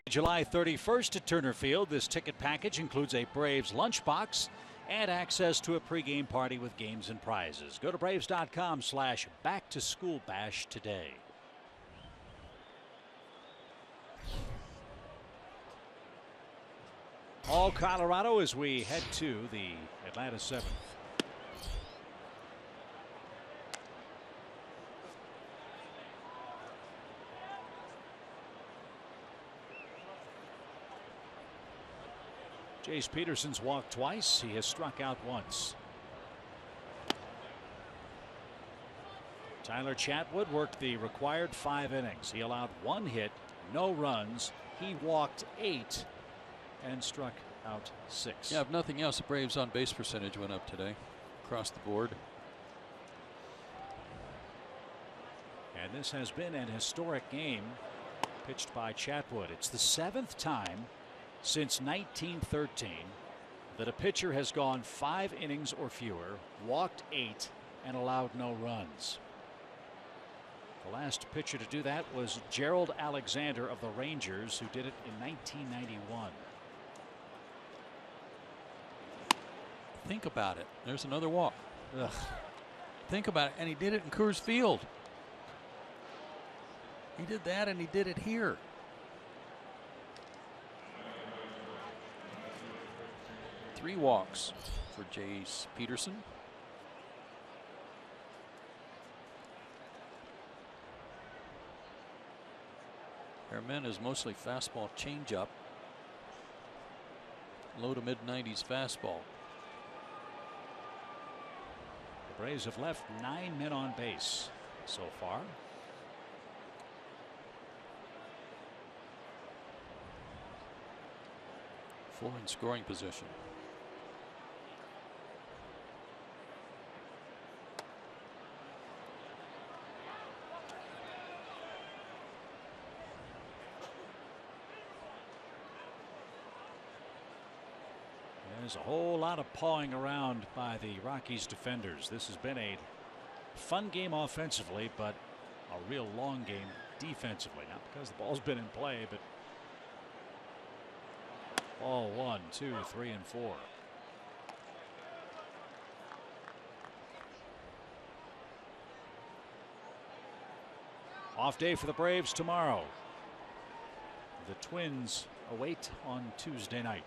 July 31st at Turner Field. This ticket package includes a Braves lunchbox and access to a pregame party with games and prizes. Go to Braves.com/back-to-school bash today. All Colorado as we head to the Atlanta 7th. Jace Peterson's walked twice. He has struck out once. Tyler Chatwood worked the required 5 innings. He allowed 1 hit, no runs. He walked 8 and struck out 6. Yeah, if nothing else, the Braves on base percentage went up today across the board. And this has been an historic game pitched by Chatwood. It's the 7th time since 1913 that a pitcher has gone 5 innings or fewer, walked 8, and allowed no runs. The last pitcher to do that was Gerald Alexander of the Rangers, who did it in 1991. Think about it. There's another walk. Ugh. Think about it. And he did it in Coors Field. He did that and he did it here. Three walks for Jace Peterson. Herman is mostly fastball changeup. Low to mid 90s fastball. The Braves have left 9 men on base so far. Full in scoring position. There's a whole lot of pawing around by the Rockies defenders. This has been a fun game offensively, but a real long game defensively. Not because the ball's been in play, but ball 1, 2, 3, and 4. Off day for the Braves tomorrow. The Twins await on Tuesday night.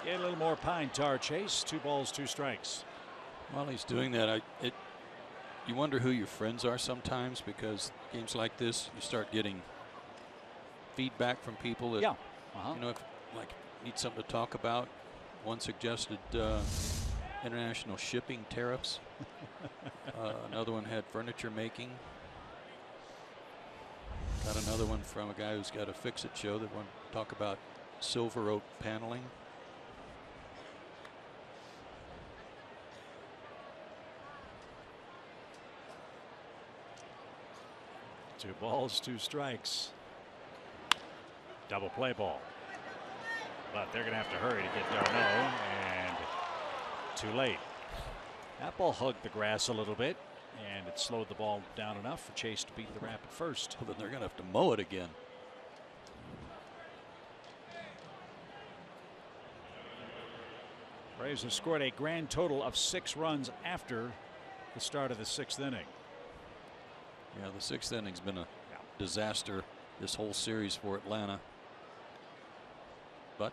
Get a little more pine tar, Chase. 2 balls, 2 strikes. While he's doing that, you wonder who your friends are sometimes, because games like this, you start getting feedback from people that, you know, if like need something to talk about. One suggested international shipping tariffs. Another one had furniture making. Got another one from a guy who's got a fix-it show that wanted to talk about silver oak paneling. Two balls, 2 strikes. Double play ball. But they're going to have to hurry to get d'Arnaud, and too late. That ball hugged the grass a little bit, and it slowed the ball down enough for Chase to beat the Rap at first. Well, then they're going to have to mow it again. Braves have scored a grand total of 6 runs after the start of the 6th inning. Yeah, the 6th inning's been a disaster this whole series for Atlanta. But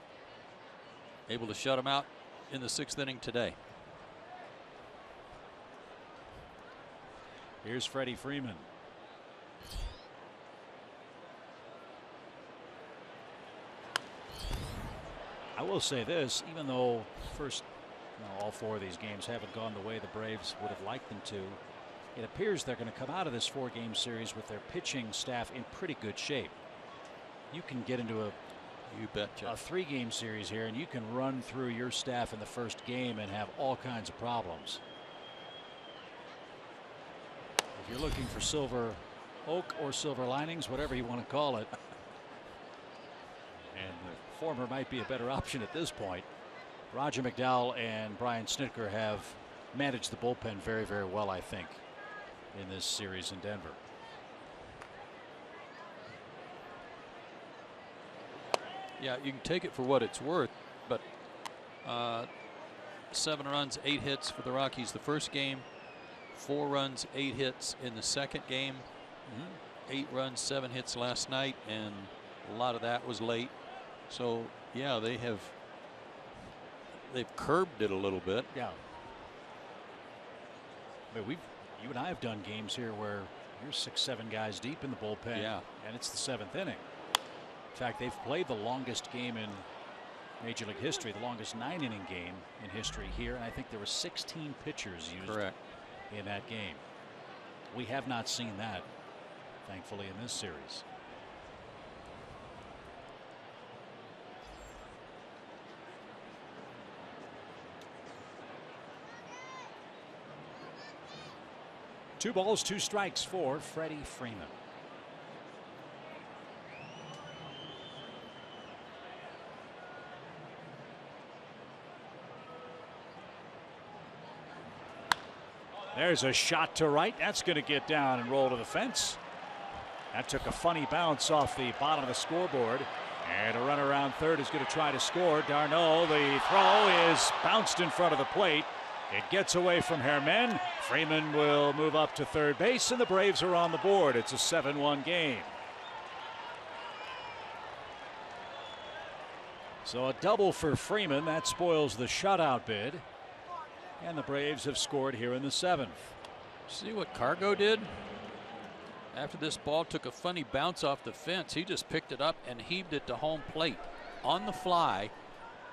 able to shut them out in the 6th inning today. Here's Freddie Freeman. I will say this, even though all 4 of these games haven't gone the way the Braves would have liked them to, it appears they're going to come out of this 4-game series with their pitching staff in pretty good shape. You can get into a 3-game series here, and you can run through your staff in the first game and have all kinds of problems. If you're looking for silver oak or silver linings, whatever you want to call it, and the former might be a better option at this point, Roger McDowell and Brian Snitker have managed the bullpen very, very well, I think, in this series in Denver. Yeah, you can take it for what it's worth, but 7 runs, 8 hits for the Rockies the first game, 4 runs, 8 hits in the second game, 8 runs, 7 hits last night, and a lot of that was late. So yeah, they've curbed it a little bit. Yeah. But you and I have done games here where you're 6, 7 guys deep in the bullpen. Yeah. And it's the 7th inning. In fact, they've played the longest game in Major League history, the longest 9-inning game in history here. And I think there were 16 pitchers used in that game. We have not seen that, thankfully, in this series. Two balls, 2 strikes for Freddie Freeman. There's a shot to right. That's going to get down and roll to the fence. That took a funny bounce off the bottom of the scoreboard. And a runner around third is going to try to score. Darno, the throw is bounced in front of the plate. It gets away from Herman. Freeman will move up to third base, and the Braves are on the board. It's a 7-1 game. So a double for Freeman. That spoils the shutout bid. And the Braves have scored here in the 7th. See what Cargo did? After this ball took a funny bounce off the fence, he just picked it up and heaved it to home plate on the fly.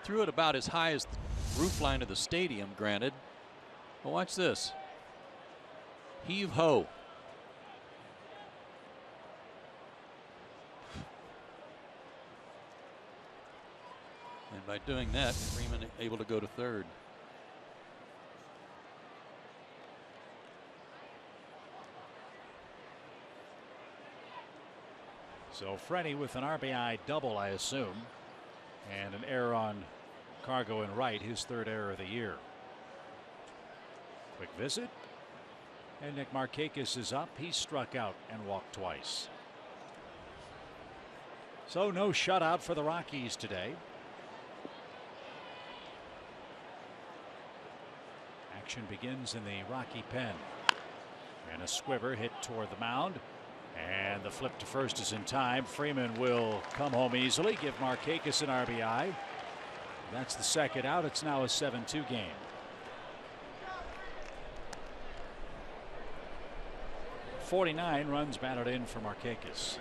Threw it about as high as the roof line of the stadium, granted. But watch this. Heave ho. And by doing that, Freeman able to go to third. So Freddie with an RBI double, I assume, and an error on Cargo in right, his 3rd error of the year. Quick visit, and Nick Markakis is up. He struck out and walked twice. So no shutout for the Rockies today. Action begins in the Rocky pen, and a squiver hit toward the mound. And the flip to first is in time. Freeman will come home easily, give Markakis an RBI. That's the 2nd out. It's now a 7-2 game. .49 runs batted in for Markakis.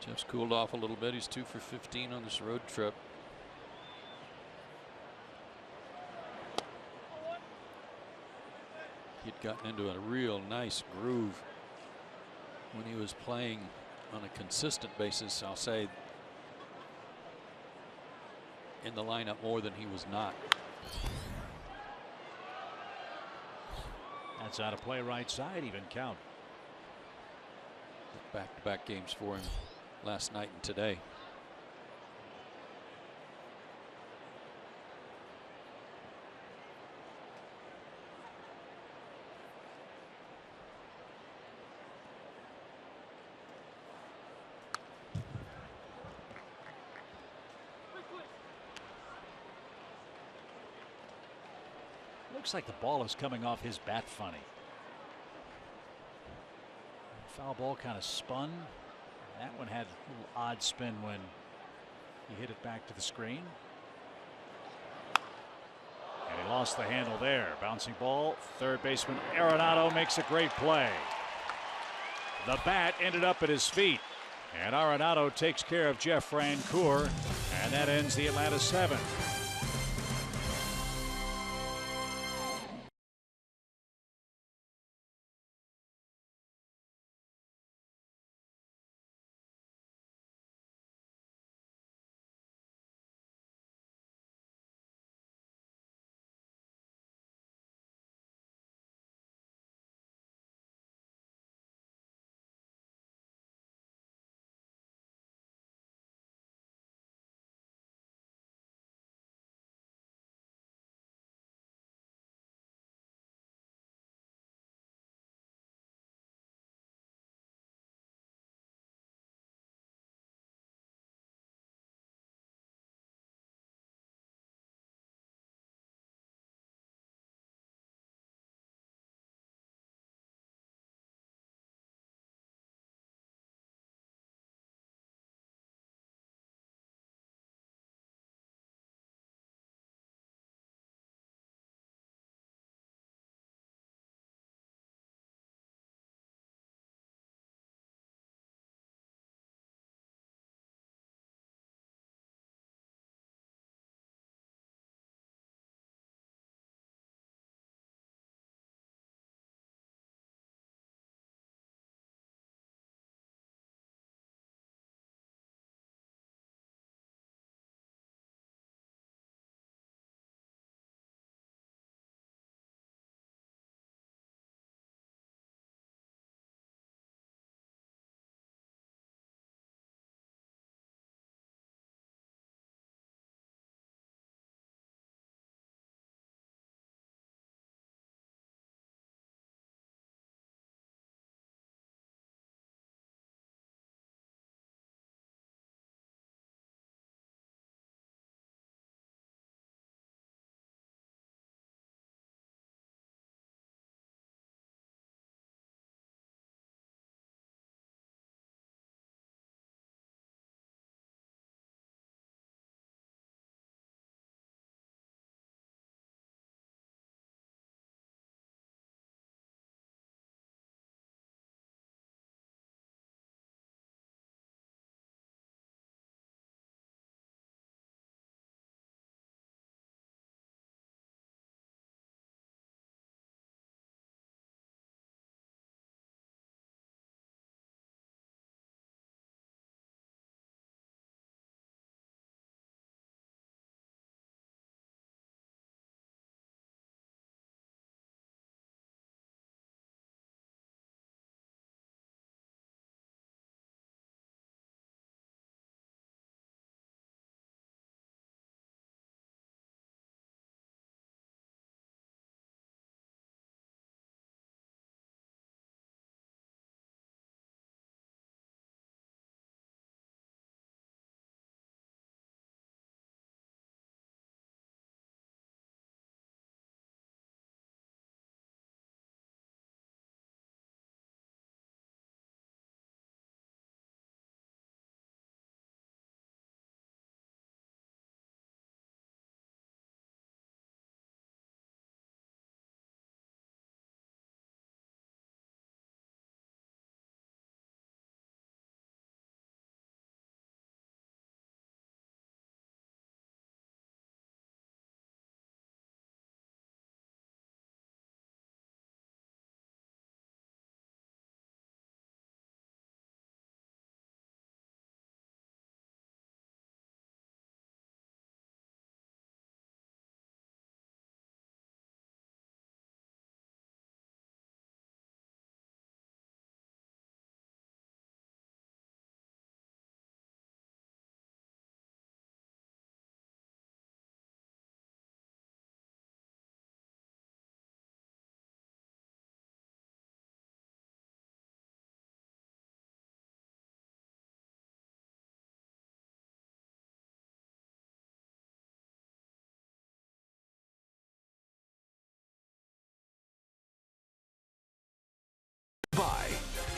Jeff's cooled off a little bit. He's 2 for 15 on this road trip. He'd gotten into a real nice groove when he was playing on a consistent basis, I'll say, in the lineup more than he was not. That's out of play right side, even count. Back-to-back games for him last night and today. Looks like the ball is coming off his bat funny. Foul ball kind of spun. That one had a little odd spin when he hit it back to the screen. And he lost the handle there. Bouncing ball. Third baseman Arenado makes a great play. The bat ended up at his feet. And Arenado takes care of Jeff Francoeur. And that ends the Atlanta 7th.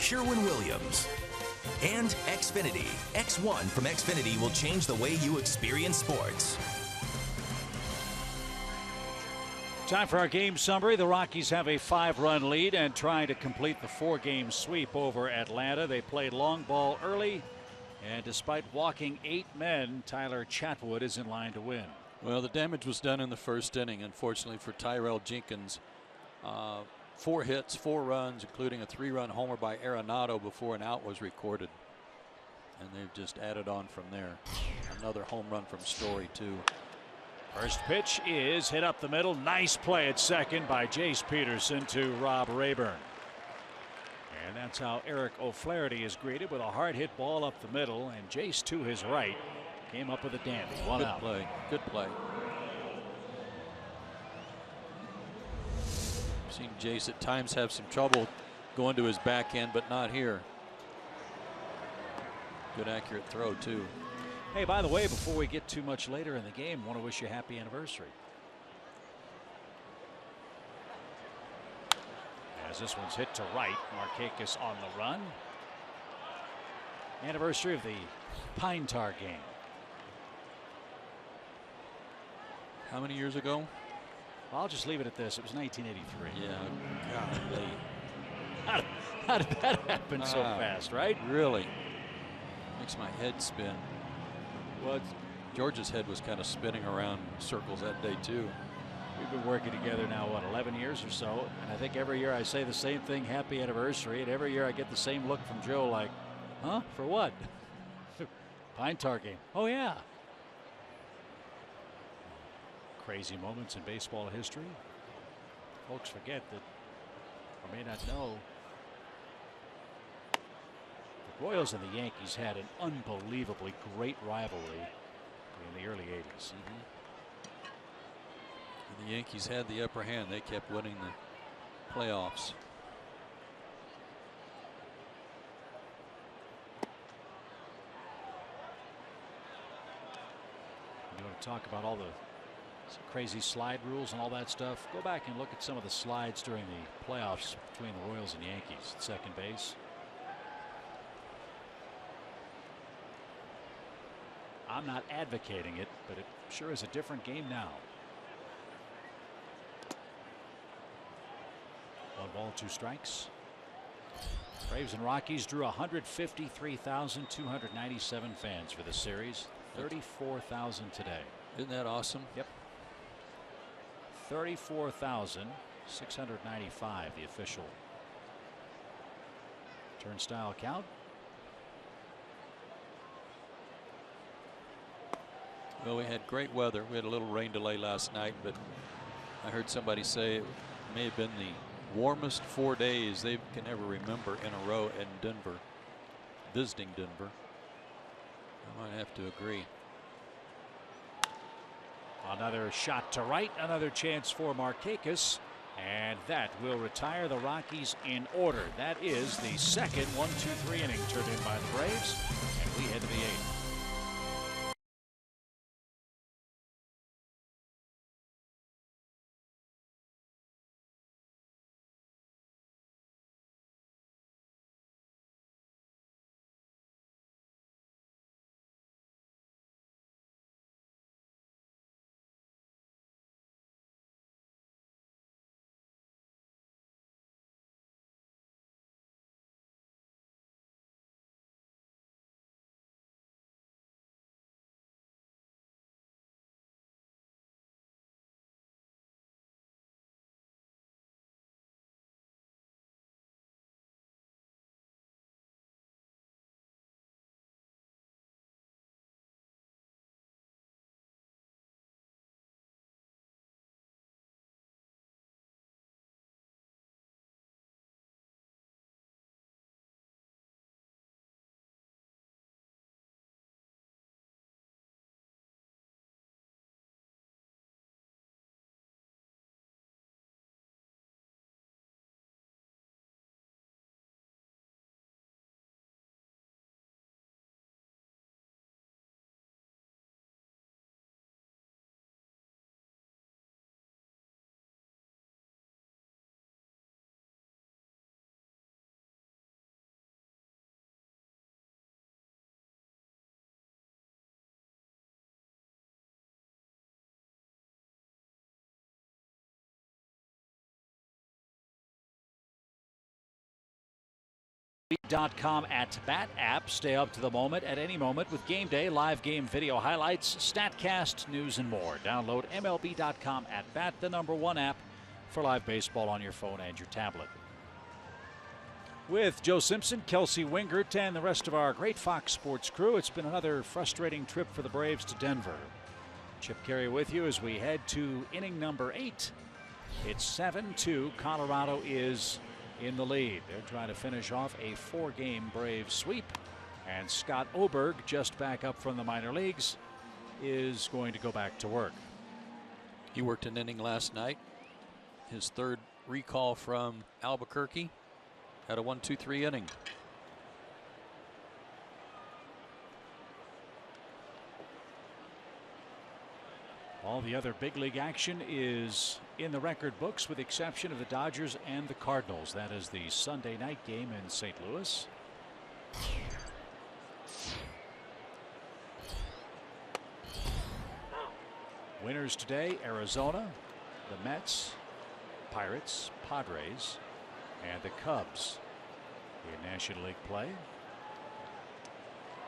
Sherwin-Williams. And Xfinity. X1 from Xfinity will change the way you experience sports. Time for our game summary. The Rockies have a 5-run lead and trying to complete the 4-game sweep over Atlanta. They played long ball early, and despite walking 8 men, Tyler Chatwood is in line to win. Well, the damage was done in the first inning, unfortunately for Tyrell Jenkins. 4 hits, 4 runs, including a 3-run homer by Arenado before an out was recorded. And they've just added on from there. Another home run from Story, too. First pitch is hit up the middle. Nice play at second by Jace Peterson to Rob Rayburn. And that's how Eric O'Flaherty is greeted, with a hard hit ball up the middle, and Jace to his right came up with a dandy. One out. Good play. Good play. I've seen Jace at times have some trouble going to his backhand, but not here. Good accurate throw, too. Hey, by the way, before we get too much later in the game, I want to wish you a happy anniversary. As this one's hit to right, Markakis on the run. Anniversary of the Pine Tar game. How many years ago? I'll just leave it at this. It was 1983. Yeah, golly. How did that happen so fast, right? Really? Makes my head spin. Well, George's head was kind of spinning around in circles that day, too. We've been working together now, what, 11 years or so, and I think every year I say the same thing, happy anniversary, and every year I get the same look from Joe like, huh, for what? Pine Tar game. Oh, yeah. Crazy moments in baseball history. Folks forget that, or may not know, the Royals and the Yankees had an unbelievably great rivalry in the early 80s. The Yankees had the upper hand. They kept winning the playoffs. You want to talk about all the crazy slide rules and all that stuff? Go back and look at some of the slides during the playoffs between the Royals and Yankees at second base. I'm not advocating it, but it sure is a different game now. 1 ball, 2 strikes. Braves and Rockies drew 153,297 fans for the series. 34,000 today. Isn't that awesome? Yep. 34,695 the official turnstile count. Well, we had great weather. We had a little rain delay last night, but I heard somebody say it may have been the warmest 4 days they can ever remember in a row in Denver, visiting Denver. I might have to agree. Another shot to right, another chance for Markakis, and that will retire the Rockies in order. That is the second 1-2-3 inning turned in by the Braves, and we head to the 8th. MLB.com @bat app. Stay up to the moment at any moment with game day, live game video highlights, StatCast, news, and more. Download MLB.com @bat, the #1 app for live baseball on your phone and your tablet. With Joe Simpson, Kelsey Wingert, and the rest of our great Fox Sports crew, it's been another frustrating trip for the Braves to Denver. Chip Carey with you as we head to inning number 8. It's 7-2. Colorado is in the lead. They're trying to finish off a 4-game Braves sweep. And Scott Oberg, just back up from the minor leagues, is going to go back to work. He worked an inning last night. His 3rd recall from Albuquerque. Had a 1-2-3 inning. All the other big league action is in the record books with the exception of the Dodgers and the Cardinals. That is the Sunday night game in St. Louis. Winners today: Arizona, the Mets, Pirates, Padres, and the Cubs in National League play.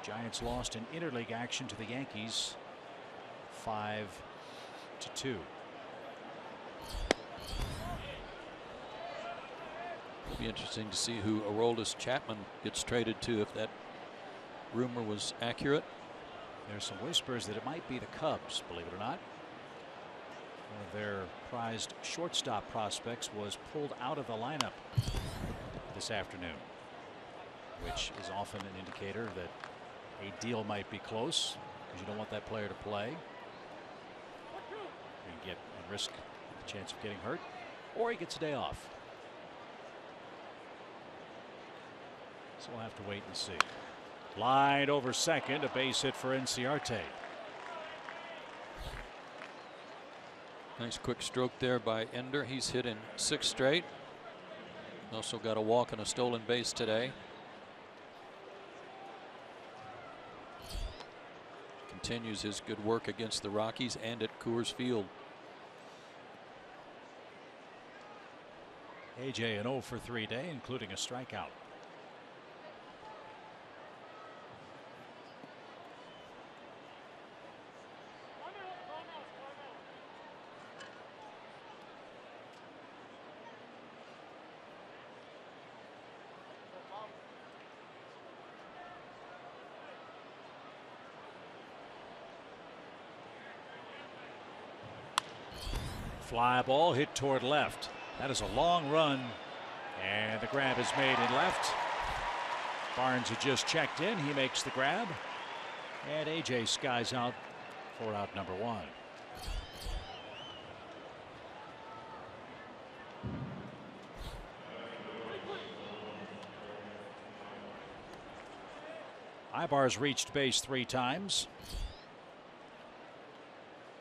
Giants lost in interleague action to the Yankees 5-2. It'll be interesting to see who Aroldis Chapman gets traded to if that rumor was accurate. There's some whispers that it might be the Cubs, believe it or not. One of their prized shortstop prospects was pulled out of the lineup this afternoon, which is often an indicator that a deal might be close because you don't want that player to play and get and risk the chance of getting hurt, or he gets a day off. So we'll have to wait and see. Line over second, a base hit for Inciarte. Nice quick stroke there by Ender. He's hit in 6 straight. Also got a walk and a stolen base today. Continues his good work against the Rockies and at Coors Field. AJ an 0 for 3 day, including a strikeout. Fly ball hit toward left. That is a long run, and the grab is made in left. Barnes had just checked in. He makes the grab, and AJ skies out for out number 1. Ibar's reached base 3 times.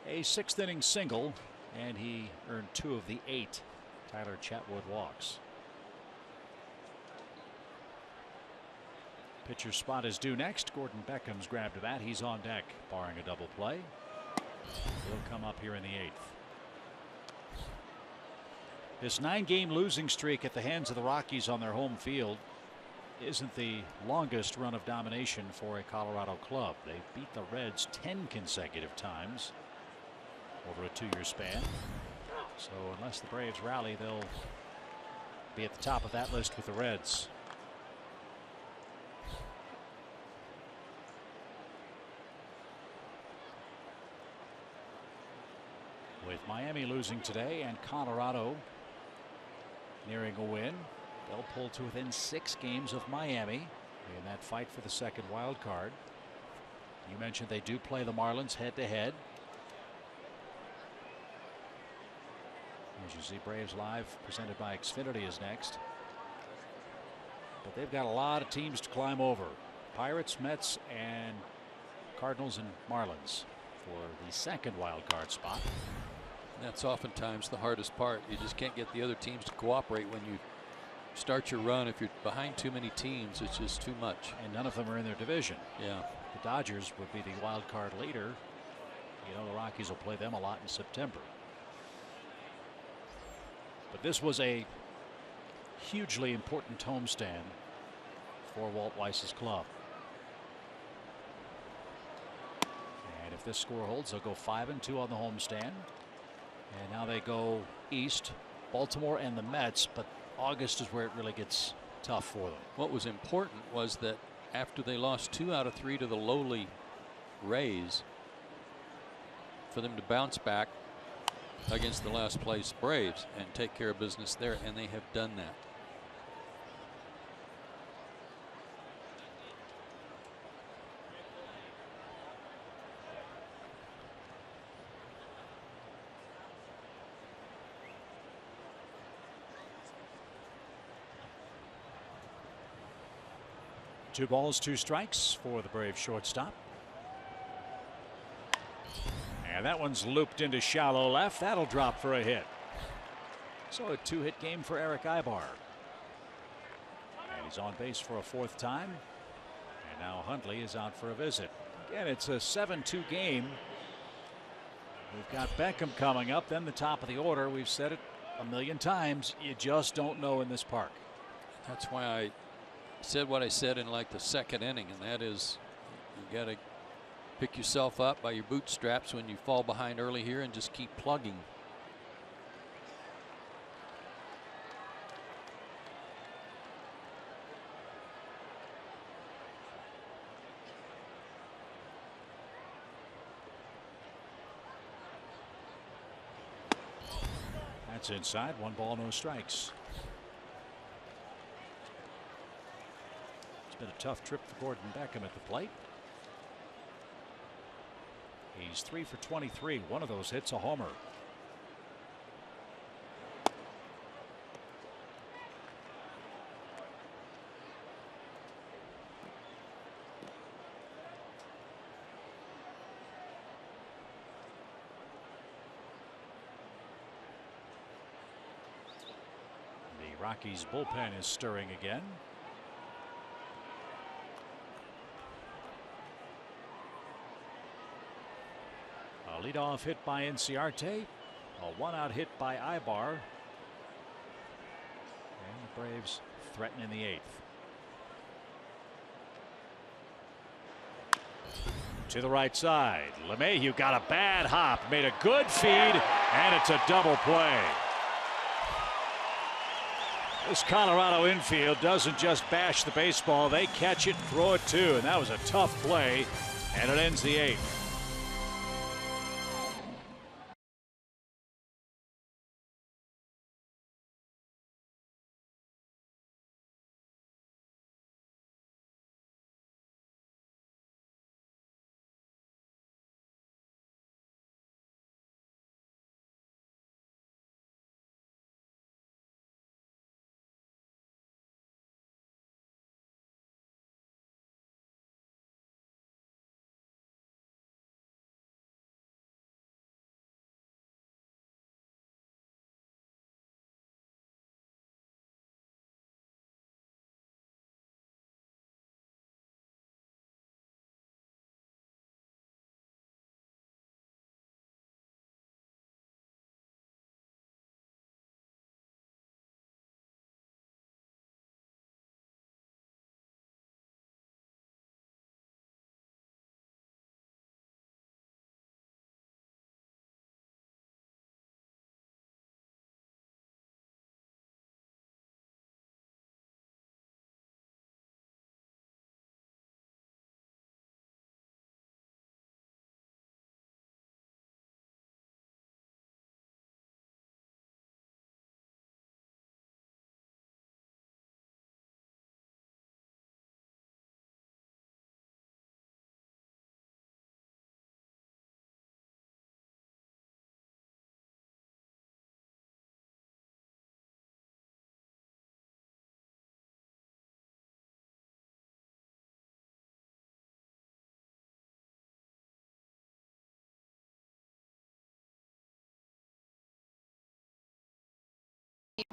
A 6th inning single, and he earned 2 of the 8 Tyler Chatwood walks. Pitcher's spot is due next. Gordon Beckham's grabbed a bat. He's on deck, barring a double play. He'll come up here in the 8th. This 9-game losing streak at the hands of the Rockies on their home field isn't the longest run of domination for a Colorado club. They beat the Reds 10 consecutive times over a 2-year span. So unless the Braves rally, they'll be at the top of that list with the Reds. With Miami losing today and Colorado nearing a win, they'll pull to within 6 games of Miami in that fight for the 2nd wild card. You mentioned they do play the Marlins head-to-head. As you see, Braves Live presented by Xfinity is next. But they've got a lot of teams to climb over. Pirates, Mets, and Cardinals and Marlins for the 2nd wild card spot. That's oftentimes the hardest part. You just can't get the other teams to cooperate when you start your run. If you're behind too many teams, it's just too much. And none of them are in their division. Yeah. The Dodgers would be the wild card leader. You know, the Rockies will play them a lot in September. But this was a hugely important homestand for Walt Weiss's club. And if this score holds, they'll go 5-2 on the homestand. And now they go east, Baltimore and the Mets, but August is where it really gets tough for them. What was important was that after they lost 2 out of 3 to the lowly Rays, for them to bounce back against the last place Braves and take care of business there, and they have done that. Two balls, 2 strikes for the Braves shortstop. And that one's looped into shallow left. That'll drop for a hit. So a 2-hit game for Eric Ibar. And he's on base for a 4th time. And now Hundley is out for a visit. Again, it's a 7-2 game. We've got Beckham coming up, then the top of the order. We've said it a million times. You just don't know in this park. That's why I said what I said in like the 2nd inning, and that is you got to pick yourself up by your bootstraps when you fall behind early here and just keep plugging. That's inside. 1 ball, no strikes. It's been a tough trip for Gordon Beckham at the plate. He's 3 for 23. One of those hits a homer. The Rockies bullpen is stirring again. A leadoff hit by Inciarte, a 1-out hit by Ibar, and the Braves threaten in the 8th. To the right side, LeMahieu got a bad hop, made a good feed, and it's a double play. This Colorado infield doesn't just bash the baseball, they catch it, throw it too, and that was a tough play, and it ends the 8th.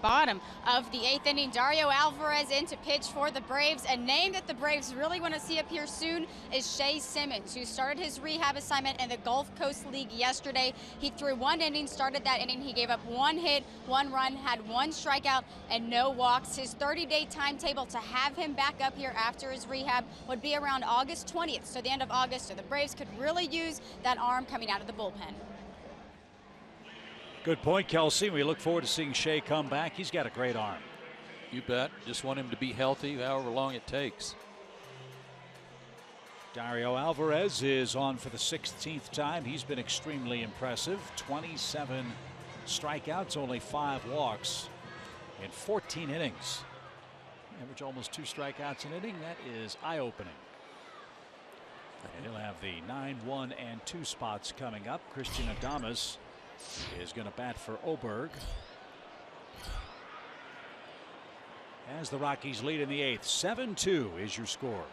Bottom of the 8th inning, Dario Alvarez in to pitch for the Braves. A name that the Braves really want to see up here soon is Shea Simmons, who started his rehab assignment in the Gulf Coast League yesterday. He threw 1 inning, started that inning. He gave up 1 hit, 1 run, had 1 strikeout, and no walks. His 30-day timetable to have him back up here after his rehab would be around August 20th, so the end of August. So the Braves could really use that arm coming out of the bullpen. Good point, Kelsey. We look forward to seeing Shea come back. He's got a great arm. You bet. Just want him to be healthy however long it takes. Dario Alvarez is on for the 16th time. He's been extremely impressive. 27 strikeouts, only 5 walks in 14 innings. Average almost 2 strikeouts an inning. That is eye-opening. And he'll have the 9, 1, and 2 spots coming up. Christian Adames is going to bat for Oberg as the Rockies lead in the 8th. 7-2 is your score.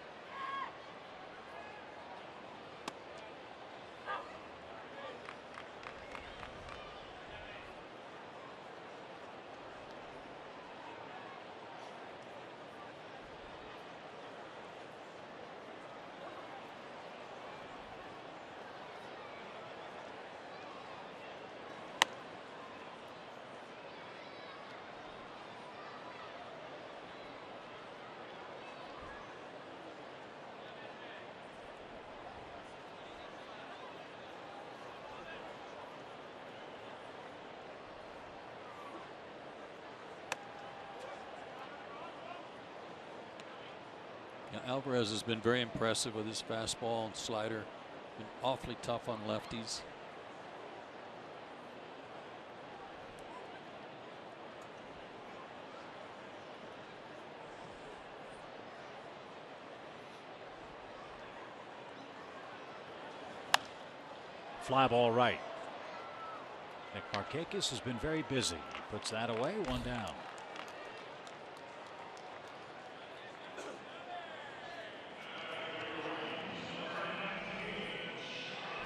Alvarez has been very impressive with his fastball and slider. Been awfully tough on lefties. Fly ball right. Nick Markakis has been very busy. Puts that away, 1 down.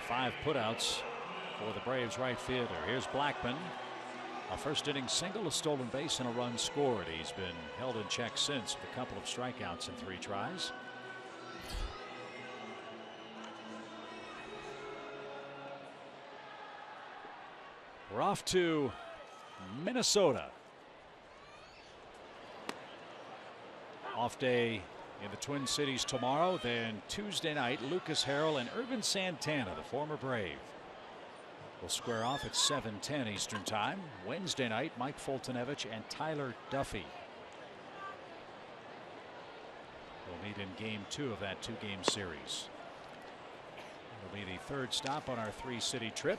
5 putouts for the Braves right fielder. Here's Blackman. A first inning single, a stolen base, and a run scored. He's been held in check since with a couple of strikeouts in 3 tries. We're off to Minnesota. Off day in the Twin Cities tomorrow. Then Tuesday night, Lucas Harrell and Irvin Santana, the former Brave, will square off at 7:10 Eastern Time. Wednesday night, Mike Foltynewicz and Tyler Duffy will meet in Game 2 of that 2-game series. It'll be the 3rd stop on our 3-city trip.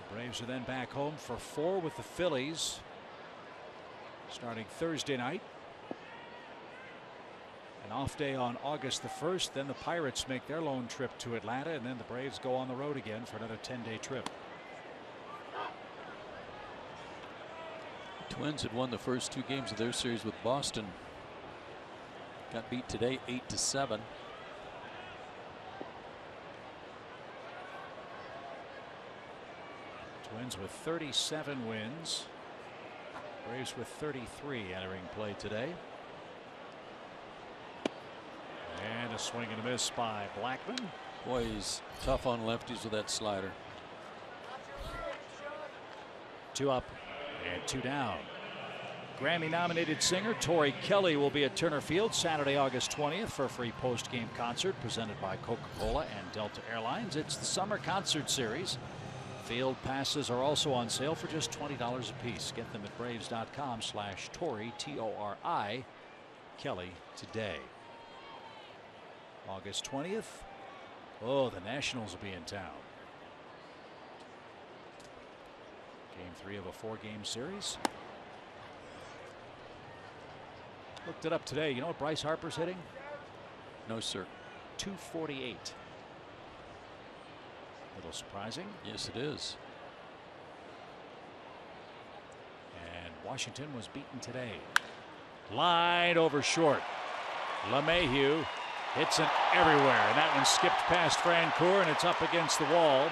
The Braves are then back home for 4 with the Phillies starting Thursday night. An off day on August the 1st. Then the Pirates make their lone trip to Atlanta, and then the Braves go on the road again for another 10-day trip. Twins had won the first 2 games of their series with Boston. Got beat today 8-7. Twins with 37 wins. Braves with 33 entering play today. And a swing and a miss by Blackman. Boy, he's tough on lefties with that slider. 2 up and 2 down. Grammy-nominated singer Tori Kelly will be at Turner Field Saturday, August 20th for a free post-game concert presented by Coca-Cola and Delta Airlines. It's the Summer Concert Series. Field passes are also on sale for just $20 a piece. Get them at braves.com/Tori, T-O-R-I, Kelly today. August 20th. Oh, the Nationals will be in town. Game 3 of a 4-game series. Looked it up today. You know what Bryce Harper's hitting? No, sir. 248. Little surprising. Yes, it is. And Washington was beaten today. Line over short. LeMahieu hits it everywhere, and that one skipped past Francoeur, and it's up against the wall.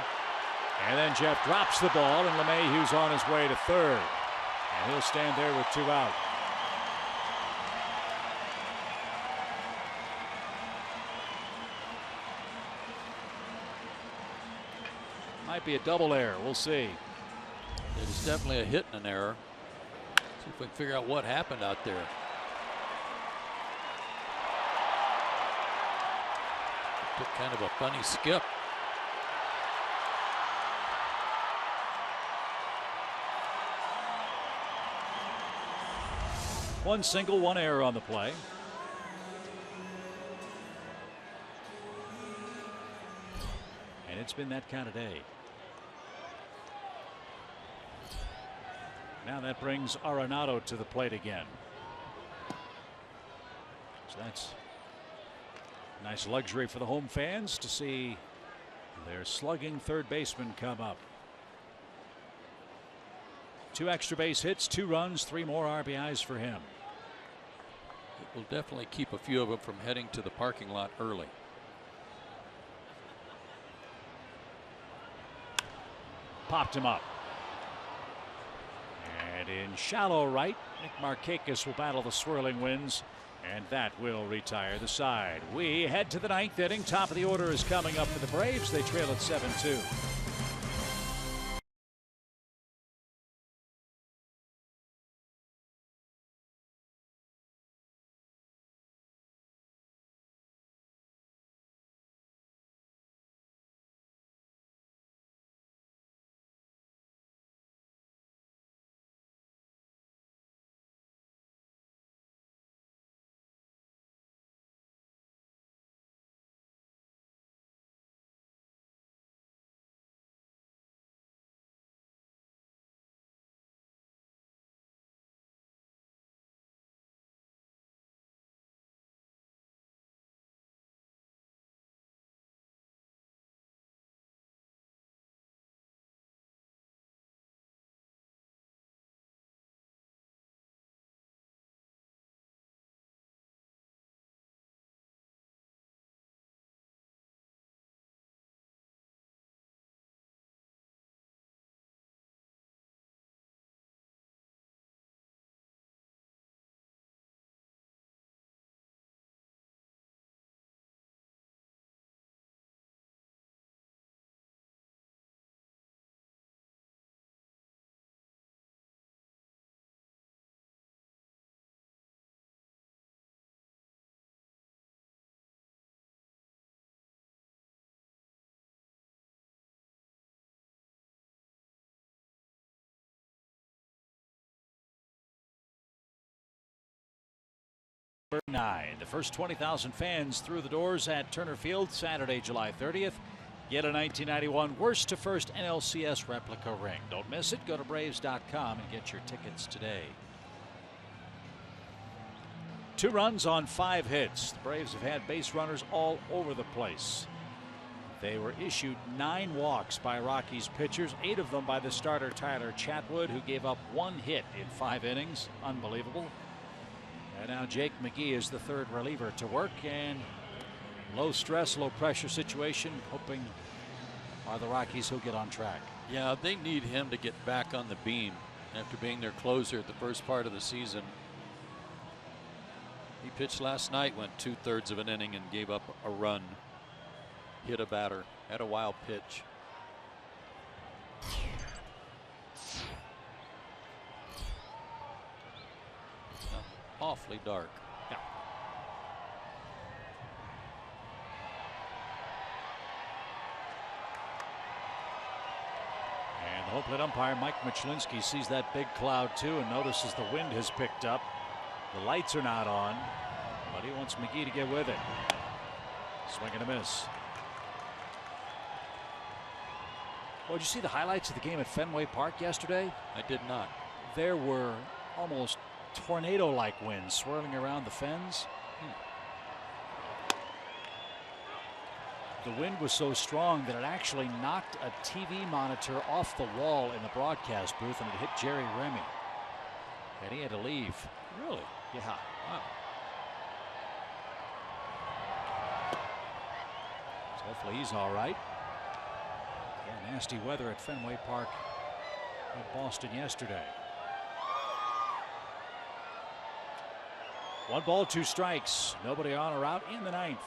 And then Jeff drops the ball, and LeMahieu's on his way to 3rd. And he'll stand there with 2 out. Might be a double error. We'll see. There's definitely a hit and an error. See if we can figure out what happened out there. Took kind of a funny skip. One single, 1 error on the play. And it's been that kind of day. Now that brings Arenado to the plate again. So that's a nice luxury for the home fans to see their slugging third baseman come up. 2 extra base hits, 2 runs, 3 more RBIs for him. It will definitely keep a few of them from heading to the parking lot early. Popped him up. And in shallow right, Nick Markakis will battle the swirling winds, and that will retire the side. We head to the 9th inning. Top of the order is coming up for the Braves. They trail at 7-2. Number 9. The first 20,000 fans through the doors at Turner Field Saturday, July 30th. Get a 1991 worst to first NLCS replica ring. Don't miss it. Go to Braves.com and get your tickets today. 2 runs on 5 hits. The Braves have had base runners all over the place. They were issued 9 walks by Rockies pitchers, 8 of them by the starter Tyler Chatwood, who gave up 1 hit in 5 innings. Unbelievable. And now Jake McGee is the 3rd reliever to work, and low stress, low pressure situation, hoping the Rockies will get on track. Yeah, they need him to get back on the beam after being their closer at the first part of the season. He pitched last night, went 2/3 of an inning and gave up a run, hit a batter, had a wild pitch. Awfully dark. Yeah. And the home plate umpire Mike Machlinski sees that big cloud too and notices the wind has picked up. The lights are not on, but he wants McGee to get with it. Swing and a miss. Well, did you see the highlights of the game at Fenway Park yesterday? I did not. There were almost tornado-like winds swirling around the fens. The wind was so strong that it actually knocked a TV monitor off the wall in the broadcast booth, and it hit Jerry Remy, and he had to leave. Really? Yeah. Wow. So hopefully he's all right. Yeah, nasty weather at Fenway Park in Boston yesterday. 1 ball, 2 strikes. Nobody on or out in the 9th.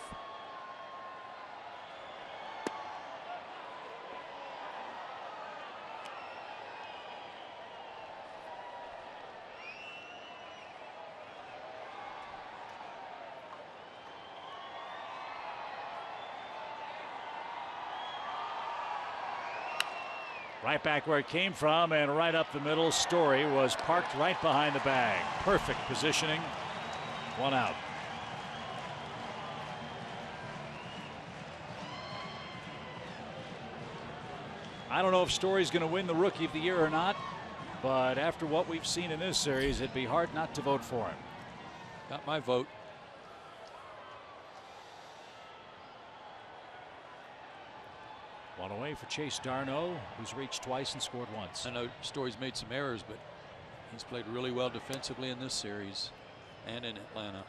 Right back where it came from and right up the middle. Story was parked right behind the bag. Perfect positioning. 1 out. I don't know if Story's going to win the Rookie of the Year or not, but after what we've seen in this series, it'd be hard not to vote for him. Got my vote. One away for Chase Darno, who's reached twice and scored once. I know Story's made some errors, but he's played really well defensively in this series and in Atlanta.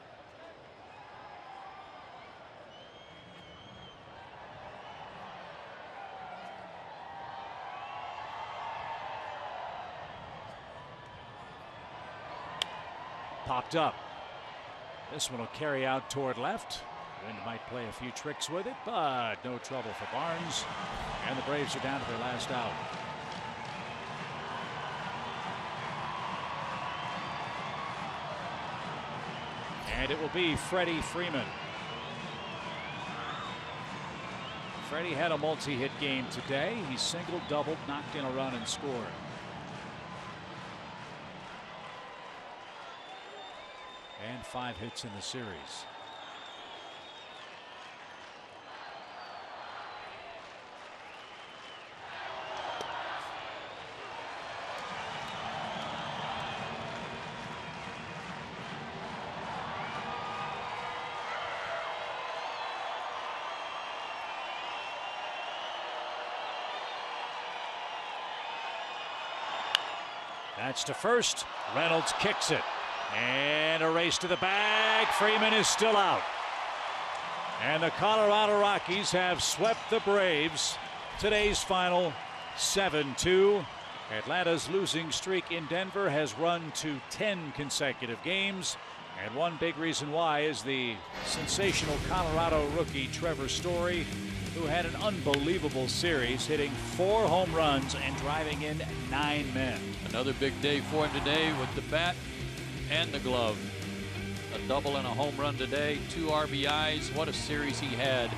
Popped up. This one will carry out toward left. Wind might play a few tricks with it, but no trouble for Barnes. And the Braves are down to their last out. And it will be Freddie Freeman. Freddie had a multi-hit game today. He singled, doubled, knocked in a run, and scored. And 5 hits in the series. That's to first. Reynolds kicks it. And a race to the bag. Freeman is still out. And the Colorado Rockies have swept the Braves. Today's final 7-2. Atlanta's losing streak in Denver has run to 10 consecutive games. And one big reason why is the sensational Colorado rookie Trevor Story, who had an unbelievable series, hitting 4 home runs and driving in 9 men. Another big day for him today with the bat and the glove. A double and a home run today, 2 RBIs. What a series he had.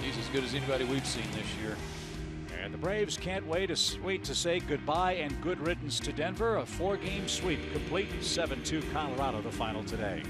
He's as good as anybody we've seen this year. And the Braves can't wait to say goodbye and good riddance to Denver. A 4-game sweep complete. 7-2 Colorado the final today.